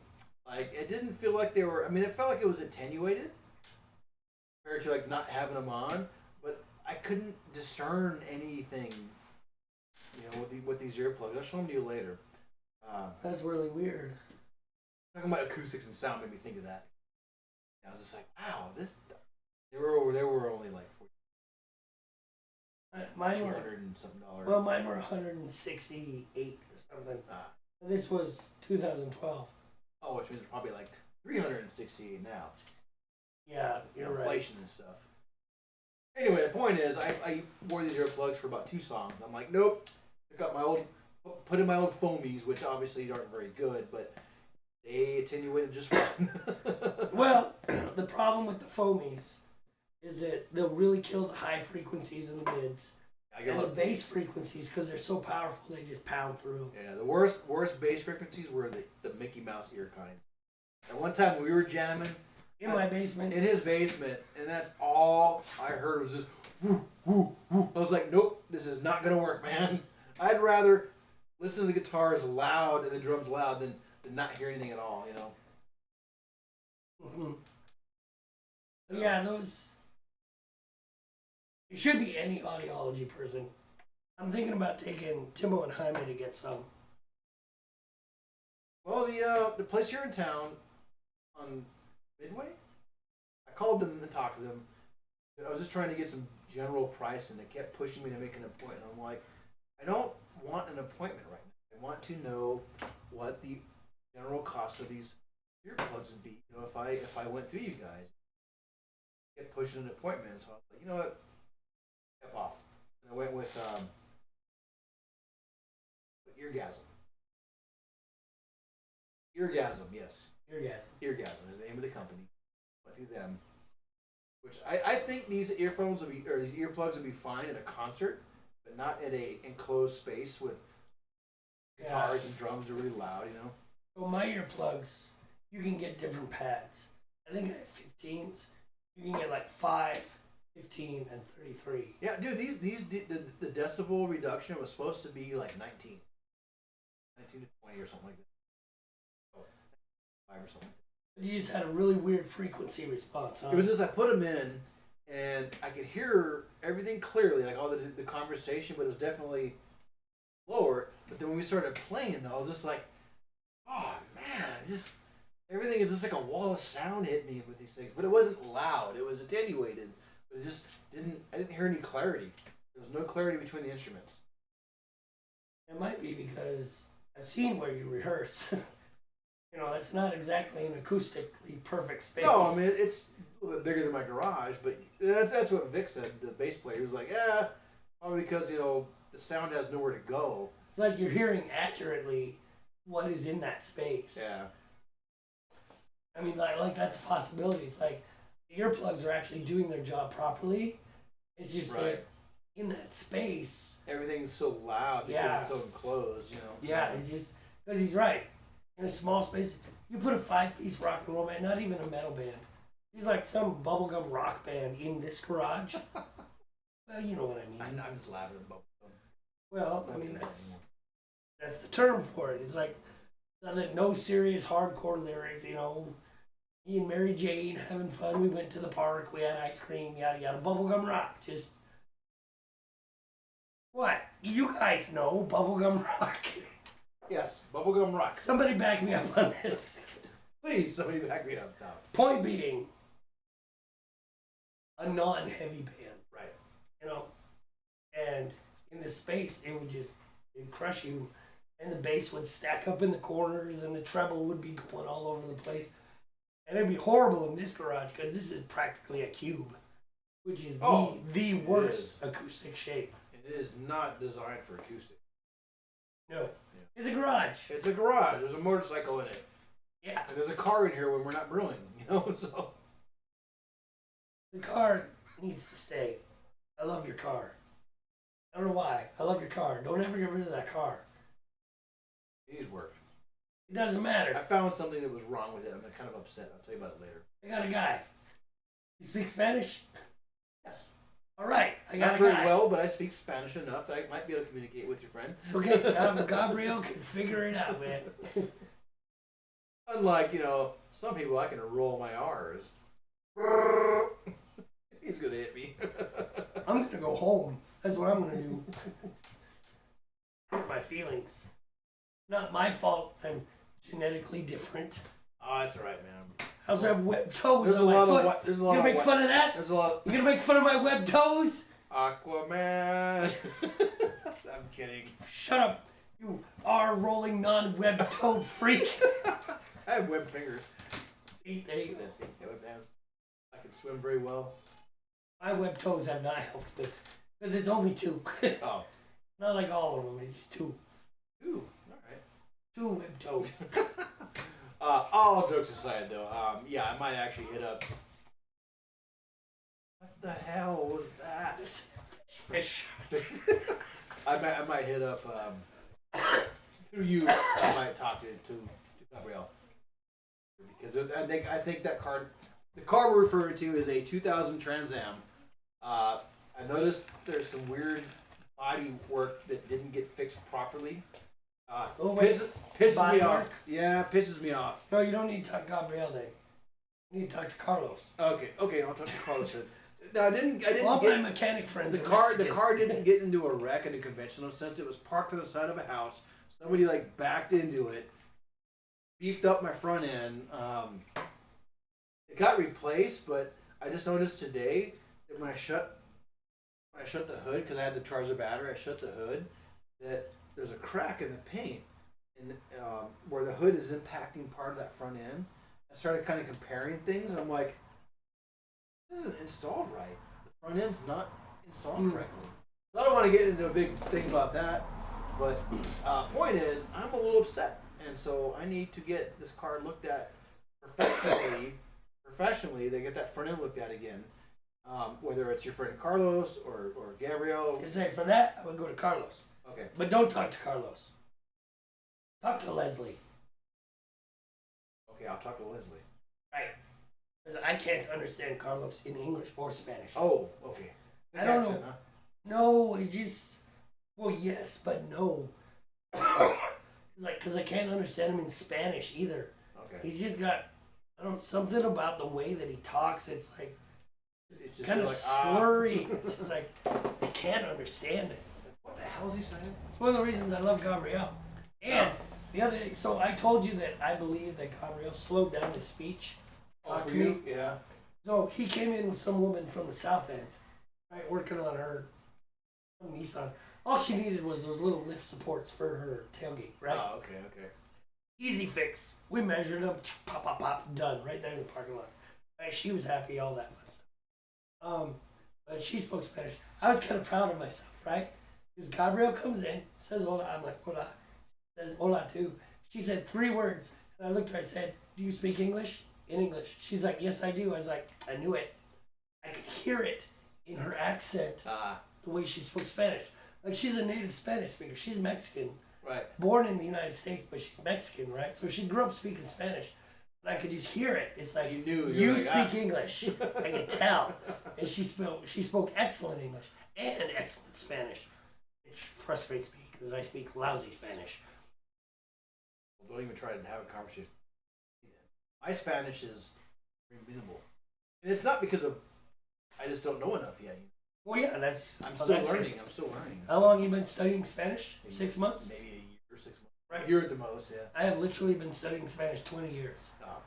Like it didn't feel like they were. I mean, it felt like it was attenuated compared to like not having them on, but I couldn't discern anything. You know, with these earplugs. I'll show them to you later. That's really weird. Talking about acoustics and sound made me think of that. I was just like, wow, this. They were only like Mine were $200 and something dollars. well, mine were 168 or something. This was 2012. Oh, which means it's probably like 368 now. Yeah, you're right. Inflation and stuff. Anyway, the point is, I wore these earplugs for about 2 songs. I'm like, nope. Put in my old foamies, which obviously aren't very good, but they attenuated just fine. Well, the problem with the foamies is that they'll really kill the high frequencies and the mids. And the bass frequencies, because they're so powerful, they just pound through. Yeah, the worst bass frequencies were the Mickey Mouse ear kind. At one time we were jamming In my basement. in his basement, and that's all I heard was just woo, woo, woo. I was like, nope, this is not gonna work, man. I'd rather listen to the guitars loud and the drums loud than not hear anything at all, you know. Yeah, those. It should be any audiology person. I'm thinking about taking Timo and Jaime to get some. Well, the place here in town on Midway, I called them and talked to them. I was just trying to get some general price, and they kept pushing me to make an appointment. I'm like, I don't want an appointment right now. I want to know what the general cost of these earplugs would be. You know, if I went through you guys, kept pushing an appointment. So I was like, you know what, F off. And I went with Eargasm. Eargasm, yes. Eargasm is the name of the company. Went through them. Which I think these earphones would be, or these earplugs would be fine at a concert, but not at a enclosed space with guitars and drums that are really loud, you know. So my earplugs, you can get different pads. I think at 15s, you can get like 5, 15, and 33. Yeah, dude, the decibel reduction was supposed to be like 19 to 20 or something like that. 5 or something. You just had a really weird frequency response, huh? It was just I put them in, and I could hear everything clearly, like all the conversation, but it was definitely lower. But then when we started playing, though, I was just like, oh man, just everything is just like a wall of sound hit me with these things. But it wasn't loud; it was attenuated. But it just didn't. I didn't hear any clarity. There was no clarity between the instruments. It might be because I've seen where you rehearse. You know, that's not exactly an acoustically perfect space. No, I mean it's a little bit bigger than my garage, but that's what Vic said. The bass player was like, yeah, probably because you know the sound has nowhere to go. It's like you're hearing accurately what is in that space. Yeah. I mean, like that's a possibility. It's like the earplugs are actually doing their job properly. It's just Right. that in that space. Everything's so loud because it's so enclosed, you know. Yeah, it's just because he's right. In a small space, you put a 5-piece rock and roll band, not even a metal band. He's like some bubblegum rock band in this garage. Well, you know what I mean. I'm just laughing at bubblegum. Well, I mean that's the term for it. It's like no serious hardcore lyrics, you know. Me and Mary Jane having fun. We went to the park. We had ice cream. Yada yada. Bubblegum rock. Just what? You guys know bubblegum rock. Yes, bubblegum rock. Somebody back me up on this. Please, somebody back me up now. Point being, a non-heavy band, Right. you know, and in this space, it'd crush you, and the bass would stack up in the corners, and the treble would be going all over the place, and it'd be horrible in this garage because this is practically a cube, which is the worst acoustic shape. It is not designed for acoustic. No, it's a garage. It's a garage. There's a motorcycle in it. Yeah, And there's a car in here when we're not brewing, you know, so. the car needs to stay. I love your car. I don't know why. I love your car. Don't ever get rid of that car. It needs work. It doesn't matter. I found something that was wrong with it. I'm kind of upset. I'll tell you about it later. I got a guy. You speak Spanish? Yes. All right, I got Not a very guy. well, but I speak Spanish enough that I might be able to communicate with your friend. It's okay. Gabriel can figure it out, man. Unlike, some people, I can roll my R's. He's gonna hit me. I'm gonna go home. That's what I'm gonna do. Hurt my feelings. Not my fault. I'm genetically different. Oh, that's alright, man. I also have webbed toes There's on a my lot foot. of there's a You lot gonna of make fun of that? There's a lot. You gonna make fun of my webbed toes? Aquaman. I'm kidding. Shut up, you R-rolling non-webbed toed freak. I have webbed fingers. See, there you go. Webbed hands. I can swim very well. My webbed toes have not helped with, because it's only two. Oh. Not like all of them, it's just two. Ooh, alright. Two webbed toes. All jokes aside, though, yeah, I might actually hit up. What the hell was that? Fish. I might hit up through you. I might talk to Gabrielle because I think that the car we're referring to is a 2000 Trans Am. I noticed there's some weird body work that didn't get fixed properly. Pisses Body me off. work? Yeah, pisses me off. No, you don't need to talk to Gabrielle then. You need to talk to Carlos. Okay, I'll talk to Carlos then. No, I didn't Well, my get mechanic friends the are car. The Mexican. car didn't get into a wreck in a conventional sense. It was parked to the side of a house. Somebody backed into it, beefed up my front end. It got replaced, but I just noticed today that when I shut the hood because I had to charge the battery, I shut the hood. That there's a crack in the paint, and where the hood is impacting part of that front end. I started kind of comparing things. And I'm like, this isn't installed right. The front end's not installed correctly. So I don't want to get into a big thing about that. But point is, I'm a little upset, and so I need to get this car looked at professionally. They get that front end looked at again. Whether it's your friend Carlos or Gabrielle. I was gonna say, for that, I would go to Carlos. Okay. But don't talk to Carlos. Talk to Leslie. Okay, I'll talk to Leslie. Right. Because I can't understand Carlos in English or Spanish. Oh, okay. I don't Accent, know. huh? No, it just. Well, yes, but no. Because I can't understand him in Spanish either. Okay. He's just got, I don't know, something about the way that he talks. It's like, It's just kind of like, slurry. It's just like, I can't understand it. What the hell is he saying? It's one of the reasons I love Gabrielle. And the other day, so I told you that I believe that Gabrielle slowed down his speech. Talk to me. Yeah. So he came in with some woman from the South End, right, working on her Nissan. All she needed was those little lift supports for her tailgate, right? Oh, okay. Easy fix. We measured them, pop, pop, pop, done, right there in the parking lot. Right, she was happy, all that fun stuff. But she spoke Spanish. I was kind of proud of myself, right? Because Gabrielle comes in, says hola, I'm like, hola. Says hola too. She said 3 words, and I looked at her, I said, do you speak English? In English. She's like, yes, I do. I was like, I knew it. I could hear it in her accent, the way she spoke Spanish. Like, she's a native Spanish speaker. She's Mexican. Right. Born in the United States, but she's Mexican, right? So she grew up speaking Spanish. And I could just hear it. It's like, You knew. you Like, speak English. I could tell. And she spoke excellent English and excellent Spanish. It frustrates me because I speak lousy Spanish. Don't even try to have a conversation. My Spanish is very minimal. And it's not because of, I just don't know enough yet. Well, yeah, that's. I'm well, still that's learning. just- I'm still learning. How long you been studying Spanish? 6 months? Maybe a year or 6 months. Right. A year at the most, yeah. I have literally been studying Spanish 20 years. Oh.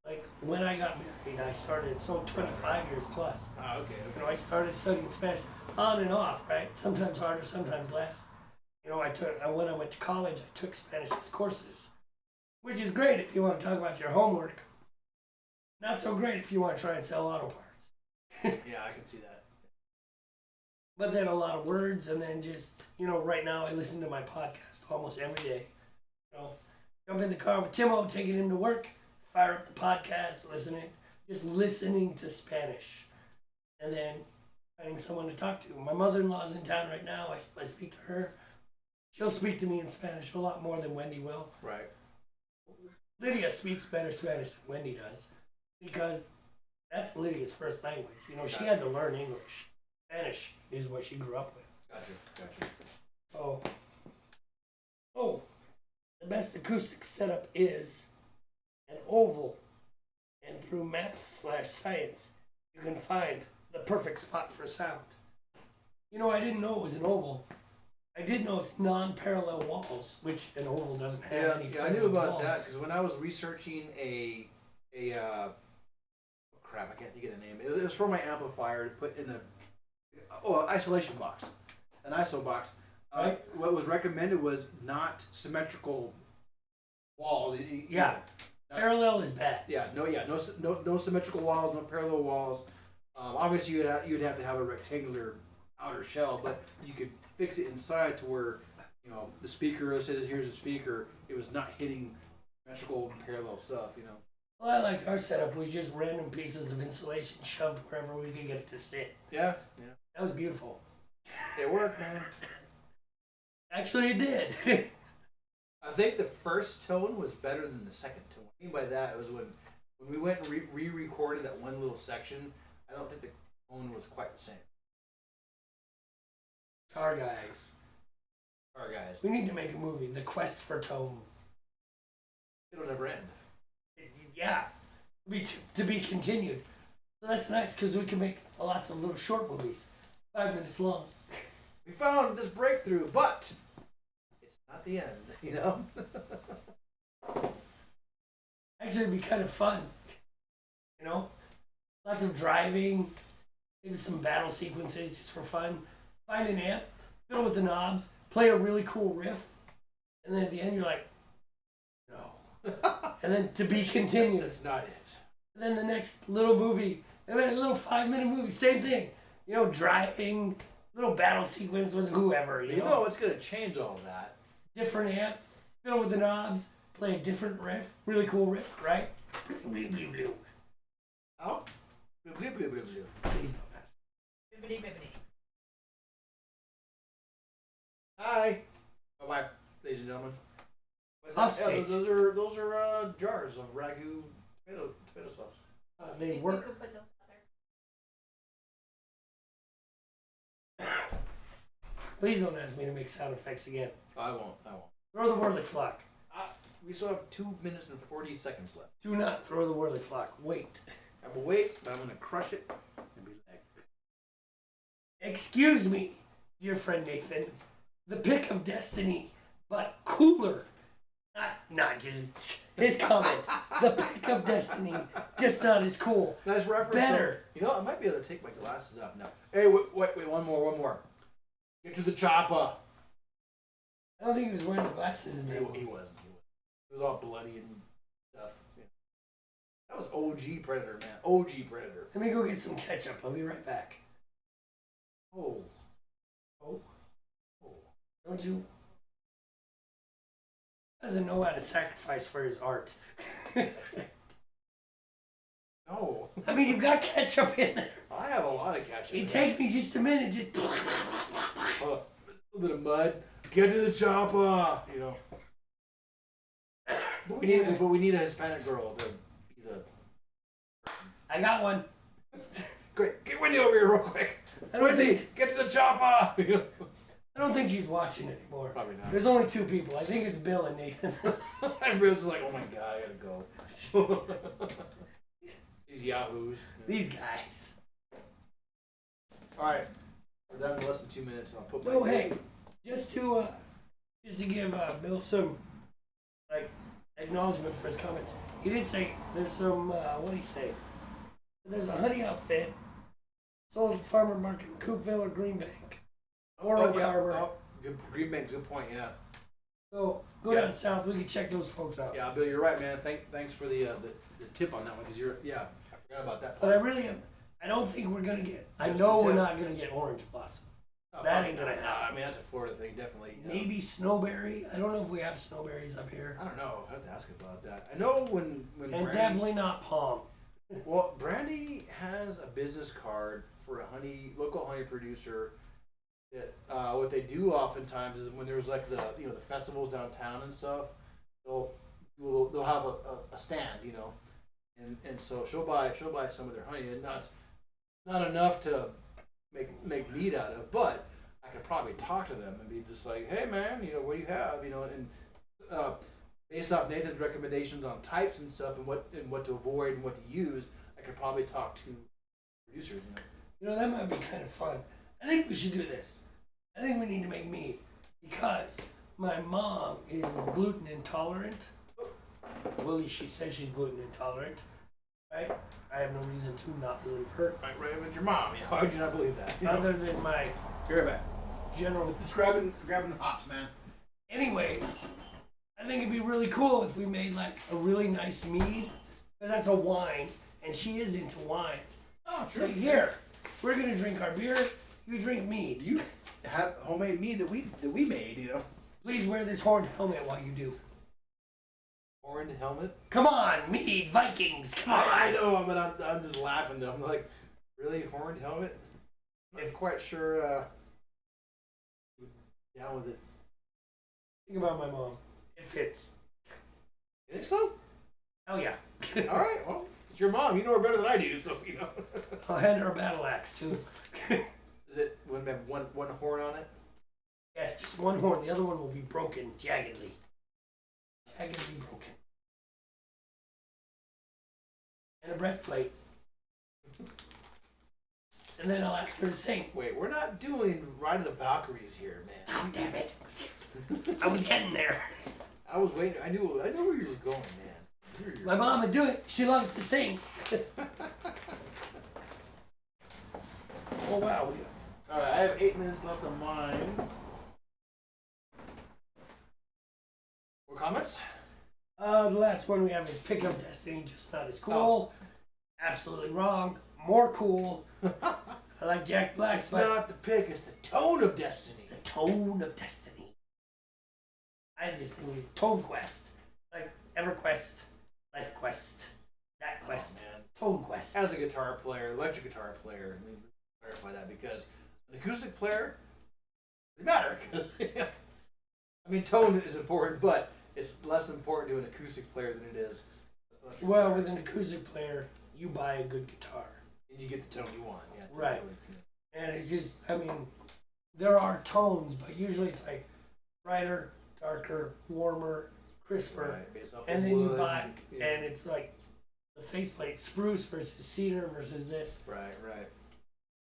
Like, when I got married, I started, so 25 years plus. Oh, okay. You know, I started studying Spanish on and off, right? Sometimes harder, sometimes less. You know, when I went to college, I took Spanish as courses, which is great if you want to talk about your homework. Not so great if you want to try and sell auto parts. Yeah, I can see that. But then a lot of words, and then just, you know, right now I listen to my podcast almost every day. You know, jump in the car with Timo, taking him to work, fire up the podcast, just listening to Spanish. And then finding someone to talk to. My mother-in-law's in town right now. I speak to her. She'll speak to me in Spanish a lot more than Wendy will. Right. Lydia speaks better Spanish than Wendy does because that's Lydia's first language. You know, she had to learn English. Spanish is what she grew up with. Gotcha. Oh, the best acoustic setup is an oval, and through math/science, you can find the perfect spot for sound. You know, I didn't know it was an oval. I did know it's non-parallel walls, which an oval doesn't have any. Yeah, I knew parallel about walls. that because when I was researching a crap, I can't think of the name. It was for my amplifier to put in isolation box, an ISO box. Right. What was recommended was not symmetrical walls. Yeah. Parallel is bad. No symmetrical walls, no parallel walls. Obviously, you'd have to have a rectangular outer shell, but you could fix it inside to where, you know, the speaker says here's a speaker. It was not hitting symmetrical and parallel stuff, you know. Well, I liked our setup was just random pieces of insulation shoved wherever we could get it to sit. Yeah. That was beautiful. It worked, man. Actually, it did. I think the first tone was better than the second tone. What I mean by that was when we went and re-recorded that one little section. I don't think the tone was quite the same. Our guys. Our guys, We need to make a movie, The Quest for Tone. it'll never end. Yeah. To be continued. So that's nice because we can make lots of little short movies. 5 minutes long. We found this breakthrough, but it's not the end, you know? Actually, it'd be kind of fun. You know? Lots of driving, maybe some battle sequences just for fun. Find an amp, fiddle with the knobs, play a really cool riff, and then at the end you're like, no. And then to be continued. That's not it. And then the next little movie, and then a little 5-minute movie, same thing. You know, driving, little battle sequence with whoever. You know it's going to change all of that. different amp, fiddle with the knobs, play a different riff, really cool riff, right? Blue, blue, blue. Oh? Blue, blue, blue, blue, blue. Please don't ask. Bibbidi bibbidi. Hi. Bye-bye, ladies and gentlemen. What's Off that? Yeah, stage. those are jars of ragu tomato sauce. They You work. could put those out there. Please don't ask me to make sound effects again. I won't. Throw the whirly flock. We still have 2 minutes and 40 seconds left. Do not throw the whirly flock. Wait. I will wait, but I'm going to crush it and be like, Excuse me, dear friend Nathan. The pick of destiny, but cooler. Not just his comment. The pick of destiny, just not as cool. nice reference. Better. You know, I might be able to take my glasses off now. Hey, wait, one more. Get to the chopper. I don't think he was wearing the glasses in there. He wasn't. It was all bloody and stuff. Yeah. That was OG Predator, man. OG Predator. Let me go get some ketchup. I'll be right back. Oh. Don't you? Doesn't know how to sacrifice for his art. No. I mean, you've got ketchup in there. I have a lot of ketchup. It take me just a minute. Just. A little bit of mud. Get to the chopper. You know. But we need a Hispanic girl to be the. I got one. Great. Get Wendy over here real quick. I don't think. Get to the chopper. I don't think she's watching anymore. Probably not. There's only 2 people. I think it's Bill and Nathan. Everybody's just like, oh my god, I gotta go. These yahoos. These guys. Alright. We're done in less than 2 minutes and I'll put my. Oh hey, just to give Bill some acknowledgement for his comments. He did say there's some what did he say? There's a honey outfit sold at Farmer Market in Coopville or Greenbank. Or Oak Harbor. Oh, good, Green Bank, good point, yeah. So go down south, we can check those folks out. Yeah, Bill, you're right, man. Thanks for the tip on that one, because I forgot about that. But I really am. I don't think we're gonna get. I know we're not gonna get orange blossom. That ain't gonna happen. I mean, that's a Florida thing, definitely. Maybe snowberry. I don't know if we have snowberries up here. I don't know. I have to ask about that. I know when And Brandy, definitely not palm. Well, Brandy has a business card for a local honey producer. That what they do oftentimes is when there's like the festivals downtown and stuff, they'll have a stand, and so she'll buy some of their honey, and not enough to make meat out of. But I could probably talk to them and be just like, hey man, what do you have? And uh, based off Nathan's recommendations on types and stuff and what to avoid and what to use, I could probably talk to producers. That might be kind of fun. I think we should do this. I think we need to make meat because my mom is gluten intolerant. Well, at least she says she's gluten intolerant, right? I have no reason to not believe her. Right with your mom. Why would you not believe that? Other than my You're right back. general. Just grabbing the hops, man. Anyways, I think it'd be really cool if we made like a really nice mead, because that's a wine, and she is into wine. Oh, So here, we're gonna drink our beer. You drink mead. You have homemade meat that we made. Please wear this horned helmet while you do. Horned helmet. Come on, mead, Vikings. Come on. I know, but I'm just laughing though. I'm like, really, horned helmet? I'm not quite sure. Down with it. Think about my mom. It fits. You think so? Oh yeah. All right. Well, it's your mom. You know her better than I do, so I'll hand her a battle axe too. Is it when we have one horn on it? Yes, just one horn. The other one will be broken jaggedly. Jaggedly broken. And a breastplate. And then I'll ask her to sing. Wait, we're not doing Ride of the Valkyries here, man. Oh, damn it. I was getting there. I was waiting. I knew where you were going, man. My mom would do it. She loves to sing. Oh, wow. All right, I have 8 minutes left on mine. More comments? The last one we have is Pick Up Destiny, just not as cool. Absolutely wrong. More cool. I like Jack Black's, It's but not the pick, it's the tone of destiny. the tone of destiny. I just think we Tone Quest. Like EverQuest, Life Quest, that quest. Oh, man. Tone Quest. As a guitar player, electric guitar player, let me clarify that because an acoustic player, they matter because I mean tone is important, but it's less important to an acoustic player than it is. Well, with an acoustic player, you buy a good guitar. And you get the tone you want. Yeah, Right. totally. And it's just, I mean, there are tones, but usually it's like brighter, darker, warmer, crisper. Right, based off And of then you wood, buy, yeah. and it's like the faceplate, spruce versus cedar versus this. Right.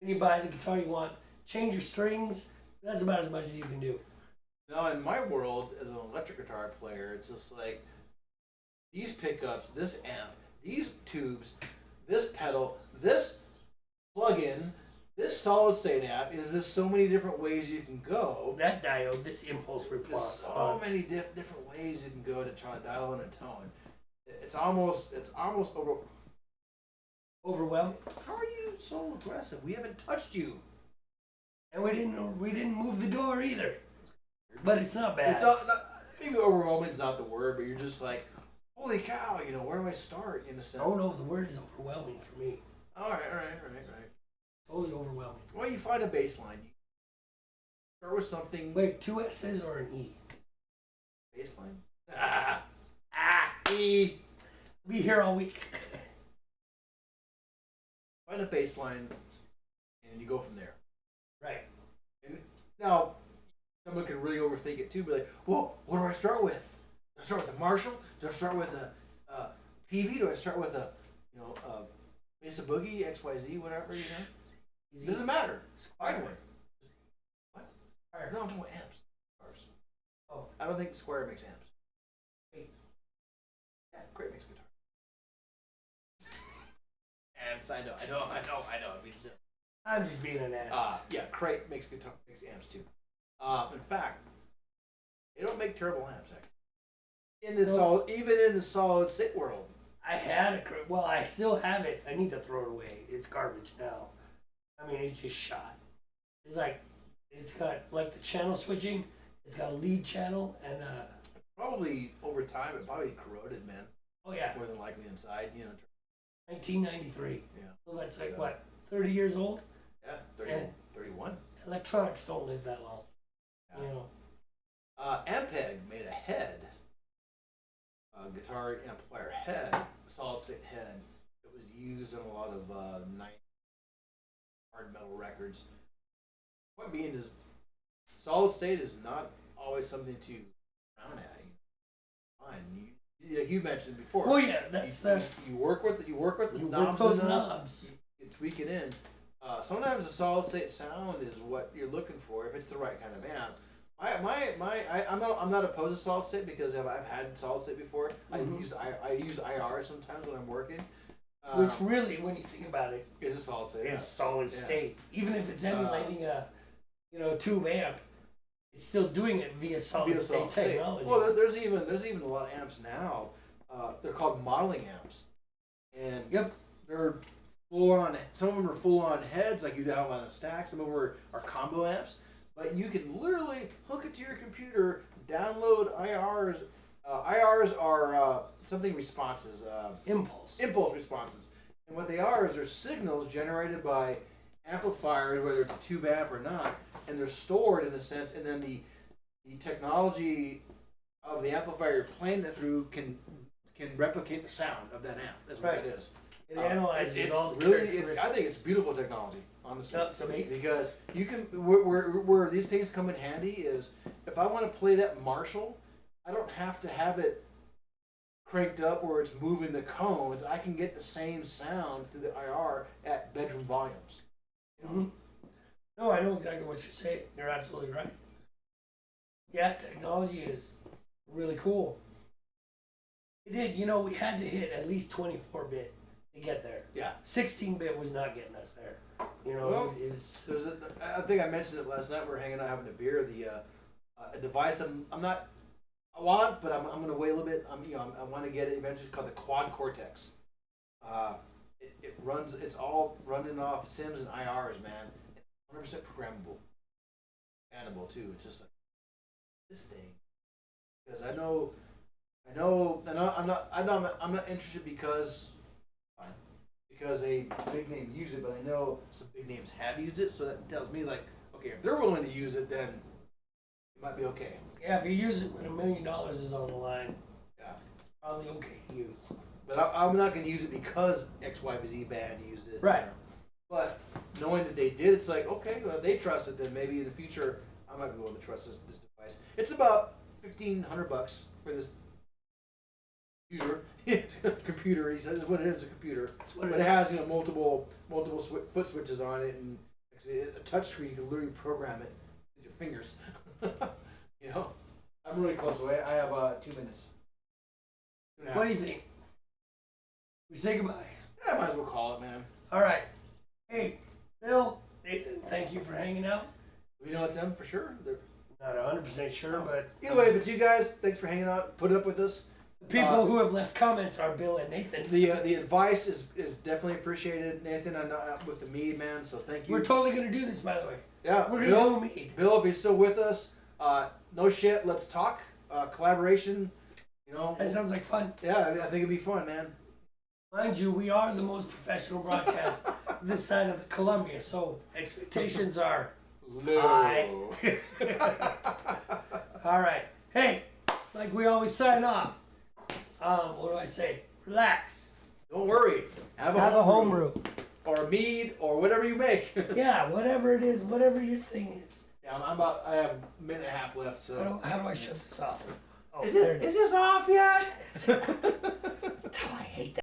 And you buy the guitar you want, change your strings. That's about as much as you can do. Now, in my world, as an electric guitar player, it's just like these pickups, this amp, these tubes, this pedal, this plug-in, this solid-state amp. There's just so many different ways you can go. That diode, this impulse There's response. so many different ways you can go to try to dial in a tone. It's almost over. Overwhelming. How are you so aggressive? We haven't touched you. And we didn't move the door either. But it's not bad. It's not, maybe overwhelming is not the word, but you're just like, holy cow, where do I start in a sense? Oh no, the word is overwhelming for me. All right. Totally overwhelming. Well, you find a baseline. You start with something. Wait, 2 S's or an E? Baseline. E. Be here all week. Find a baseline, and you go from there. Right. And now, someone can really overthink it too. Be like, well, what do I start with? Do I start with a Marshall? Do I start with a PV? Do I start with a Mesa Boogie, XYZ, whatever? It doesn't matter. Find one. What? Squire. No, I'm talking about amps. Guitars. Oh. I don't think Square makes amps. Wait. Yeah, Great makes guitar. Amps, I know. I mean, I'm just being an ass. yeah, Crate makes amps too. In fact, they don't make terrible amps actually. Even in the solid state world. I had well, I still have it. I need to throw it away. It's garbage now. I mean, it's just shot. It's got like the channel switching. It's got a lead channel and Probably over time, it probably corroded, man. oh yeah, More than likely inside, 1993. Yeah. So that's like what, 30 years old? Yeah, 31. Electronics don't live that long. Yeah. Ampeg made a head, guitar amplifier head, solid state head. It was used in a lot of hard metal records. Point being is, solid state is not always something to frown at. Fine, like you mentioned before. Oh yeah, that's the. You work with the work knobs. those enough, knobs. You tweak it in. Sometimes a solid state sound is what you're looking for if it's the right kind of amp. I'm not opposed to solid state because I've had solid state before. Mm-hmm. I use IR sometimes when I'm working. Which really, when you think about it, is a solid state. is solid state. Even if it's emulating a, tube amp, it's still doing it via solid state technology. Well, there's even a lot of amps now. They're called modeling amps, and they're full on. Some of them are full on heads, like you have on a stack. Some of them are combo amps. But you can literally hook it to your computer, download IRs. IRs are something responses. Impulse responses. And what they are is they're signals generated by amplifiers, whether it's a tube amp or not, and they're stored in a sense, and then the technology of the amplifier you're playing it through can replicate the sound of that amp. That's what it is. It analyzes all the really, characteristics. I think it's beautiful technology, honestly. It's amazing. Because you can, where these things come in handy is, if I want to play that Marshall, I don't have to have it cranked up where it's moving the cones. I can get the same sound through the IR at bedroom volumes. Mm-hmm. No, I know exactly what you're saying. You're absolutely right. Yeah, technology is really cool. It did, we had to hit at least 24-bit to get there. Yeah. 16-bit was not getting us there. Well, I think I mentioned it last night. We were hanging out having a beer. A device I'm not. I want, but I'm going to wait a little bit. I want to get it eventually. It's called the Quad Cortex. It runs. It's all running off Sims and IRs, man. 100% programmable. Animable too. It's just like this thing, because I'm not interested because a big name used it, but I know some big names have used it, so that tells me, like, okay, if they're willing to use it, then it might be okay. Yeah, if you use it when $1 million is on the line, yeah, it's probably okay to use. But I'm not going to use it because XYZ band used it. Right. But knowing that they did, it's like, okay, well, they trust it, then maybe in the future I might be willing to trust this device. It's about $1,500 for this computer. He says what it is, a computer. But it has multiple foot switches on it, and a touch screen. You can literally program it with your fingers. I'm really close away. I have 2 minutes. What do you think? We say goodbye. Yeah, might as well call it, man. All right. Hey, Bill, Nathan, thank you for hanging out. We know it's them for sure. They're not 100% sure, but either way. But you guys, thanks for hanging out, putting up with us. The people who have left comments are Bill and Nathan. The advice is definitely appreciated, Nathan. I'm not with the mead, man. So thank you. We're totally gonna do this, by the way. Yeah, we're gonna do mead. Bill, if you're still with us, no shit. Let's talk. Collaboration. That sounds like fun. Yeah, I think it'd be fun, man. Mind you, we are the most professional broadcast this side of Columbia, so expectations are high. All right. Hey, like we always sign off. What do I say? Relax. Don't worry. Have a homebrew. Or a mead, or whatever you make. Yeah, whatever it is, whatever your thing is. Yeah, I have a minute and a half left, so. How do I shut this off? Oh, is this off yet? I hate that.